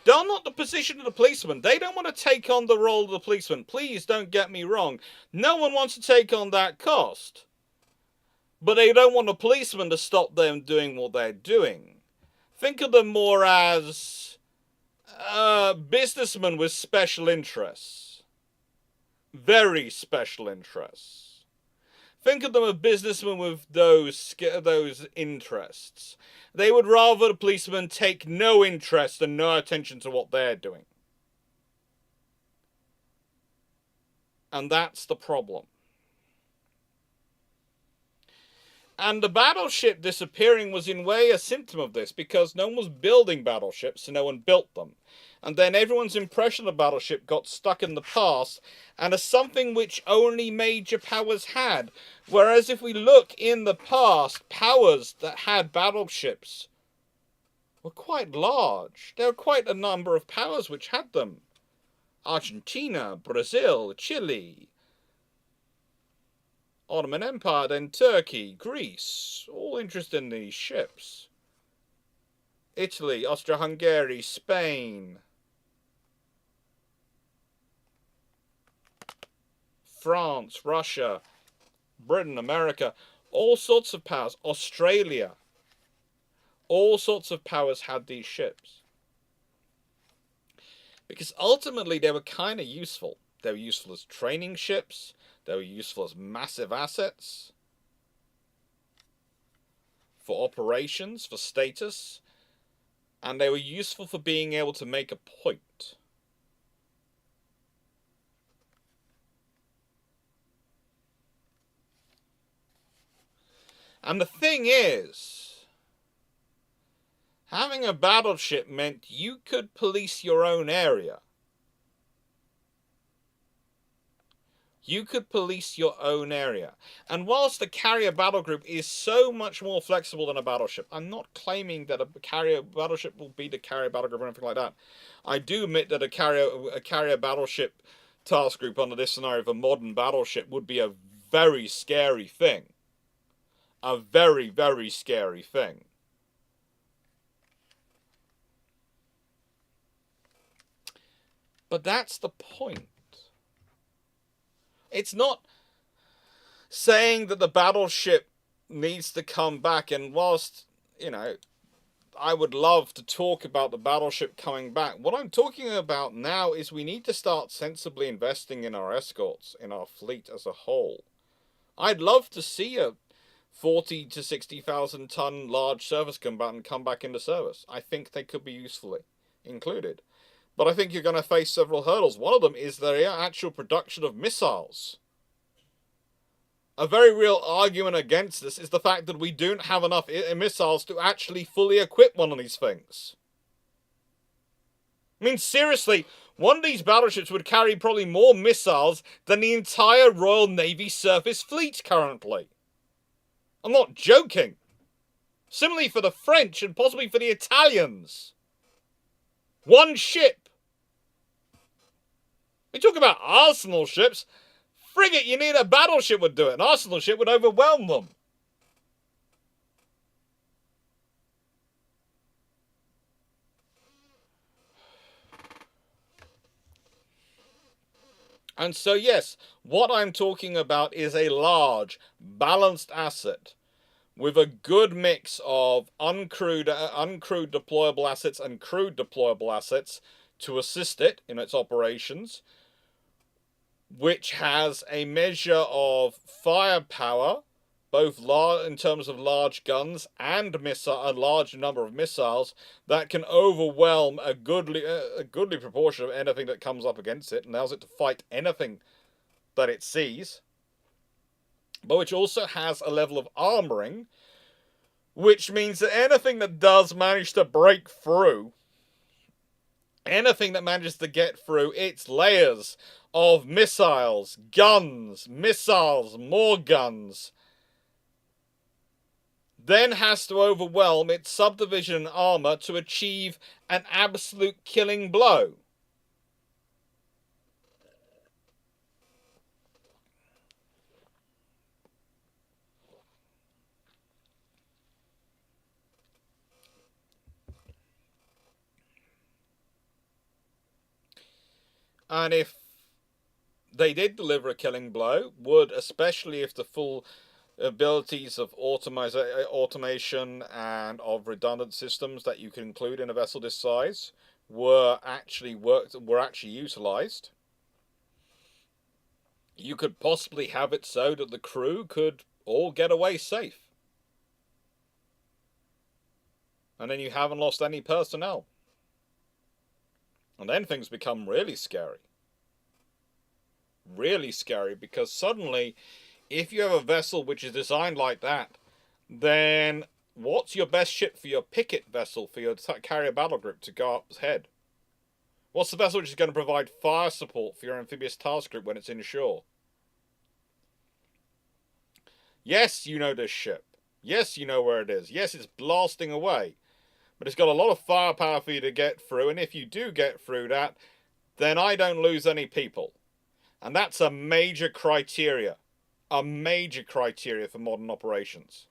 they're not the position of the policeman. They don't want to take on the role of the policeman. Please don't get me wrong. No one wants to take on that cost. But they don't want a policeman to stop them doing what they're doing. Think of them more as businessmen with special interests. Very special interests. Think of them as businessmen with those interests. They would rather the policemen take no interest and no attention to what they're doing. And that's the problem. And the battleship disappearing was in a way a symptom of this, because no one was building battleships, so no one built them. And then everyone's impression of the battleship got stuck in the past, and as something which only major powers had. Whereas if we look in the past, powers that had battleships were quite large. There were quite a number of powers which had them. Argentina, Brazil, Chile, Ottoman Empire, then Turkey, Greece, all interested in these ships. Italy, Austria-Hungary, Spain, France, Russia, Britain, America, all sorts of powers, Australia, all sorts of powers had these ships. Because ultimately they were kind of useful. They were useful as training ships. They were useful as massive assets. For operations, for status. And they were useful for being able to make a point. And the thing is, having a battleship meant you could police your own area. You could police your own area. And whilst a carrier battle group is so much more flexible than a battleship, I'm not claiming that a carrier battleship will beat a carrier battle group or anything like that. I do admit that a carrier battleship task group under this scenario of a modern battleship would be a very scary thing. A very, very scary thing. But that's the point. It's not saying that the battleship needs to come back, and whilst, you know, I would love to talk about the battleship coming back, what I'm talking about now is we need to start sensibly investing in our escorts, in our fleet as a whole. I'd love to see a 40 to 60,000 ton large surface combatant come back into service. I think they could be usefully included. But I think you're going to face several hurdles. One of them is the actual production of missiles. A very real argument against this is the fact that we don't have enough missiles to actually fully equip one of these things. I mean, seriously, one of these battleships would carry probably more missiles than the entire Royal Navy surface fleet currently. I'm not joking. Similarly for the French and possibly for the Italians. One ship. We talk about arsenal ships. Frigate, you need a battleship would do it. An arsenal ship would overwhelm them. And so, yes, what I'm talking about is a large, balanced asset with a good mix of uncrewed deployable assets and crewed deployable assets to assist it in its operations, which has a measure of firepower, both in terms of large guns and a large number of missiles that can overwhelm a goodly proportion of anything that comes up against it, and allows it to fight anything that it sees, but which also has a level of armoring, which means that anything that does manage to break through, anything that manages to get through its layers of missiles, guns, missiles, more guns, then has to overwhelm its subdivision armor to achieve an absolute killing blow. And if they did deliver a killing blow, especially if the full abilities of automation and of redundant systems that you can include in a vessel this size were actually utilized, you could possibly have it so that the crew could all get away safe. And then you haven't lost any personnel. And then things become really scary. Really scary, because suddenly, if you have a vessel which is designed like that, then what's your best ship for your picket vessel, for your carrier battle group to go up ahead? What's the vessel which is going to provide fire support for your amphibious task group when it's inshore? Yes, you know this ship. Yes, you know where it is. Yes, it's blasting away. But it's got a lot of firepower for you to get through, and if you do get through that, then I don't lose any people. And that's a major criteria. A major criteria for modern operations.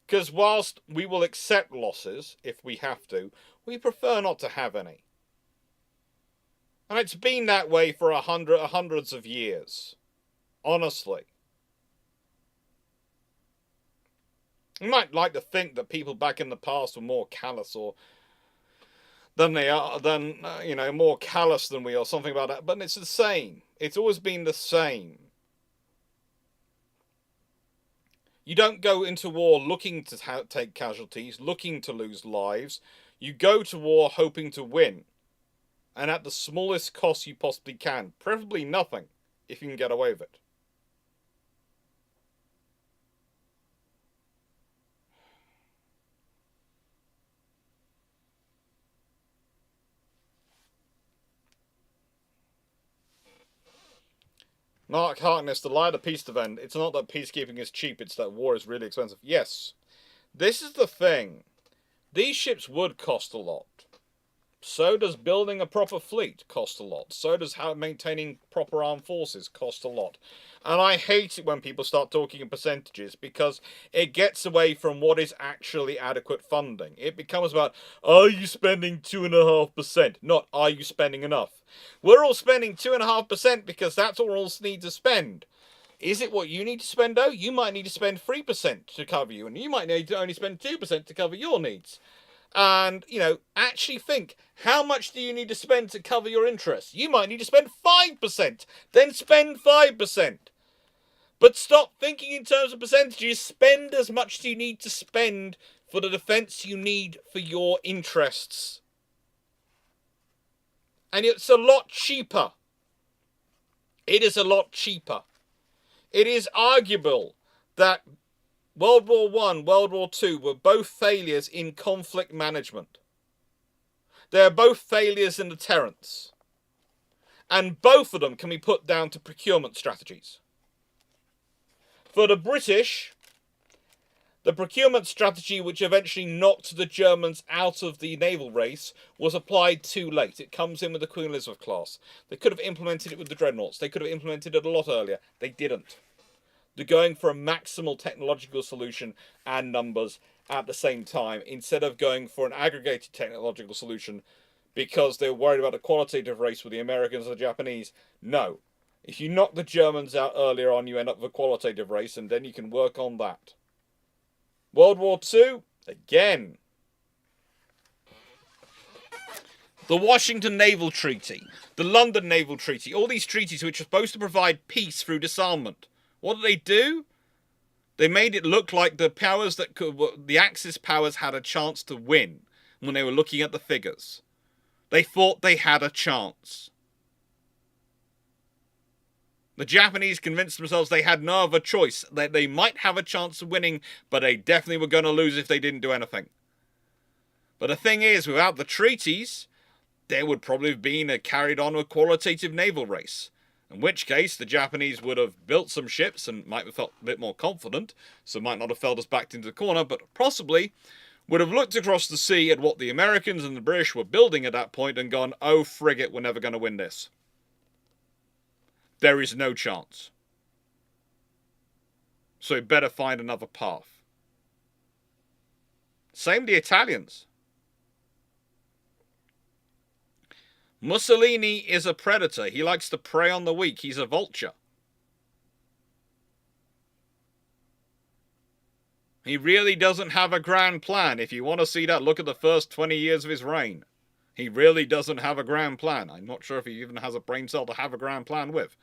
Because whilst we will accept losses, if we have to, we prefer not to have any. And it's been that way for hundreds of years. Honestly. You might like to think that people back in the past were more callous more callous than we are, something about that. But it's the same. It's always been the same. You don't go into war looking to take casualties, looking to lose lives. You go to war hoping to win. And at the smallest cost you possibly can. Preferably nothing, if you can get away with it. Mark Harkness, the lie of the peace event. It's not that peacekeeping is cheap, it's that war is really expensive. Yes. This is the thing. These ships would cost a lot. So does building a proper fleet cost a lot. So does maintaining proper armed forces cost a lot. And I hate it when people start talking in percentages because it gets away from what is actually adequate funding. It becomes about, are you spending 2.5%? Not, are you spending enough? We're all spending 2.5% because that's what we all need to spend. Is it what you need to spend, though? You might need to spend 3% to cover you, and you might need to only spend 2% to cover your needs. And, actually think, how much do you need to spend to cover your interests? You might need to spend 5%. Then spend 5%. But stop thinking in terms of percentages. Spend as much as you need to spend for the defense you need for your interests. And it's a lot cheaper. It is a lot cheaper. It is arguable that World War I, World War II were both failures in conflict management. They are both failures in deterrence. And both of them can be put down to procurement strategies. For the British, the procurement strategy which eventually knocked the Germans out of the naval race was applied too late. It comes in with the Queen Elizabeth class. They could have implemented it with the dreadnoughts. They could have implemented it a lot earlier. They didn't. They're going for a maximal technological solution and numbers at the same time instead of going for an aggregated technological solution because they're worried about a qualitative race with the Americans and the Japanese. No. If you knock the Germans out earlier on, you end up with a qualitative race, and then you can work on that. World War II, again. The Washington Naval Treaty, the London Naval Treaty, all these treaties which are supposed to provide peace through disarmament. What do? They made it look like the powers that the Axis powers had a chance to win when they were looking at the figures. They thought they had a chance. The Japanese convinced themselves they had no other choice, that they might have a chance of winning, but they definitely were going to lose if they didn't do anything. But the thing is, without the treaties, there would probably have been carried on a qualitative naval race. In which case, the Japanese would have built some ships and might have felt a bit more confident, so might not have felt us backed into the corner, but possibly would have looked across the sea at what the Americans and the British were building at that point and gone, oh, frigate, we're never going to win this. There is no chance. So we better find another path. Same the Italians. Mussolini is a predator. He likes to prey on the weak. He's a vulture. He really doesn't have a grand plan. If you want to see that, look at the first 20 years of his reign. He really doesn't have a grand plan. I'm not sure if he even has a brain cell to have a grand plan with.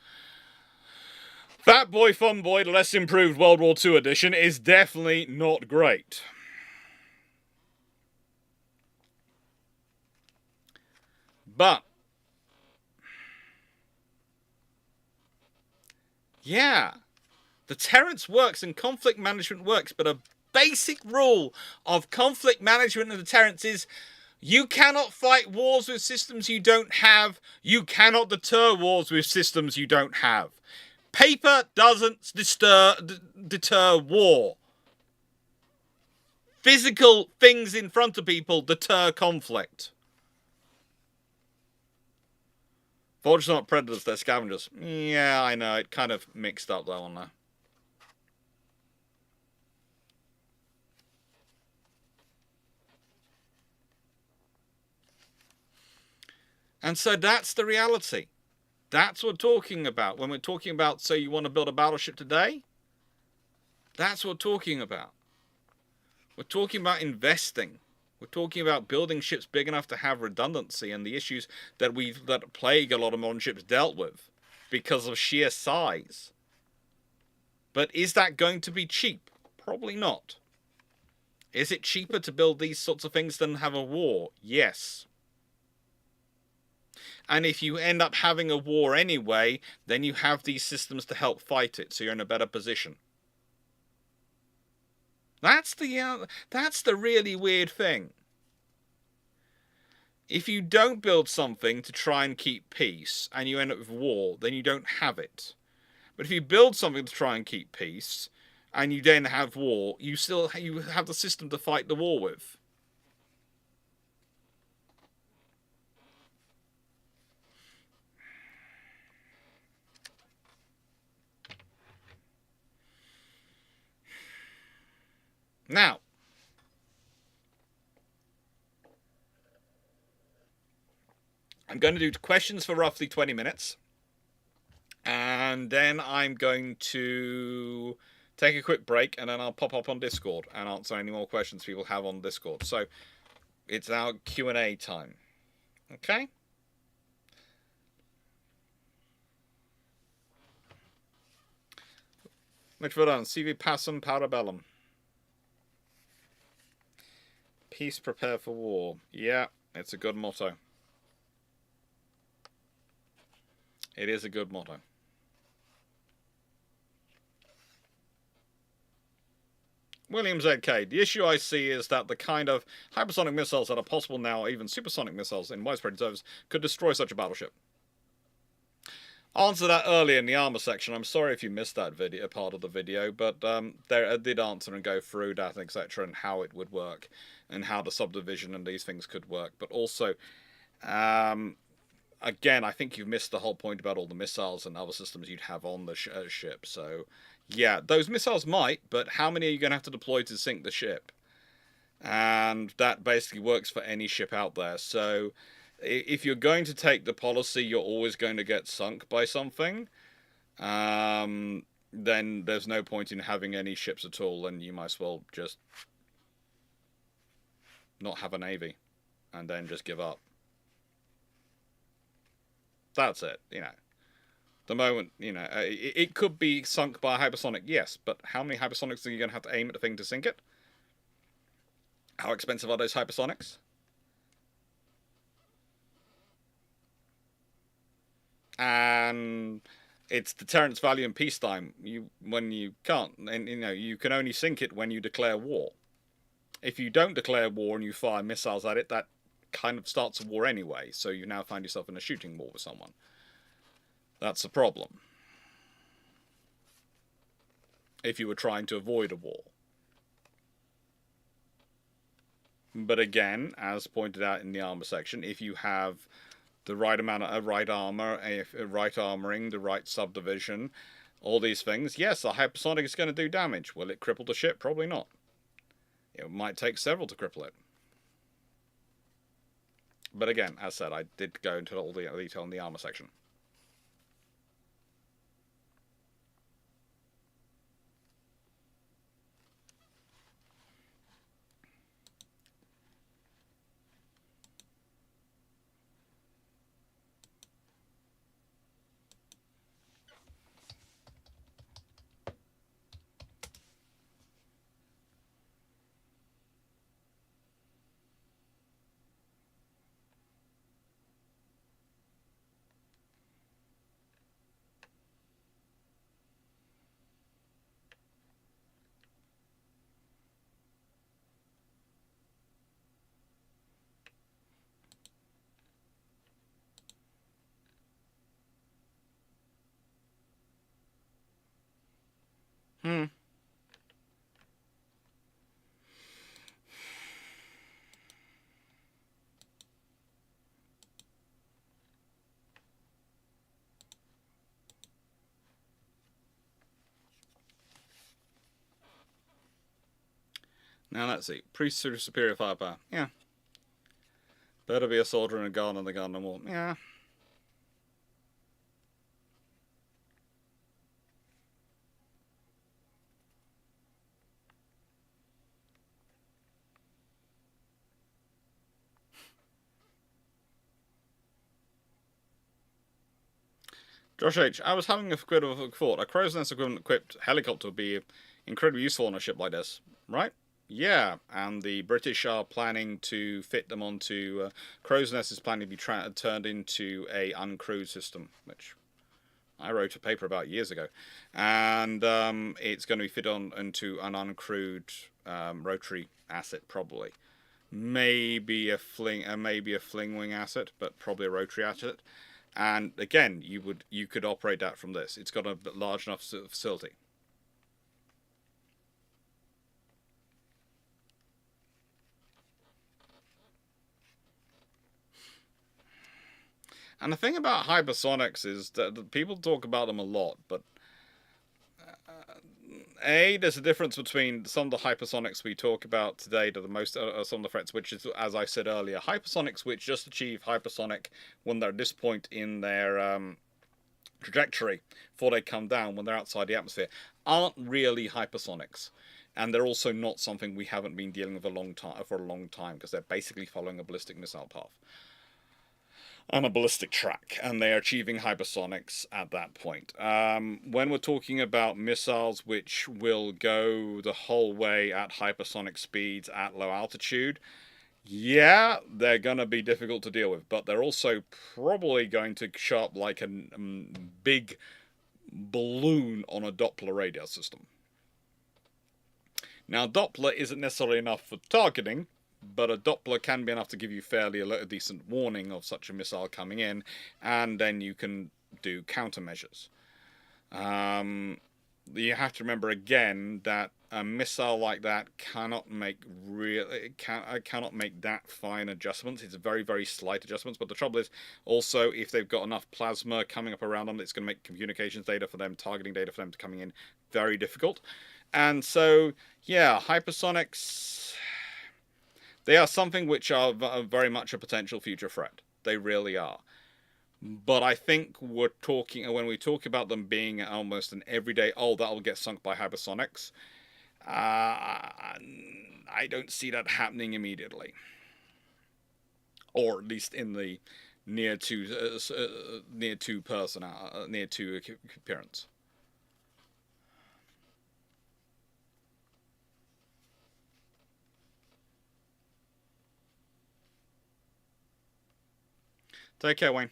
Fat Boy Fun Boy, the less improved World War II edition, is definitely not great. But, yeah, deterrence works and conflict management works, but a basic rule of conflict management and deterrence is you cannot fight wars with systems you don't have. You cannot deter wars with systems you don't have. Paper doesn't deter war. Physical things in front of people deter conflict. Vultures aren't predators, they're scavengers. Yeah, I know, it kind of mixed up that one there. And so that's the reality. That's what we're talking about. When we're talking about, say, you want to build a battleship today, that's what we're talking about. We're talking about investing. We're talking about building ships big enough to have redundancy and the issues that plague a lot of modern ships dealt with because of sheer size. But is that going to be cheap? Probably not. Is it cheaper to build these sorts of things than have a war? Yes. And if you end up having a war anyway, then you have these systems to help fight it, so you're in a better position. That's the really weird thing. If you don't build something to try and keep peace, and you end up with war, then you don't have it. But if you build something to try and keep peace, and you then have war, you have the system to fight the war with. Now, I'm going to do questions for roughly 20 minutes. And then I'm going to take a quick break, and then I'll pop up on Discord and answer any more questions people have on Discord. So it's our Q&A time. Okay? Much well done. CV Passum Parabellum. Peace, prepare for war. Yeah, it's a good motto. It is a good motto. William ZK, the issue I see is that the kind of hypersonic missiles that are possible now, or even supersonic missiles in widespread service, could destroy such a battleship. I answered that earlier in the armor section. I'm sorry if you missed that video, part of the video, but there I did answer and go through that, etc., and how it would work, and how the subdivision and these things could work. But also, again, I think you've missed the whole point about all the missiles and other systems you'd have on the ship. So, yeah, those missiles might, but how many are you going to have to deploy to sink the ship? And that basically works for any ship out there. So, if you're going to take the policy, you're always going to get sunk by something, then there's no point in having any ships at all, and you might as well just not have a navy, and then just give up. That's it, you know. The moment, you know, it could be sunk by a hypersonic, yes, but how many hypersonics are you going to have to aim at the thing to sink it? How expensive are those hypersonics? And it's deterrence value in peacetime. When you can't, and you know, you can only sink it when you declare war. If you don't declare war and you fire missiles at it, that kind of starts a war anyway. So you now find yourself in a shooting war with someone. That's a problem. If you were trying to avoid a war. But again, as pointed out in the armor section, if you have the right amount of right armor, right armoring, the right subdivision, all these things, yes, a hypersonic is going to do damage. Will it cripple the ship? Probably not. It might take several to cripple it. But again, as said, I did go into all the detail in the armor section. Now let's see. Priest superior firepower. Yeah. Better be a soldier in a gun than the gun and war. Yeah. Josh H., I was having a bit of a thought. A crow's nest equivalent equipped helicopter would be incredibly useful on a ship like this, right? Yeah, and the British are planning to fit them onto... crow's nest is planning to be turned into a uncrewed system, which I wrote a paper about years ago. And it's going to be fit on into an uncrewed rotary asset, probably. Maybe a fling wing asset, but probably a rotary asset. And again, you could operate that from this. It's got a large enough facility. And the thing about hypersonics is that people talk about them a lot, but there's a difference between some of the hypersonics we talk about today to the most some of the threats, which is, as I said earlier, hypersonics which just achieve hypersonic when they're at this point in their trajectory before they come down, when they're outside the atmosphere, aren't really hypersonics. And they're also not something we haven't been dealing with for a long time, because they're basically following a ballistic missile path on a ballistic track, and they are achieving hypersonics at that point. When we're talking about missiles which will go the whole way at hypersonic speeds at low altitude, yeah, they're going to be difficult to deal with, but they're also probably going to show up like a big balloon on a Doppler radar system. Now, Doppler isn't necessarily enough for targeting, but a Doppler can be enough to give you fairly a decent warning of such a missile coming in, and then you can do countermeasures. You have to remember again that a missile like that cannot make that fine adjustments. It's very, very slight adjustments. But the trouble is also, if they've got enough plasma coming up around them, it's going to make communications data for them, targeting data for them to coming in very difficult. And so, yeah, hypersonics, they are something which are very much a potential future threat. They really are. But I think we're talking, when we talk about them being almost an everyday, that'll get sunk by hypersonics, I don't see that happening immediately. Or at least in the near to appearance. Take care, Wayne.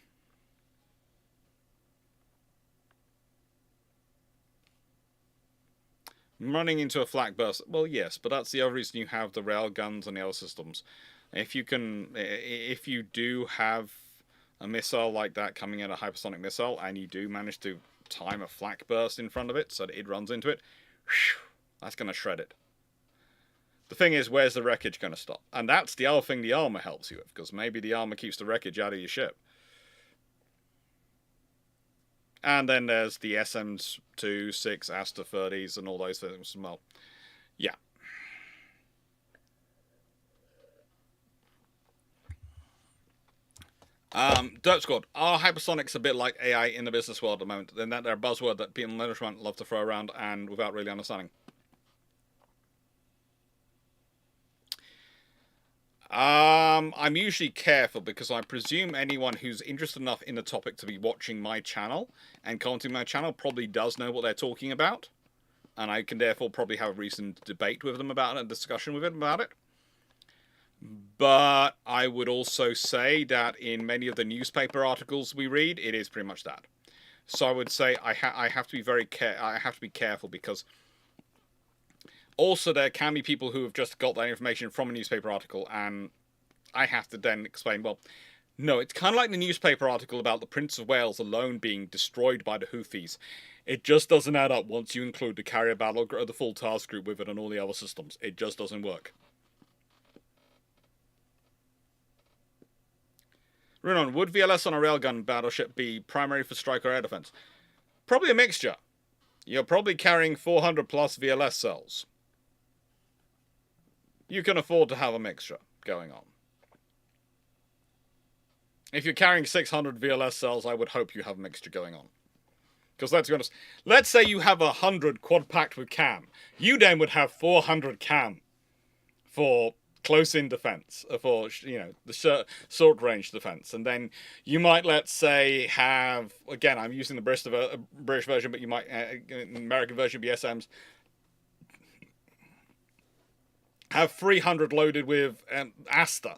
Running into a flak burst. Well, yes, but that's the other reason you have the railguns and the other systems. If you do have a missile like that coming in, a hypersonic missile, and you do manage to time a flak burst in front of it so that it runs into it, that's going to shred it. The thing is, where's the wreckage going to stop? And that's the other thing the armor helps you with, because maybe the armor keeps the wreckage out of your ship. And then there's the SM-2, 6, Asta 30s, and all those things as well. Yeah. Dirt Squad, are hypersonics a bit like AI in the business world at the moment? Then that they're a buzzword that people in management love to throw around and without really understanding. I'm usually careful because I presume anyone who's interested enough in the topic to be watching my channel and commenting my channel probably does know what they're talking about, and I can therefore probably have a reasoned debate with them about it, a discussion with them about it. But I would also say that in many of the newspaper articles we read, it is pretty much that. So I would say I have to be I have to be careful, because also there can be people who have just got that information from a newspaper article, and I have to then explain, well, no, it's kind of like the newspaper article about the Prince of Wales alone being destroyed by the Houthis. It just doesn't add up once you include the carrier battle, the full task group with it, and all the other systems. It just doesn't work. Runon, would VLS on a railgun battleship be primary for strike or air defense? Probably a mixture. You're probably carrying 400 plus VLS cells. You can afford to have a mixture going on. If you're carrying 600 VLS cells, I would hope you have a mixture going on. Because let's be honest, let's say you have 100 quad-packed with cam. You then would have 400 cam for close-in defense, for, the short-range defense. And then you might, let's say, have, again, I'm using the British version, but you might, American version BSMs, have 300 loaded with Asta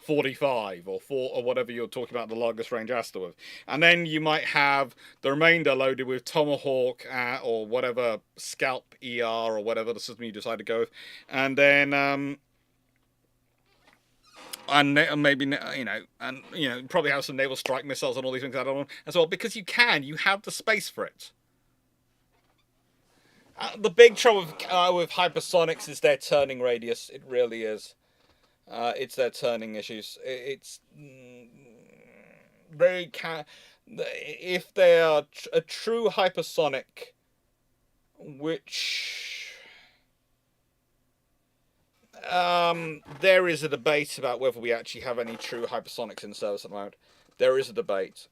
45 or whatever you're talking about, the longest range Asta with. And then you might have the remainder loaded with Tomahawk or whatever, Scalp ER or whatever the system you decide to go with. And then and maybe probably have some naval strike missiles and all these things added on as well, because you have the space for it. The big trouble with hypersonics is their turning radius. It really is. It's their turning issues. It's they can, if they are a true hypersonic, which there is a debate about whether we actually have any true hypersonics in service at the moment. There is a debate.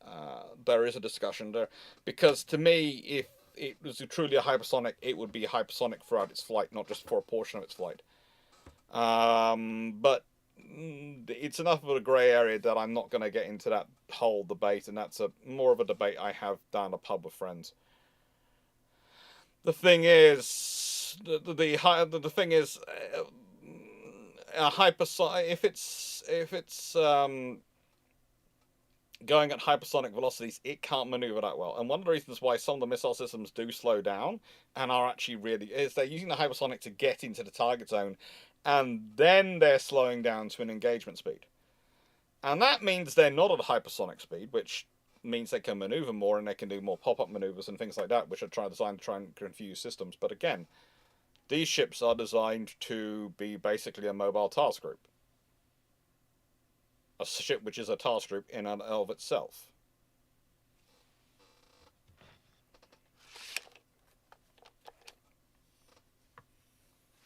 There is a discussion there, because to me, if it was truly a hypersonic, it would be hypersonic throughout its flight, not just for a portion of its flight. But it's enough of a grey area that I'm not going to get into that whole debate, and that's more of a debate I have down a pub with friends. The thing is, the thing is, a hypersonic, if it's going at hypersonic velocities, it can't maneuver that well. And one of the reasons why some of the missile systems do slow down and are actually is they're using the hypersonic to get into the target zone, and then they're slowing down to an engagement speed. And that means they're not at a hypersonic speed, which means they can maneuver more and they can do more pop-up maneuvers and things like that, which are designed to try and confuse systems. But again, these ships are designed to be basically a mobile task group. A ship which is a task group in and of itself.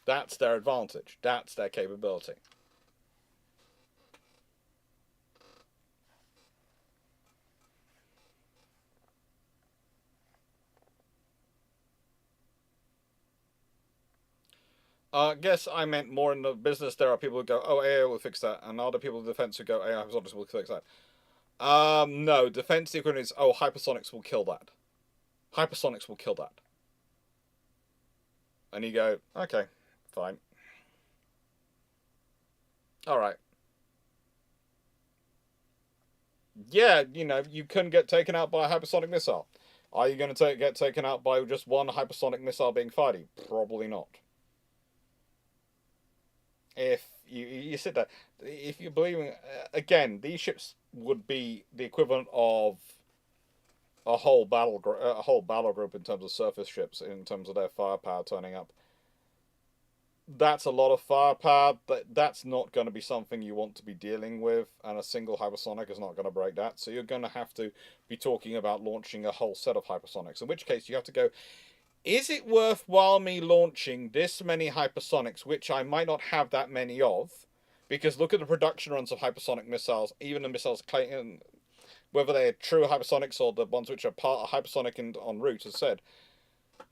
That's their advantage. That's their capability. I guess I meant more in the business. There are people who go, oh, AI will fix that, and other people in the defense who go, AI will fix that. No, defense equivalent is, oh, hypersonics will kill that. Hypersonics will kill that. And you go, okay, fine. Alright. Yeah, you couldn't get taken out by a hypersonic missile. Are you going to get taken out by just one hypersonic missile being fired? Probably not. If you sit there, if you're believing, again, these ships would be the equivalent of a whole battle group in terms of surface ships, in terms of their firepower turning up. That's a lot of firepower, but that's not going to be something you want to be dealing with, and a single hypersonic is not going to break that. So you're going to have to be talking about launching a whole set of hypersonics, in which case you have to go, is it worthwhile me launching this many hypersonics, which I might not have that many of? Because look at the production runs of hypersonic missiles, even the missiles, whether they're true hypersonics or the ones which are part of hypersonic and en route, as said.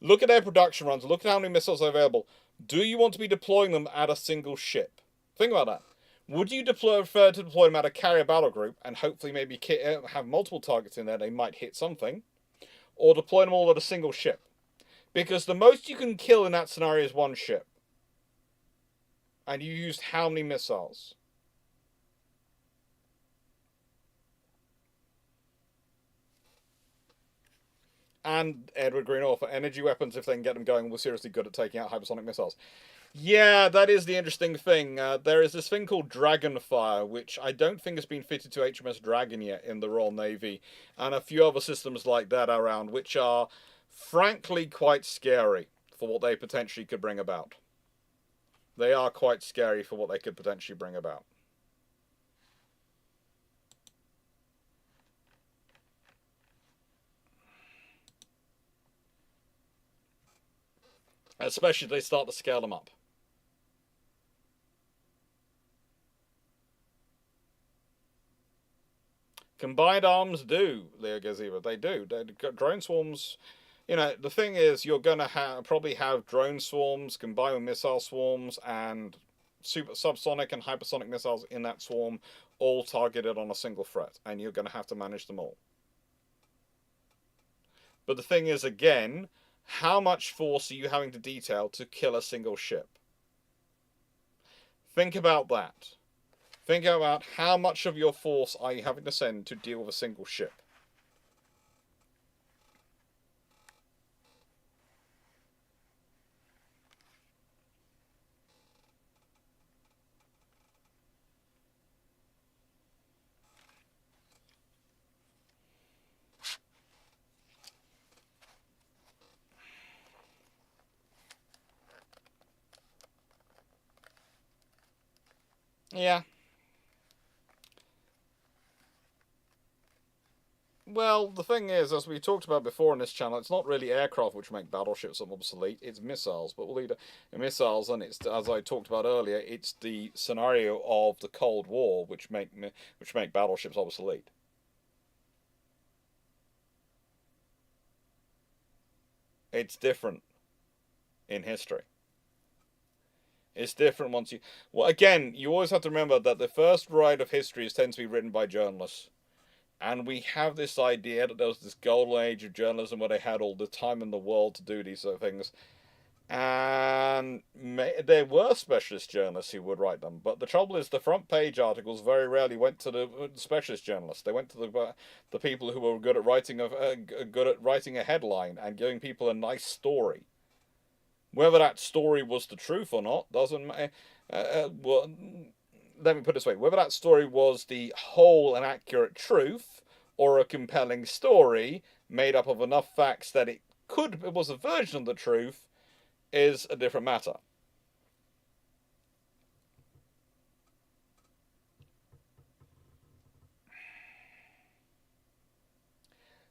Look at their production runs, look at how many missiles are available. Do you want to be deploying them at a single ship? Think about that. Would you prefer to deploy them at a carrier battle group and hopefully maybe have multiple targets in there, they might hit something, or deploy them all at a single ship? Because the most you can kill in that scenario is one ship. And you used how many missiles? And Edward Green offer energy weapons, if they can get them going, we're seriously good at taking out hypersonic missiles. Yeah, that is the interesting thing. There is this thing called Dragonfire, which I don't think has been fitted to HMS Dragon yet in the Royal Navy, and a few other systems like that around, which are frankly quite scary for what they potentially could bring about. They are quite scary for what they could potentially bring about. Especially if they start to scale them up. Combined arms do, Leo Gazeva. They do. Drone swarms, the thing is, you're going to probably have drone swarms combined with missile swarms and subsonic and hypersonic missiles in that swarm, all targeted on a single threat, and you're going to have to manage them all. But the thing is, again, how much force are you having to detail to kill a single ship? Think about that. Think about how much of your force are you having to send to deal with a single ship. Yeah. Well, the thing is, as we talked about before on this channel, it's not really aircraft which make battleships obsolete. It's missiles, but we'll leave it missiles, and it's, as I talked about earlier, it's the scenario of the Cold War which make battleships obsolete. It's different in history. It's different once you. Well, again, you always have to remember that the first ride of history tends to be written by journalists. And we have this idea that there was this golden age of journalism where they had all the time in the world to do these sort of things. And there were specialist journalists who would write them. But the trouble is, the front page articles very rarely went to the specialist journalists. They went to the people who were good at writing a headline and giving people a nice story. Whether that story was the truth or not doesn't matter. Well, let me put it this way. Whether that story was the whole and accurate truth or a compelling story made up of enough facts that it was a version of the truth is a different matter.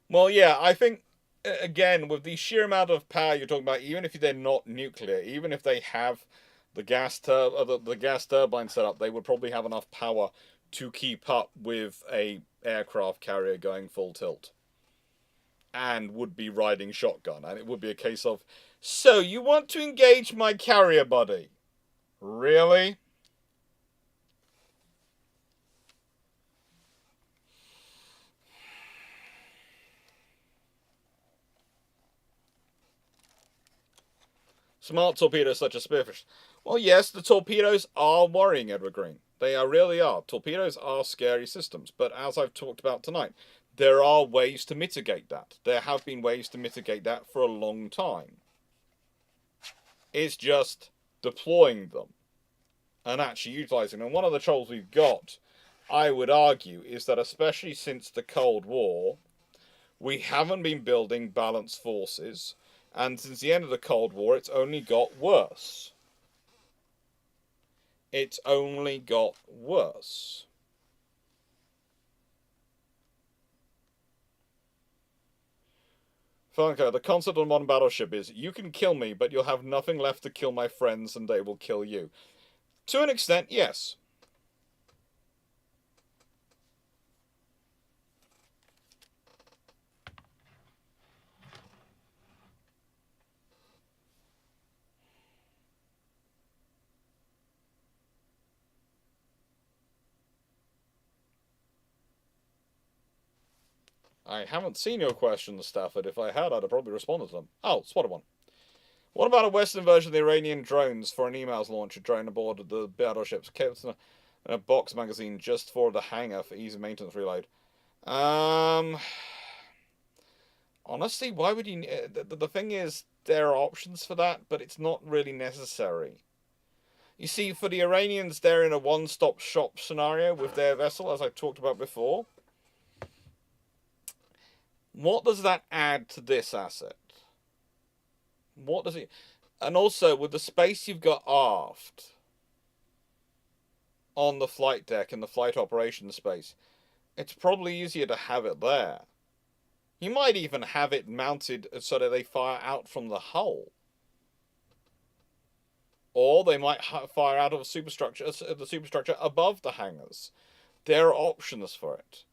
Well, yeah, I think, again, with the sheer amount of power you're talking about, even if they're not nuclear, even if they have the gas turbine set up, they would probably have enough power to keep up with a aircraft carrier going full tilt, and would be riding shotgun, and it would be a case of, so you want to engage my carrier, buddy? Really? Smart torpedoes such as Spearfish. Well, yes, the torpedoes are worrying, Edward Green. They really are. Torpedoes are scary systems, but as I've talked about tonight, there are ways to mitigate that. There have been ways to mitigate that for a long time. It's just deploying them and actually utilizing them. And one of the troubles we've got, I would argue, is that especially since the Cold War, we haven't been building balanced forces. And since the end of the Cold War, it's only got worse. It's only got worse. Franco, the concept of a modern battleship is, you can kill me, but you'll have nothing left to kill my friends, and they will kill you. To an extent, yes. I haven't seen your questions, Stafford. If I had, I'd have probably responded to them. Oh, spotted one. What about a Western version of the Iranian drones for an emails launcher drone aboard the battleships, kept in a box magazine just for the hangar for easy maintenance reload? Honestly, why would you... The thing is, there are options for that, but it's not really necessary. You see, for the Iranians, they're in a one-stop shop scenario with their vessel, as I've talked about before. What does that add to this asset? What does it... And also, with the space you've got aft on the flight deck and the flight operations space, it's probably easier to have it there. You might even have it mounted so that they fire out from the hull. Or they might fire out of the superstructure above the hangars. There are options for it.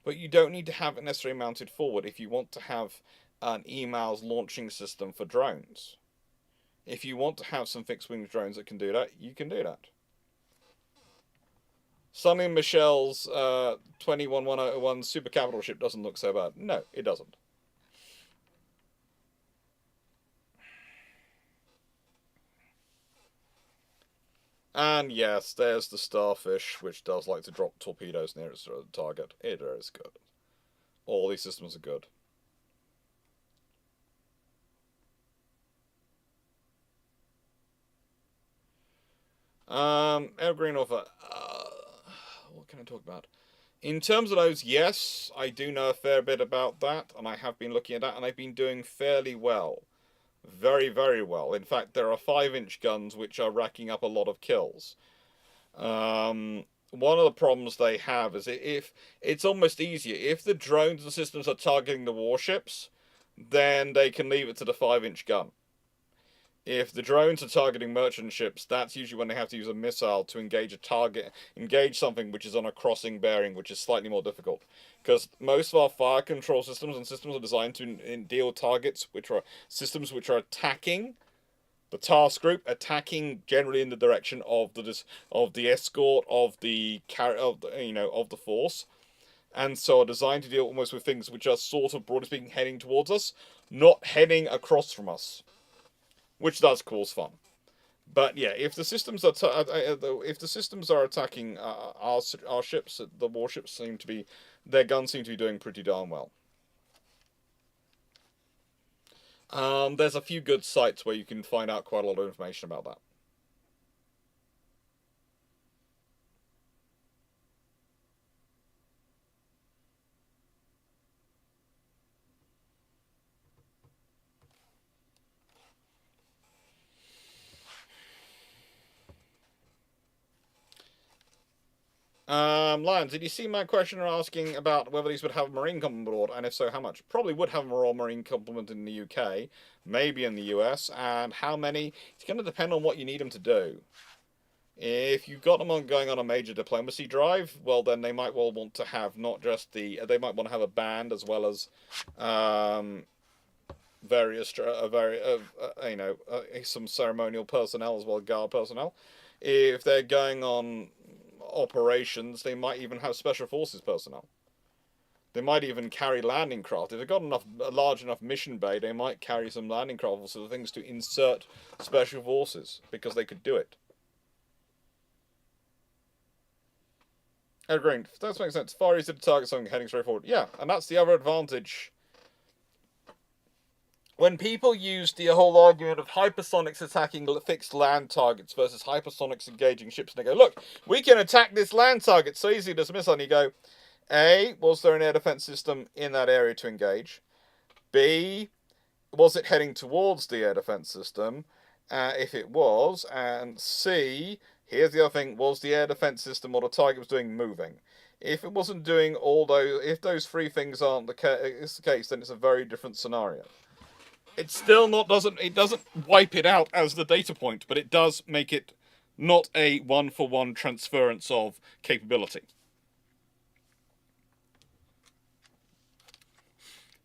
But you don't need to have it necessarily mounted forward if you want to have an emails launching system for drones. If you want to have some fixed-wing drones that can do that, you can do that. Sonny and Michelle's 21101 super capital ship doesn't look so bad. No, it doesn't. And yes, there's the Starfish, which does like to drop torpedoes near its target. It is good. All these systems are good. Evergreen offer. What can I talk about? In terms of those, yes, I do know a fair bit about that, and I have been looking at that, and I've been doing fairly well. Very, very well. In fact, there are 5-inch guns which are racking up a lot of kills. One of the problems they have is if it's almost easier if the drones and systems are targeting the warships, then they can leave it to the 5-inch gun. If the drones are targeting merchant ships, that's usually when they have to use a missile to engage a target, engage something which is on a crossing bearing, which is slightly more difficult. Because most of our fire control systems and systems are designed to deal with targets which are systems which are attacking the task group, attacking generally in the direction of the escort of the of the force, and so are designed to deal almost with things which are sort of broadly speaking heading towards us, not heading across from us, which does cause fun. But yeah, if the systems are attacking our ships, the warships seem to be their guns seem to be doing pretty darn well. There's a few good sites where you can find out quite a lot of information about that. Lions, did you see my question asking about whether these would have a marine complement aboard, and if so, how much? Probably would have a Royal Marine complement in the UK, maybe in the US, and how many? It's going to depend on what you need them to do. If you've got them on going on a major diplomacy drive, well, then they might well want to have not just the. They might want to have a band as well as various, some ceremonial personnel as well as guard personnel. If they're going on operations, they might even have special forces personnel. They might even carry landing craft. If they've got a large enough mission bay, they might carry some landing craft or sort of things to insert special forces because they could do it. Agreed. That makes sense. Far easier to target something heading straight forward. Yeah, and that's the other advantage. When people use the whole argument of hypersonics attacking fixed land targets versus hypersonics engaging ships, and they go, look, we can attack this land target so easily as a missile, and you go, A, was there an air defense system in that area to engage? B, was it heading towards the air defense system? If it was, and C, here's the other thing, was the air defense system or the target was doing moving? If it wasn't doing all those, if those three things aren't the case, then it's a very different scenario. It still doesn't wipe it out as the data point, but it does make it not a one-for-one transference of capability.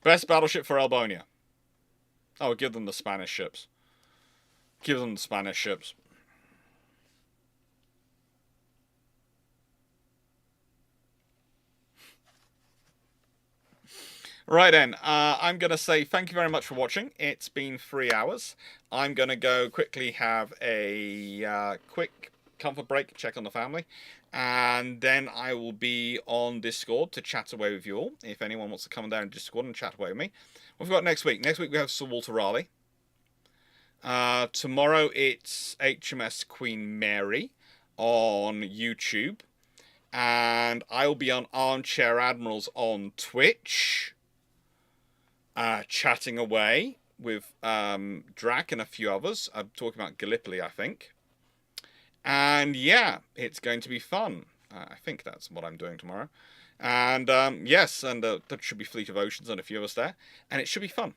Best battleship for Albonia. Oh, give them the Spanish ships. Give them the Spanish ships. Right then, I'm going to say thank you very much for watching. It's been 3 hours. I'm going to go quickly have a quick comfort break, check on the family, and then I will be on Discord to chat away with you all. If anyone wants to come down to Discord and chat away with me. What have we got next week? Next week we have Sir Walter Raleigh. Tomorrow it's HMS Queen Mary on YouTube. And I'll be on Armchair Admirals on Twitch. Chatting away with Drac and a few others. I'm talking about Gallipoli, I think. And yeah, it's going to be fun. I think that's what I'm doing tomorrow. And yes, and there should be Fleet of Oceans and a few of us there. And it should be fun.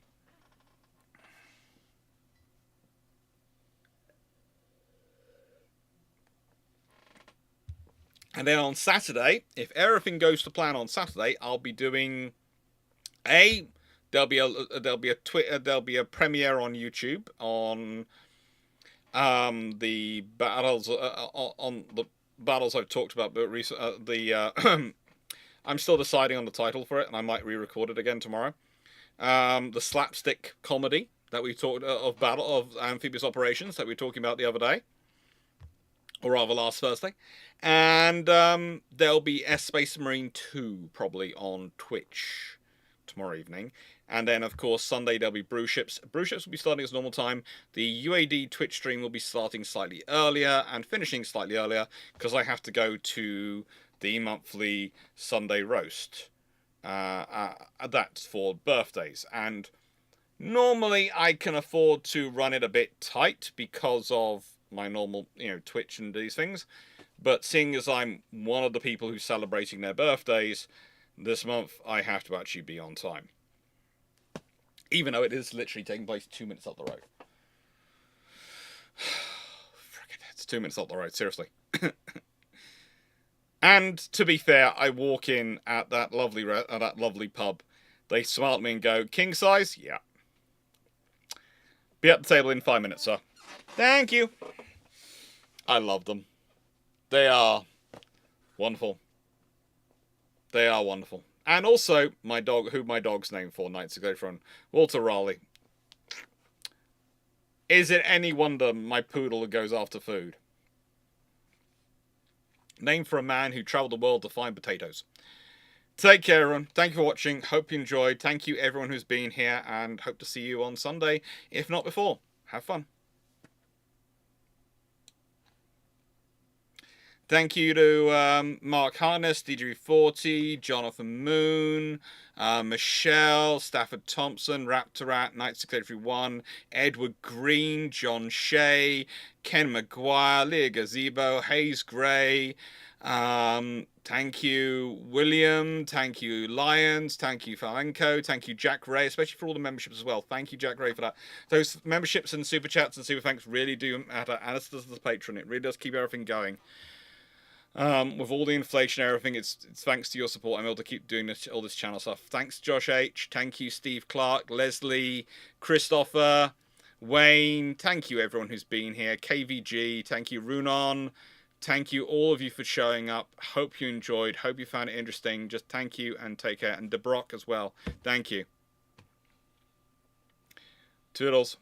And then on Saturday, if everything goes to plan on Saturday, I'll be doing there'll be a premiere on YouTube on the battles on the battles I've talked about, but I'm still deciding on the title for it, and I might re-record it again tomorrow. The slapstick comedy that we talked of amphibious operations that we were talking about the other day, or rather last Thursday. And there'll be Space Marine 2 probably on Twitch tomorrow evening. And then, of course, Sunday there'll be Brew Ships. Brew Ships will be starting its normal time. The UAD Twitch stream will be starting slightly earlier and finishing slightly earlier because I have to go to the monthly Sunday roast. That's for birthdays. And normally I can afford to run it a bit tight because of my normal, Twitch and these things. But seeing as I'm one of the people who's celebrating their birthdays this month, I have to actually be on time. Even though it is literally taking place 2 minutes up the road. It's 2 minutes up the road, seriously. And to be fair, I walk in at that lovely pub. They smile at me and go, "King size?" "Yeah." "Be at the table in 5 minutes, sir." "Thank you." I love them. They are wonderful. They are wonderful. And also, my dog's named for, Knights of Glayfron, Walter Raleigh. Is it any wonder my poodle goes after food? Named for a man who travelled the world to find potatoes. Take care, everyone. Thank you for watching. Hope you enjoyed. Thank you, everyone who's been here, and hope to see you on Sunday, if not before. Have fun. Thank you to Mark Harness, DJ40, Jonathan Moon, Michelle, Stafford Thompson, Raptorat, Knight681, Edward Green, John Shea, Ken McGuire, Leah Gazebo, Hayes Gray. Thank you, William. Thank you, Lions. Thank you, Flamenco. Thank you, Jack Ray, especially for all the memberships as well. Thank you, Jack Ray, for that. Those memberships and super chats and super thanks really do matter. And as does the Patreon. It really does keep everything going. With all the inflation and everything, it's thanks to your support I'm able to keep doing all this channel stuff. Thanks, Josh H. Thank you, Steve Clarke, Leslie, Christopher, Wayne. Thank you, everyone who's been here. KVG. Thank you, Runon. Thank you, all of you, for showing up. Hope you enjoyed. Hope you found it interesting. Just thank you and take care. And DeBrock as well. Thank you. Toodles.